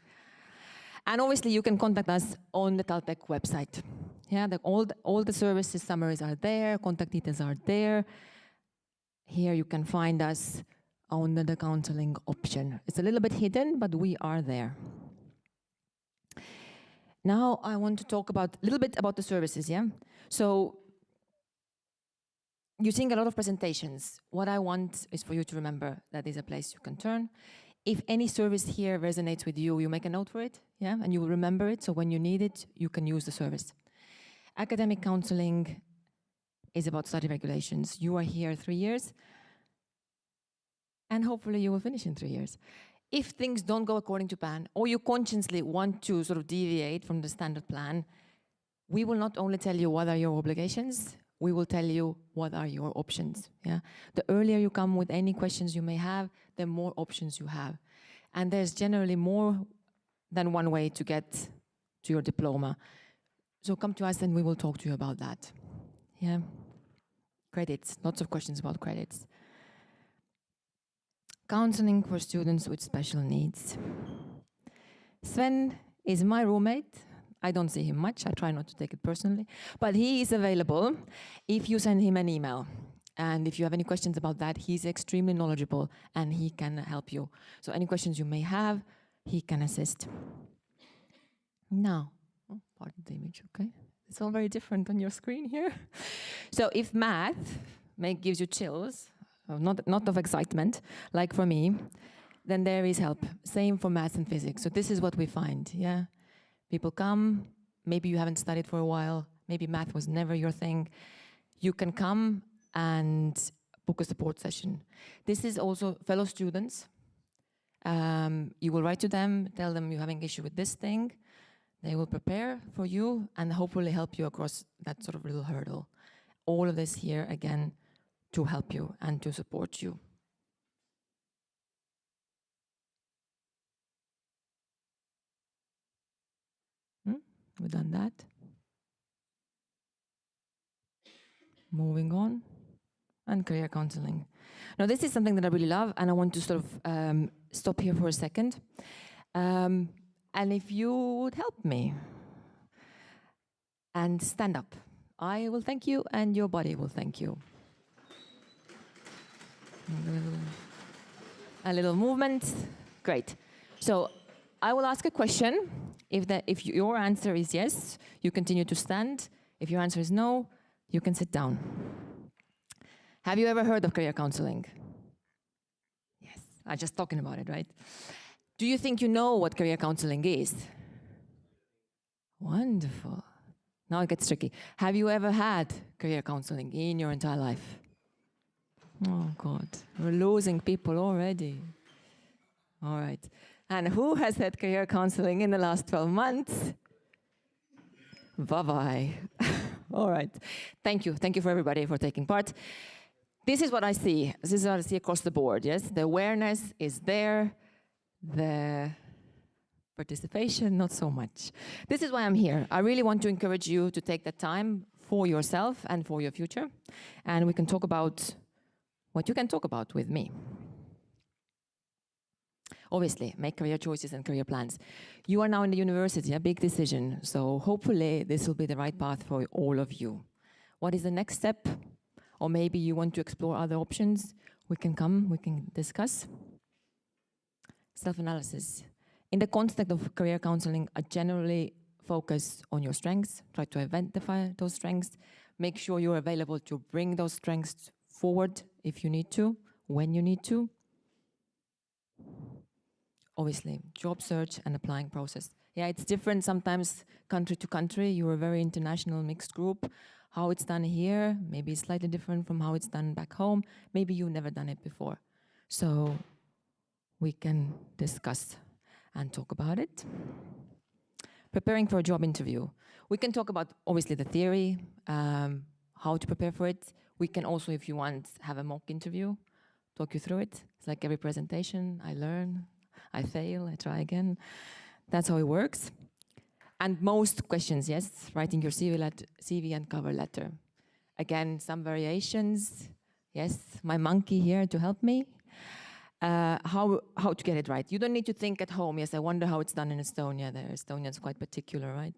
And obviously, you can contact us on the TalTech website. Yeah, all the services summaries are there, contact details are there. Here you can find us under the counseling option. It's a little bit hidden, but we are there. Now I want to talk a little bit about the services, yeah? So you're seeing a lot of presentations. What I want is for you to remember that there's a place you can turn. If any service here resonates with you, you make a note for it, yeah? And you will remember it, so when you need it, you can use the service. Academic counseling is about study regulations. You are here 3 years, and hopefully you will finish in 3 years. If things don't go according to plan, or you consciously want to sort of deviate from the standard plan, we will not only tell you what are your obligations, we will tell you what are your options. Yeah? The earlier you come with any questions you may have, the more options you have. And there's generally more than one way to get to your diploma. So come to us and we will talk to you about that. Yeah? Credits, lots of questions about credits. counseling for students with special needs. Sven is my roommate. I don't see him much. I try not to take it personally. But he is available if you send him an email. And if you have any questions about that, he's extremely knowledgeable and he can help you. So any questions you may have, he can assist. Now, pardon the image, okay? It's all very different on your screen here. So if math gives you chills, not of excitement, like for me, then there is help. Same for math and physics. So this is what we find, yeah? People come, maybe you haven't studied for a while, maybe math was never your thing. You can come and book a support session. This is also fellow students. You will write to them, tell them you're having issue with this thing. They will prepare for you and hopefully help you across that sort of little hurdle. All of this here, again, to help you and to support you. We've done that. Moving on. And career counseling. Now, this is something that I really love, and I want to sort of stop here for a second. And if you would help me and stand up, I will thank you, and your body will thank you. A little movement. Great. So I will ask a question. If your answer is yes, you continue to stand. If your answer is no, you can sit down. Have you ever heard of career counseling? Yes, I'm just talking about it, right? Do you think you know what career counseling is? Wonderful. Now it gets tricky. Have you ever had career counseling in your entire life? Oh God, we're losing people already. All right. And who has had career counseling in the last 12 months? Bye-bye. All right. Thank you. Thank you for everybody for taking part. This is what I see. This is what I see across the board, yes? The awareness is there. The participation, not so much. This is why I'm here. I really want to encourage you to take that time for yourself and for your future. And we can talk about what you can talk about with me. Obviously, make career choices and career plans. You are now in the university, a big decision. So hopefully this will be the right path for all of you. What is the next step? Or maybe you want to explore other options. We can come, we can discuss. Self-analysis. In the context of career counseling, I generally focus on your strengths, try to identify those strengths, make sure you're available to bring those strengths forward if you need to, when you need to. Obviously, job search and applying process. Yeah, it's different sometimes country to country. You're a very international mixed group. How it's done here, maybe it's slightly different from how it's done back home. Maybe you've never done it before. So we can discuss and talk about it. Preparing for a job interview. We can talk about, obviously, the theory, how to prepare for it. We can also, if you want, have a mock interview, talk you through it. It's like every presentation, I learn, I fail, I try again. That's how it works. And most questions, yes, writing your CV and cover letter. Again, some variations. Yes, my monkey here to help me. How to get it right. You don't need to think at home, yes, I wonder how it's done in Estonia. Estonia is quite particular, right?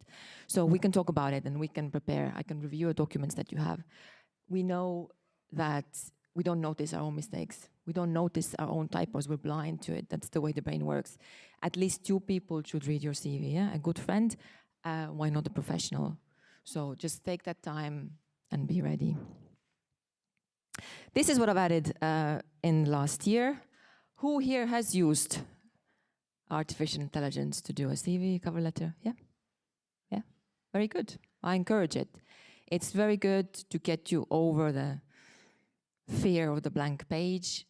So we can talk about it and we can prepare. I can review your documents that you have. We know that we don't notice our own mistakes. We don't notice our own typos. We're blind to it. That's the way the brain works. At least 2 people should read your CV, yeah? A good friend, why not a professional? So just take that time and be ready. This is what I've added in last year. Who here has used artificial intelligence to do a CV cover letter? Yeah? Yeah? Very good. I encourage it. It's very good to get you over the fear of the blank page.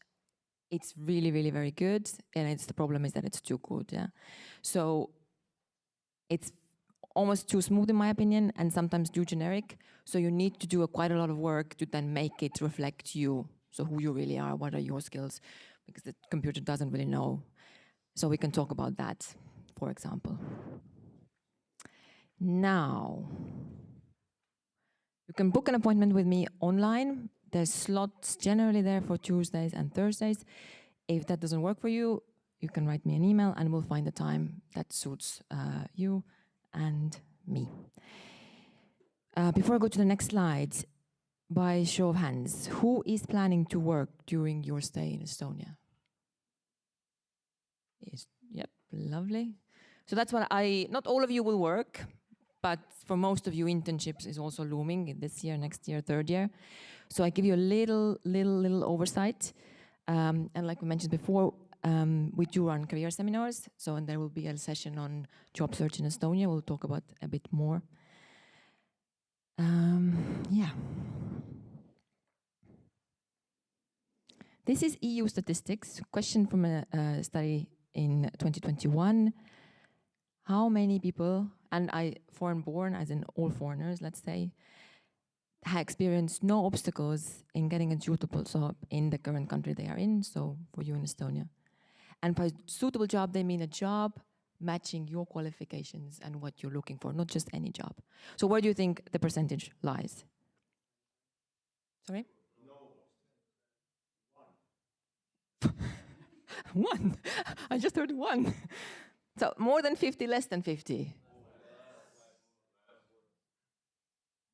It's really, really very good. And the problem is that it's too good. Yeah. So it's almost too smooth in my opinion, and sometimes too generic. So you need to do quite a lot of work to then make it reflect you. So who you really are, what are your skills, because the computer doesn't really know. So we can talk about that, for example. Now, you can book an appointment with me online. There's slots generally there for Tuesdays and Thursdays. If that doesn't work for you, you can write me an email and we'll find a time that suits you and me. Before I go to the next slide, by show of hands, who is planning to work during your stay in Estonia? Yep, lovely. So that's what not all of you will work, but for most of you, internships is also looming in this year, next year, third year. So I give you a little oversight. And like we mentioned before, we do run career seminars. So, and there will be a session on job search in Estonia. We'll talk about a bit more. Yeah. This is EU statistics, question from a study in 2021. How many people, and foreign born, as in all foreigners, let's say, have experienced no obstacles in getting a suitable job in the current country they are in, so for you in Estonia. And by suitable job, they mean a job matching your qualifications and what you're looking for, not just any job. So where do you think the percentage lies? Sorry? One. I just heard one. So more than 50, less than 50.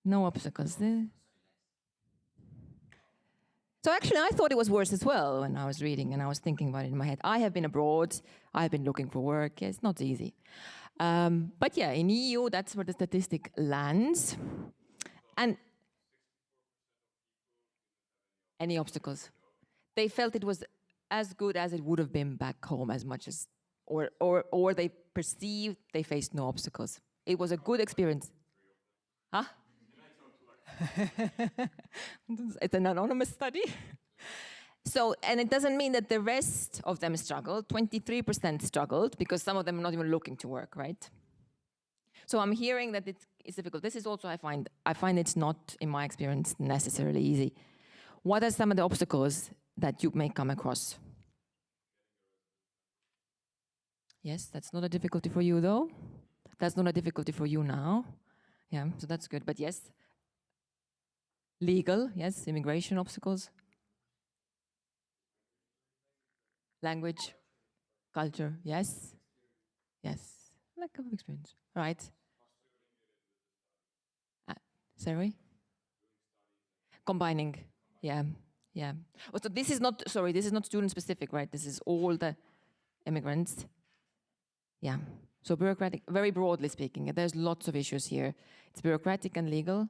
No obstacles. So actually, I thought it was worse as well when I was reading and I was thinking about it in my head. I have been abroad. I've been looking for work. Yeah, it's not easy. But yeah, in EU, that's where the statistic lands. And any obstacles? They felt it was as good as it would have been back home, as much as, or they perceived they faced no obstacles. It was a good experience. Huh? It's an anonymous study. So, and it doesn't mean that the rest of them struggled. 23% struggled because some of them are not even looking to work, right? So I'm hearing that it's difficult. This is also, I find it's not, in my experience, necessarily easy. What are some of the obstacles that you may come across? Yes, that's not a difficulty for you though. That's not a difficulty for you now. Yeah, so that's good. But yes, legal, yes, immigration obstacles. Language, culture, yes. Yes, lack of experience, right? Sorry? Combining, yeah, yeah. Oh, so this is not, sorry, this is not student specific, right? This is all the immigrants. Yeah, so bureaucratic, very broadly speaking, there's lots of issues here. It's bureaucratic and legal.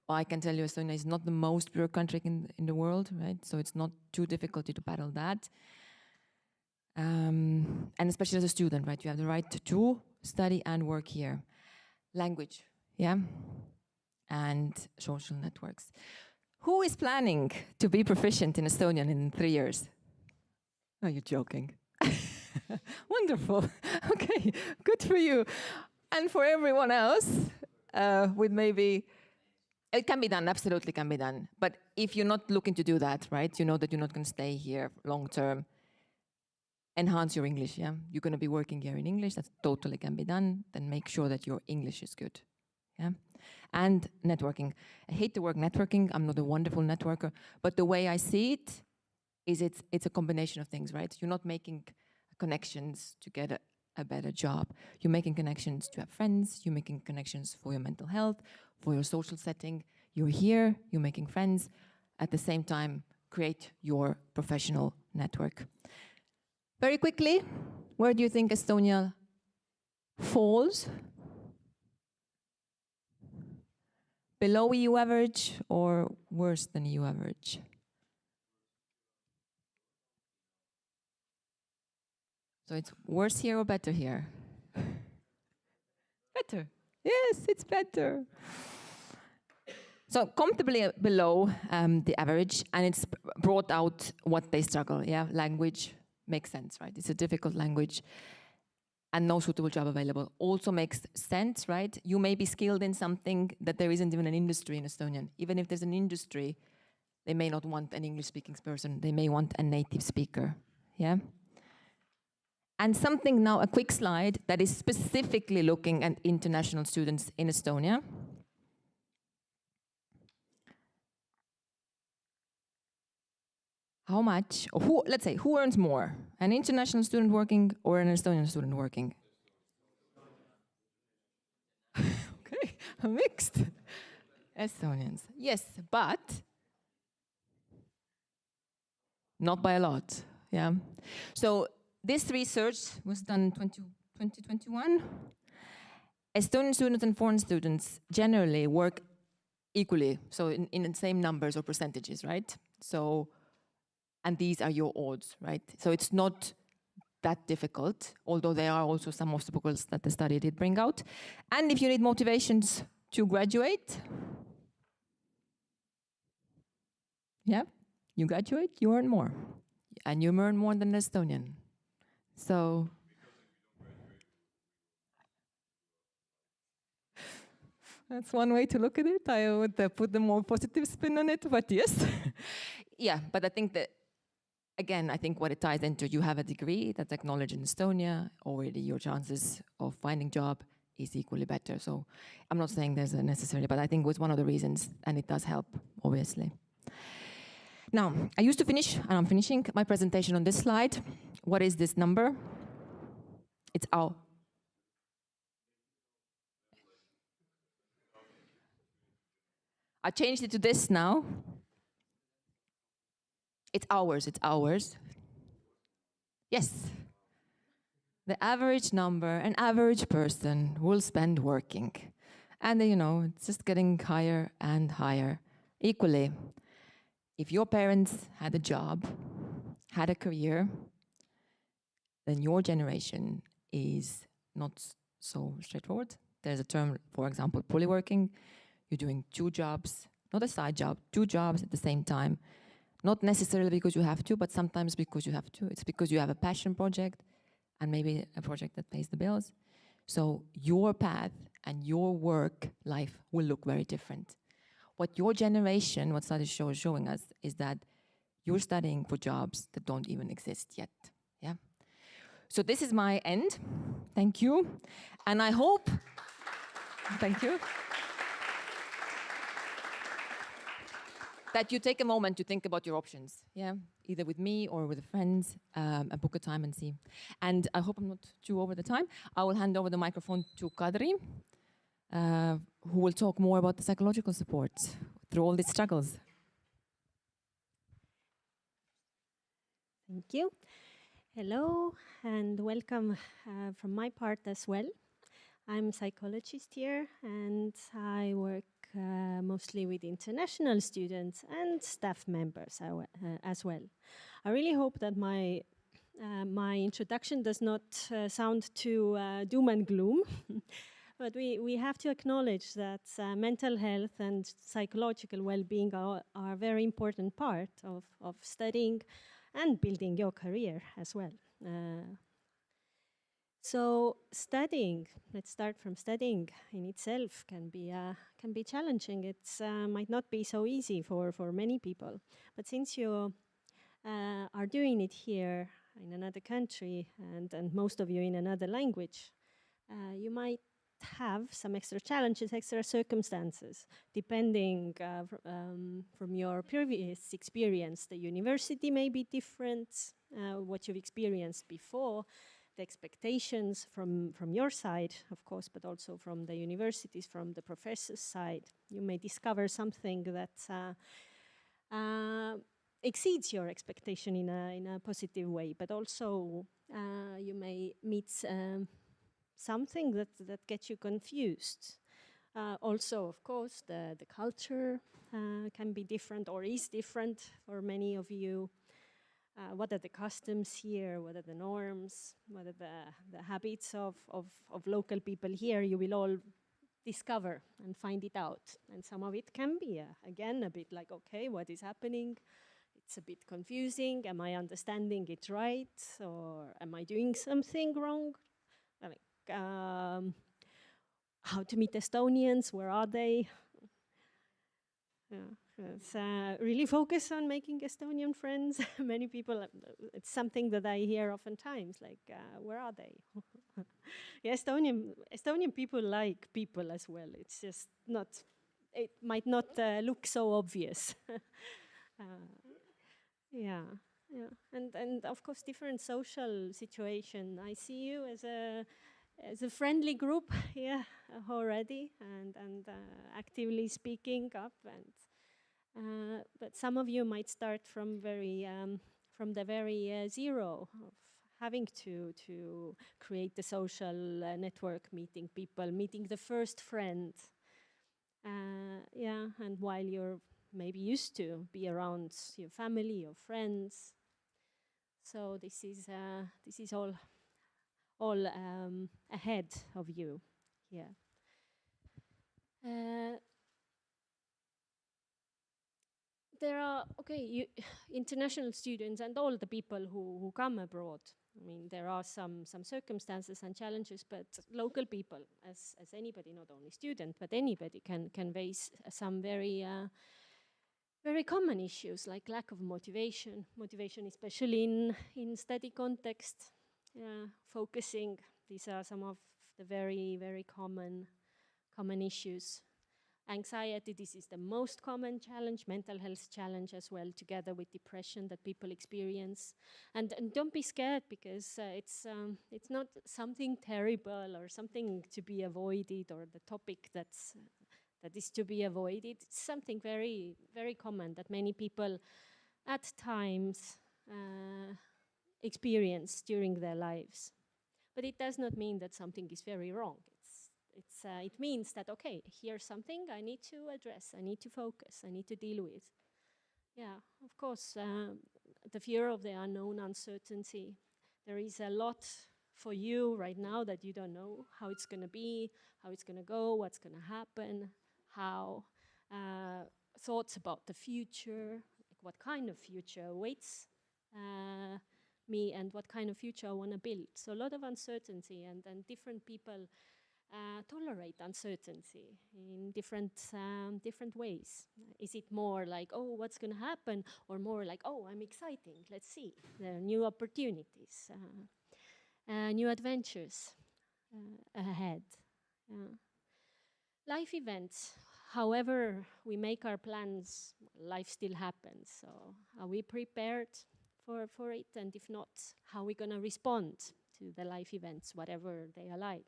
I can tell you Estonia is not the most bureaucratic in the world, right? So it's not too difficult to battle that. And especially as a student, right? You have the right to study and work here. Language, yeah? And social networks. Who is planning to be proficient in Estonian in 3 years? Are you joking? Wonderful. Okay, good for you. And for everyone else, with maybe, it can be done, absolutely can be done. But if you're not looking to do that, right, you know that you're not going to stay here long term, enhance your English, yeah? You're going to be working here in English, that totally can be done. Then make sure that your English is good, yeah? And networking. I hate the word networking. I'm not a wonderful networker. But the way I see it is it's a combination of things, right? You're not making connections to get a better job. You're making connections to have friends. You're making connections for your mental health, for your social setting. You're here, you're making friends. At the same time, create your professional network. Very quickly, where do you think Estonia falls? Below EU average or worse than EU average? So it's worse here or better here? Better. Yes, it's better. So comfortably below the average, and it's brought out what they struggle, yeah? Language makes sense, right? It's a difficult language. And no suitable job available also makes sense, right? You may be skilled in something that there isn't even an industry in Estonian. Even if there's an industry, they may not want an English-speaking person. They may want a native speaker, yeah? And something now, a quick slide that is specifically looking at international students in Estonia. how much, or who, let's say, who earns more? An international student working or an Estonian student working? Okay, mixed. Estonians, yes, but not by a lot, yeah. So this research was done in 2021. Estonian students and foreign students generally work equally, so in the same numbers or percentages, right? So, and these are your odds, right? So it's not that difficult, although there are also some obstacles that the study did bring out. And if you need motivations to graduate, yeah, you graduate, you earn more. And you earn more than an Estonian. So, that's one way to look at it. I would put the more positive spin on it, but yes. Yeah, but I think that, again, I think what it ties into, you have a degree that's acknowledged in Estonia, already your chances of finding job is equally better. So I'm not saying there's a necessarily, but I think it was one of the reasons, and it does help, obviously. Now, I used to finish, and I'm finishing my presentation on this slide. What is this number? It's our. I changed it to this now. It's hours, it's hours. Yes. The average number, an average person will spend working. And you know, it's just getting higher and higher. Equally, if your parents had a job, had a career, then your generation is not so straightforward. There's a term, for example, polyworking. You're doing 2 jobs, not a side job, 2 jobs at the same time. Not necessarily because you have to, but sometimes because you have to. It's because you have a passion project and maybe a project that pays the bills. So your path and your work life will look very different. What your generation, what studies is showing us, is that you're studying for jobs that don't even exist yet. Yeah. So this is my end. Thank you. And I hope, thank you, that you take a moment to think about your options, yeah? Either with me or with friends, and book a time and see. And I hope I'm not too over the time. I will hand over the microphone to Kadri, who will talk more about the psychological support through all these struggles. Thank you. Hello, and welcome from my part as well. I'm a psychologist here, and I work mostly with international students and staff members as well. I really hope that my introduction does not sound too doom and gloom, but we have to acknowledge that mental health and psychological well-being are a very important part of studying and building your career as well. So studying, let's start from studying in itself can be challenging. It might not be so easy for many people. But since you are doing it here in another country and most of you in another language, you might have some extra challenges, extra circumstances, depending from your previous experience. The university may be different, what you've experienced before, the expectations from your side, of course, but also from the universities, from the professors' side. You may discover something that exceeds your expectation in a positive way, but also you may meet something that gets you confused. Also, of course, the culture can be different or is different for many of you. What are the customs here? What are the norms? What are the habits of local people here? You will all discover and find it out. And some of it can be, again, a bit like, okay, what is happening? It's a bit confusing. Am I understanding it right? Or am I doing something wrong? Like, how to meet Estonians? Where are they? Yeah, really focus on making Estonian friends. Many people, it's something that I hear oftentimes, like, where are they? Yeah, Estonian people like people as well. It's just not, it might not look so obvious. Yeah, yeah, and of course different social situation. I see you as a friendly group, yeah, already, and actively speaking up, and but some of you might start from the very zero of having to create the social network, meeting people, meeting the first friend. Yeah, and while you're maybe used to be around your family, your friends. So this is all ahead of you here. There are, international students and all the people who come abroad. I mean, there are some circumstances and challenges, but local people, as anybody, not only student, but anybody can face some very common issues like lack of motivation, especially in study context, focusing. These are some of the very common issues. Anxiety, this is the most common challenge, mental health challenge as well, together with depression that people experience. And don't be scared, because it's not something terrible or something to be avoided, or the topic that is to be avoided. It's something very common that many people at times experience during their lives. But it does not mean that something is very wrong. It means that, okay, here's something I need to address, I need to focus, I need to deal with. Yeah, of course, the fear of the unknown, uncertainty. There is a lot for you right now that you don't know how it's going to be, how it's going to go, what's going to happen, how thoughts about the future, like what kind of future awaits me, and what kind of future I want to build. So a lot of uncertainty, and different people tolerate uncertainty in different ways. Is it more like, oh, what's going to happen, or more like, oh, I'm exciting, let's see, there are new opportunities, new adventures ahead. Life events, however we make our plans, life still happens. So are we prepared for it? And if not, how are we going to respond to the life events, whatever they are like?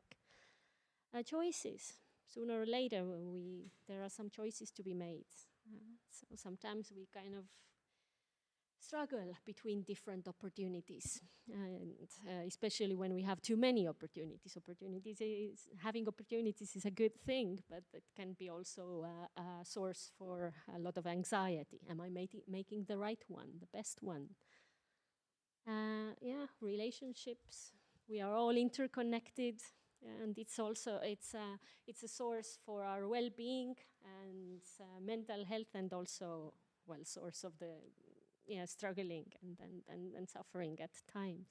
Choices. Sooner or later, there are some choices to be made. So sometimes we kind of struggle between different opportunities, and especially when we have too many opportunities. Having opportunities is a good thing, but it can be also a source for a lot of anxiety. Am I making the right one, the best one? Yeah, relationships. We are all interconnected. And it's a source for our well-being and mental health, and also, well, source of the struggling and suffering at times.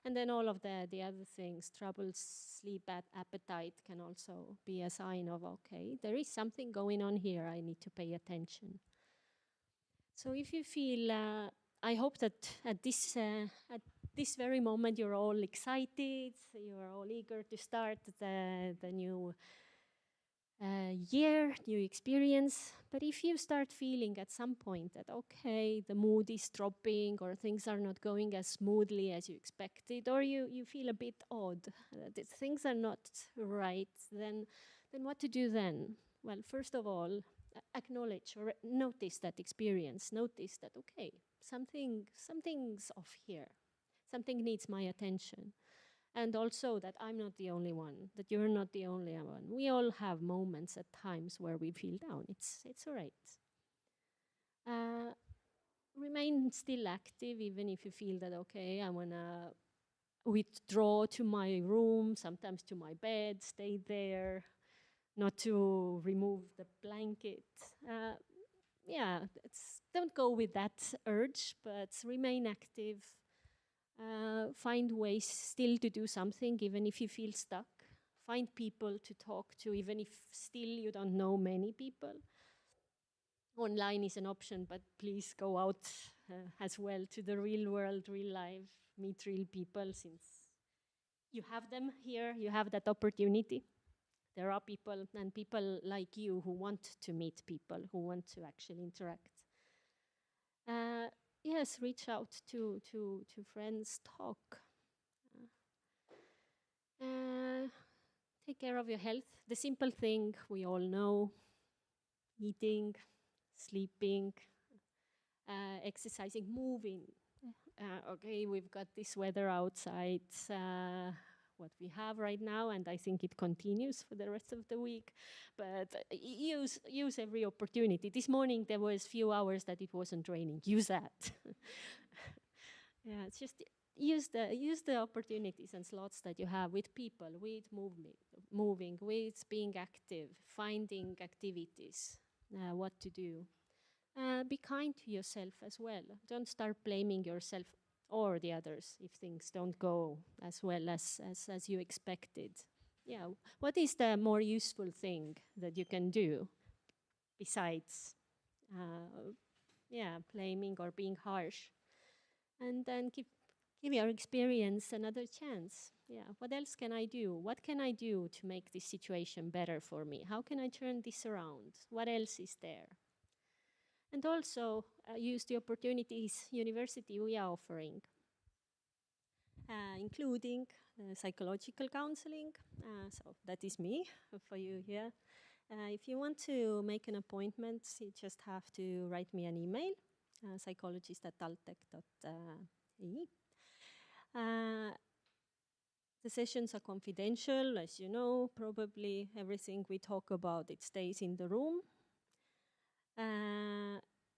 And then all of the other things, trouble, sleep, appetite, can also be a sign of, okay, there is something going on here, I need to pay attention. So if you feel, I hope that at this very moment you're all excited, you're all eager to start the new year, new experience. But if you start feeling at some point that, okay, the mood is dropping, or things are not going as smoothly as you expected, or you feel a bit odd, that things are not right, then what to do then? Well, first of all, acknowledge or notice that experience. Notice that, okay, something's off here. Something needs my attention. And also that I'm not the only one, that you're not the only one. We all have moments at times where we feel down. It's all right. Remain still active, even if you feel that, okay, I want to withdraw to my room, sometimes to my bed, stay there, not to remove the blanket. Yeah, don't go with that urge, but remain active. Find ways still to do something, even if you feel stuck. Find people to talk to, even if still you don't know many people. Online is an option, but please go out as well to the real world, real life, meet real people, since you have them here, you have that opportunity. There are people, and people like you, who want to meet people, who want to actually interact. yes, reach out to friends, talk. Take care of your health. The simple thing we all know: eating, sleeping, exercising, moving. Okay, we've got this weather outside, what we have right now, and I think it continues for the rest of the week. But use every opportunity. This morning there was few hours that it wasn't raining. Use that. Yeah, it's just use the opportunities and slots that you have with people, with moving, with being active, finding activities, what to do. Be kind to yourself as well. Don't start blaming yourself or the others if things don't go as well as you expected. Yeah, what is the more useful thing that you can do besides blaming or being harsh? And then give your experience another chance. Yeah, what else can I do? What can I do to make this situation better for me? How can I turn this around? What else is there? And also use the opportunities university we are offering, including psychological counseling. So that is me for you here. If you want to make an appointment, you just have to write me an email, psychologist@taltech.ee. The sessions are confidential, as you know. Probably everything we talk about, it stays in the room.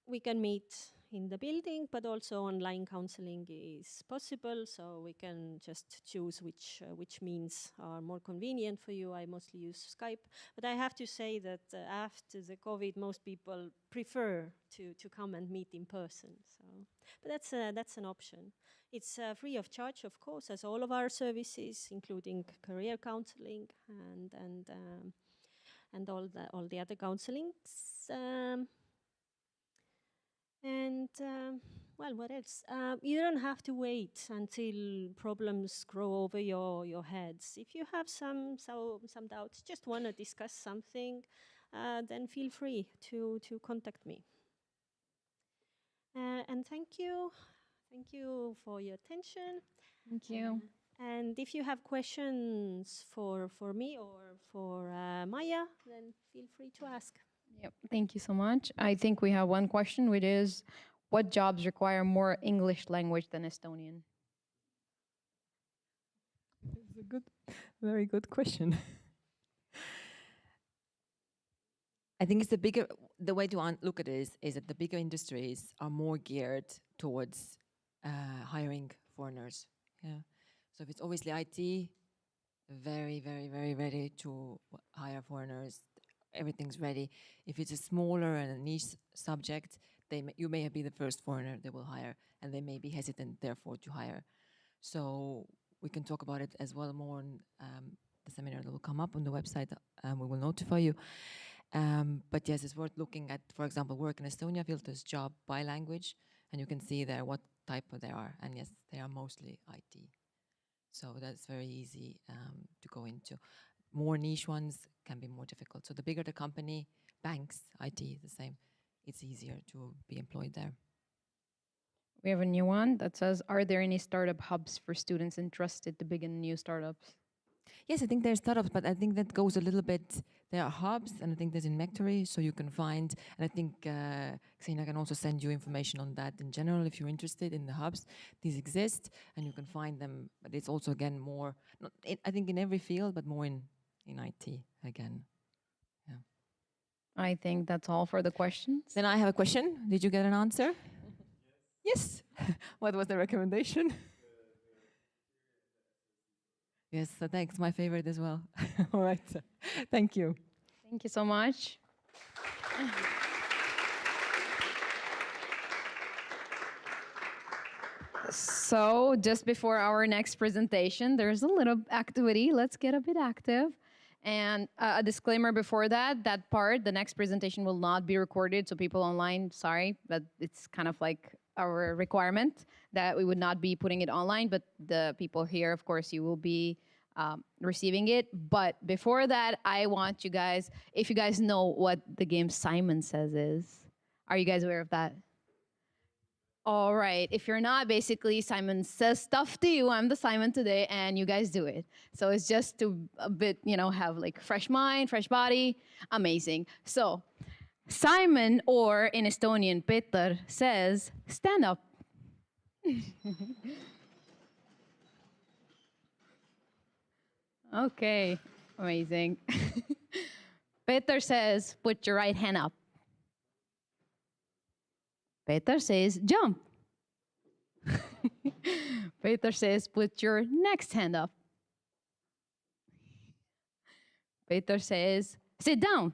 We can meet in the building, but also online counseling is possible, so we can just choose which means are more convenient for you. I mostly use Skype, but I have to say that after the COVID, most people prefer to come and meet in person. So, but that's an option. It's free of charge, of course, as all of our services, including career counseling and all the other counselings. Well, what else? You don't have to wait until problems grow over your heads. If you have some doubts, just want to discuss something, then feel free to contact me. And thank you for your attention. Thank you. And if you have questions for me or for Maya, then feel free to ask. Yep. Thank you so much. I think we have one question, which is, what jobs require more English language than Estonian? It's a very good question. I think it's the way to look at it is that the bigger industries are more geared towards hiring foreigners. Yeah. So if it's obviously IT, very, very, very ready to hire foreigners. Everything's ready. If it's a smaller and a niche subject, you may be the first foreigner they will hire, and they may be hesitant, therefore, to hire. So we can talk about it as well more on the seminar that will come up on the website. We will notify you. But yes, it's worth looking at, for example, work in Estonia filters job by language, and you can see there what type they are. And yes, they are mostly IT. So that's very easy to go into. More niche ones can be more difficult. So the bigger the company, banks, IT, the same, it's easier to be employed there. We have a new one that says, are there any startup hubs for students interested to begin new startups? Yes, I think there's startups, but I think that goes a little bit, there are hubs, and I think there's in Mectory, so you can find, and I think Xenia can also send you information on that in general if you're interested in the hubs. These exist, and you can find them, but it's also, again, more, I think in every field, but more in IT, again. Yeah. I think that's all for the questions. Then I have a question. Did you get an answer? Yes. What was the recommendation? Yes, so thanks. My favorite as well. All right. Thank you. Thank you so much. So just before our next presentation, there's a little activity. Let's get a bit active. And a disclaimer before that, that part, the next presentation will not be recorded. So people online, sorry, but it's kind of like our requirement that we would not be putting it online. But the people here, of course, you will be receiving it. But before that, I want you guys, if you guys know what the game Simon Says is, are you guys aware of that? All right. If you're not, basically, Simon says stuff to you. I'm the Simon today, and you guys do it. So it's just to a bit, have like fresh mind, fresh body. Amazing. So Simon, or in Estonian, Peter, says, stand up. Okay, amazing. Peter says, put your right hand up. Peter says, jump. Peter says, put your next hand up. Peter says, sit down.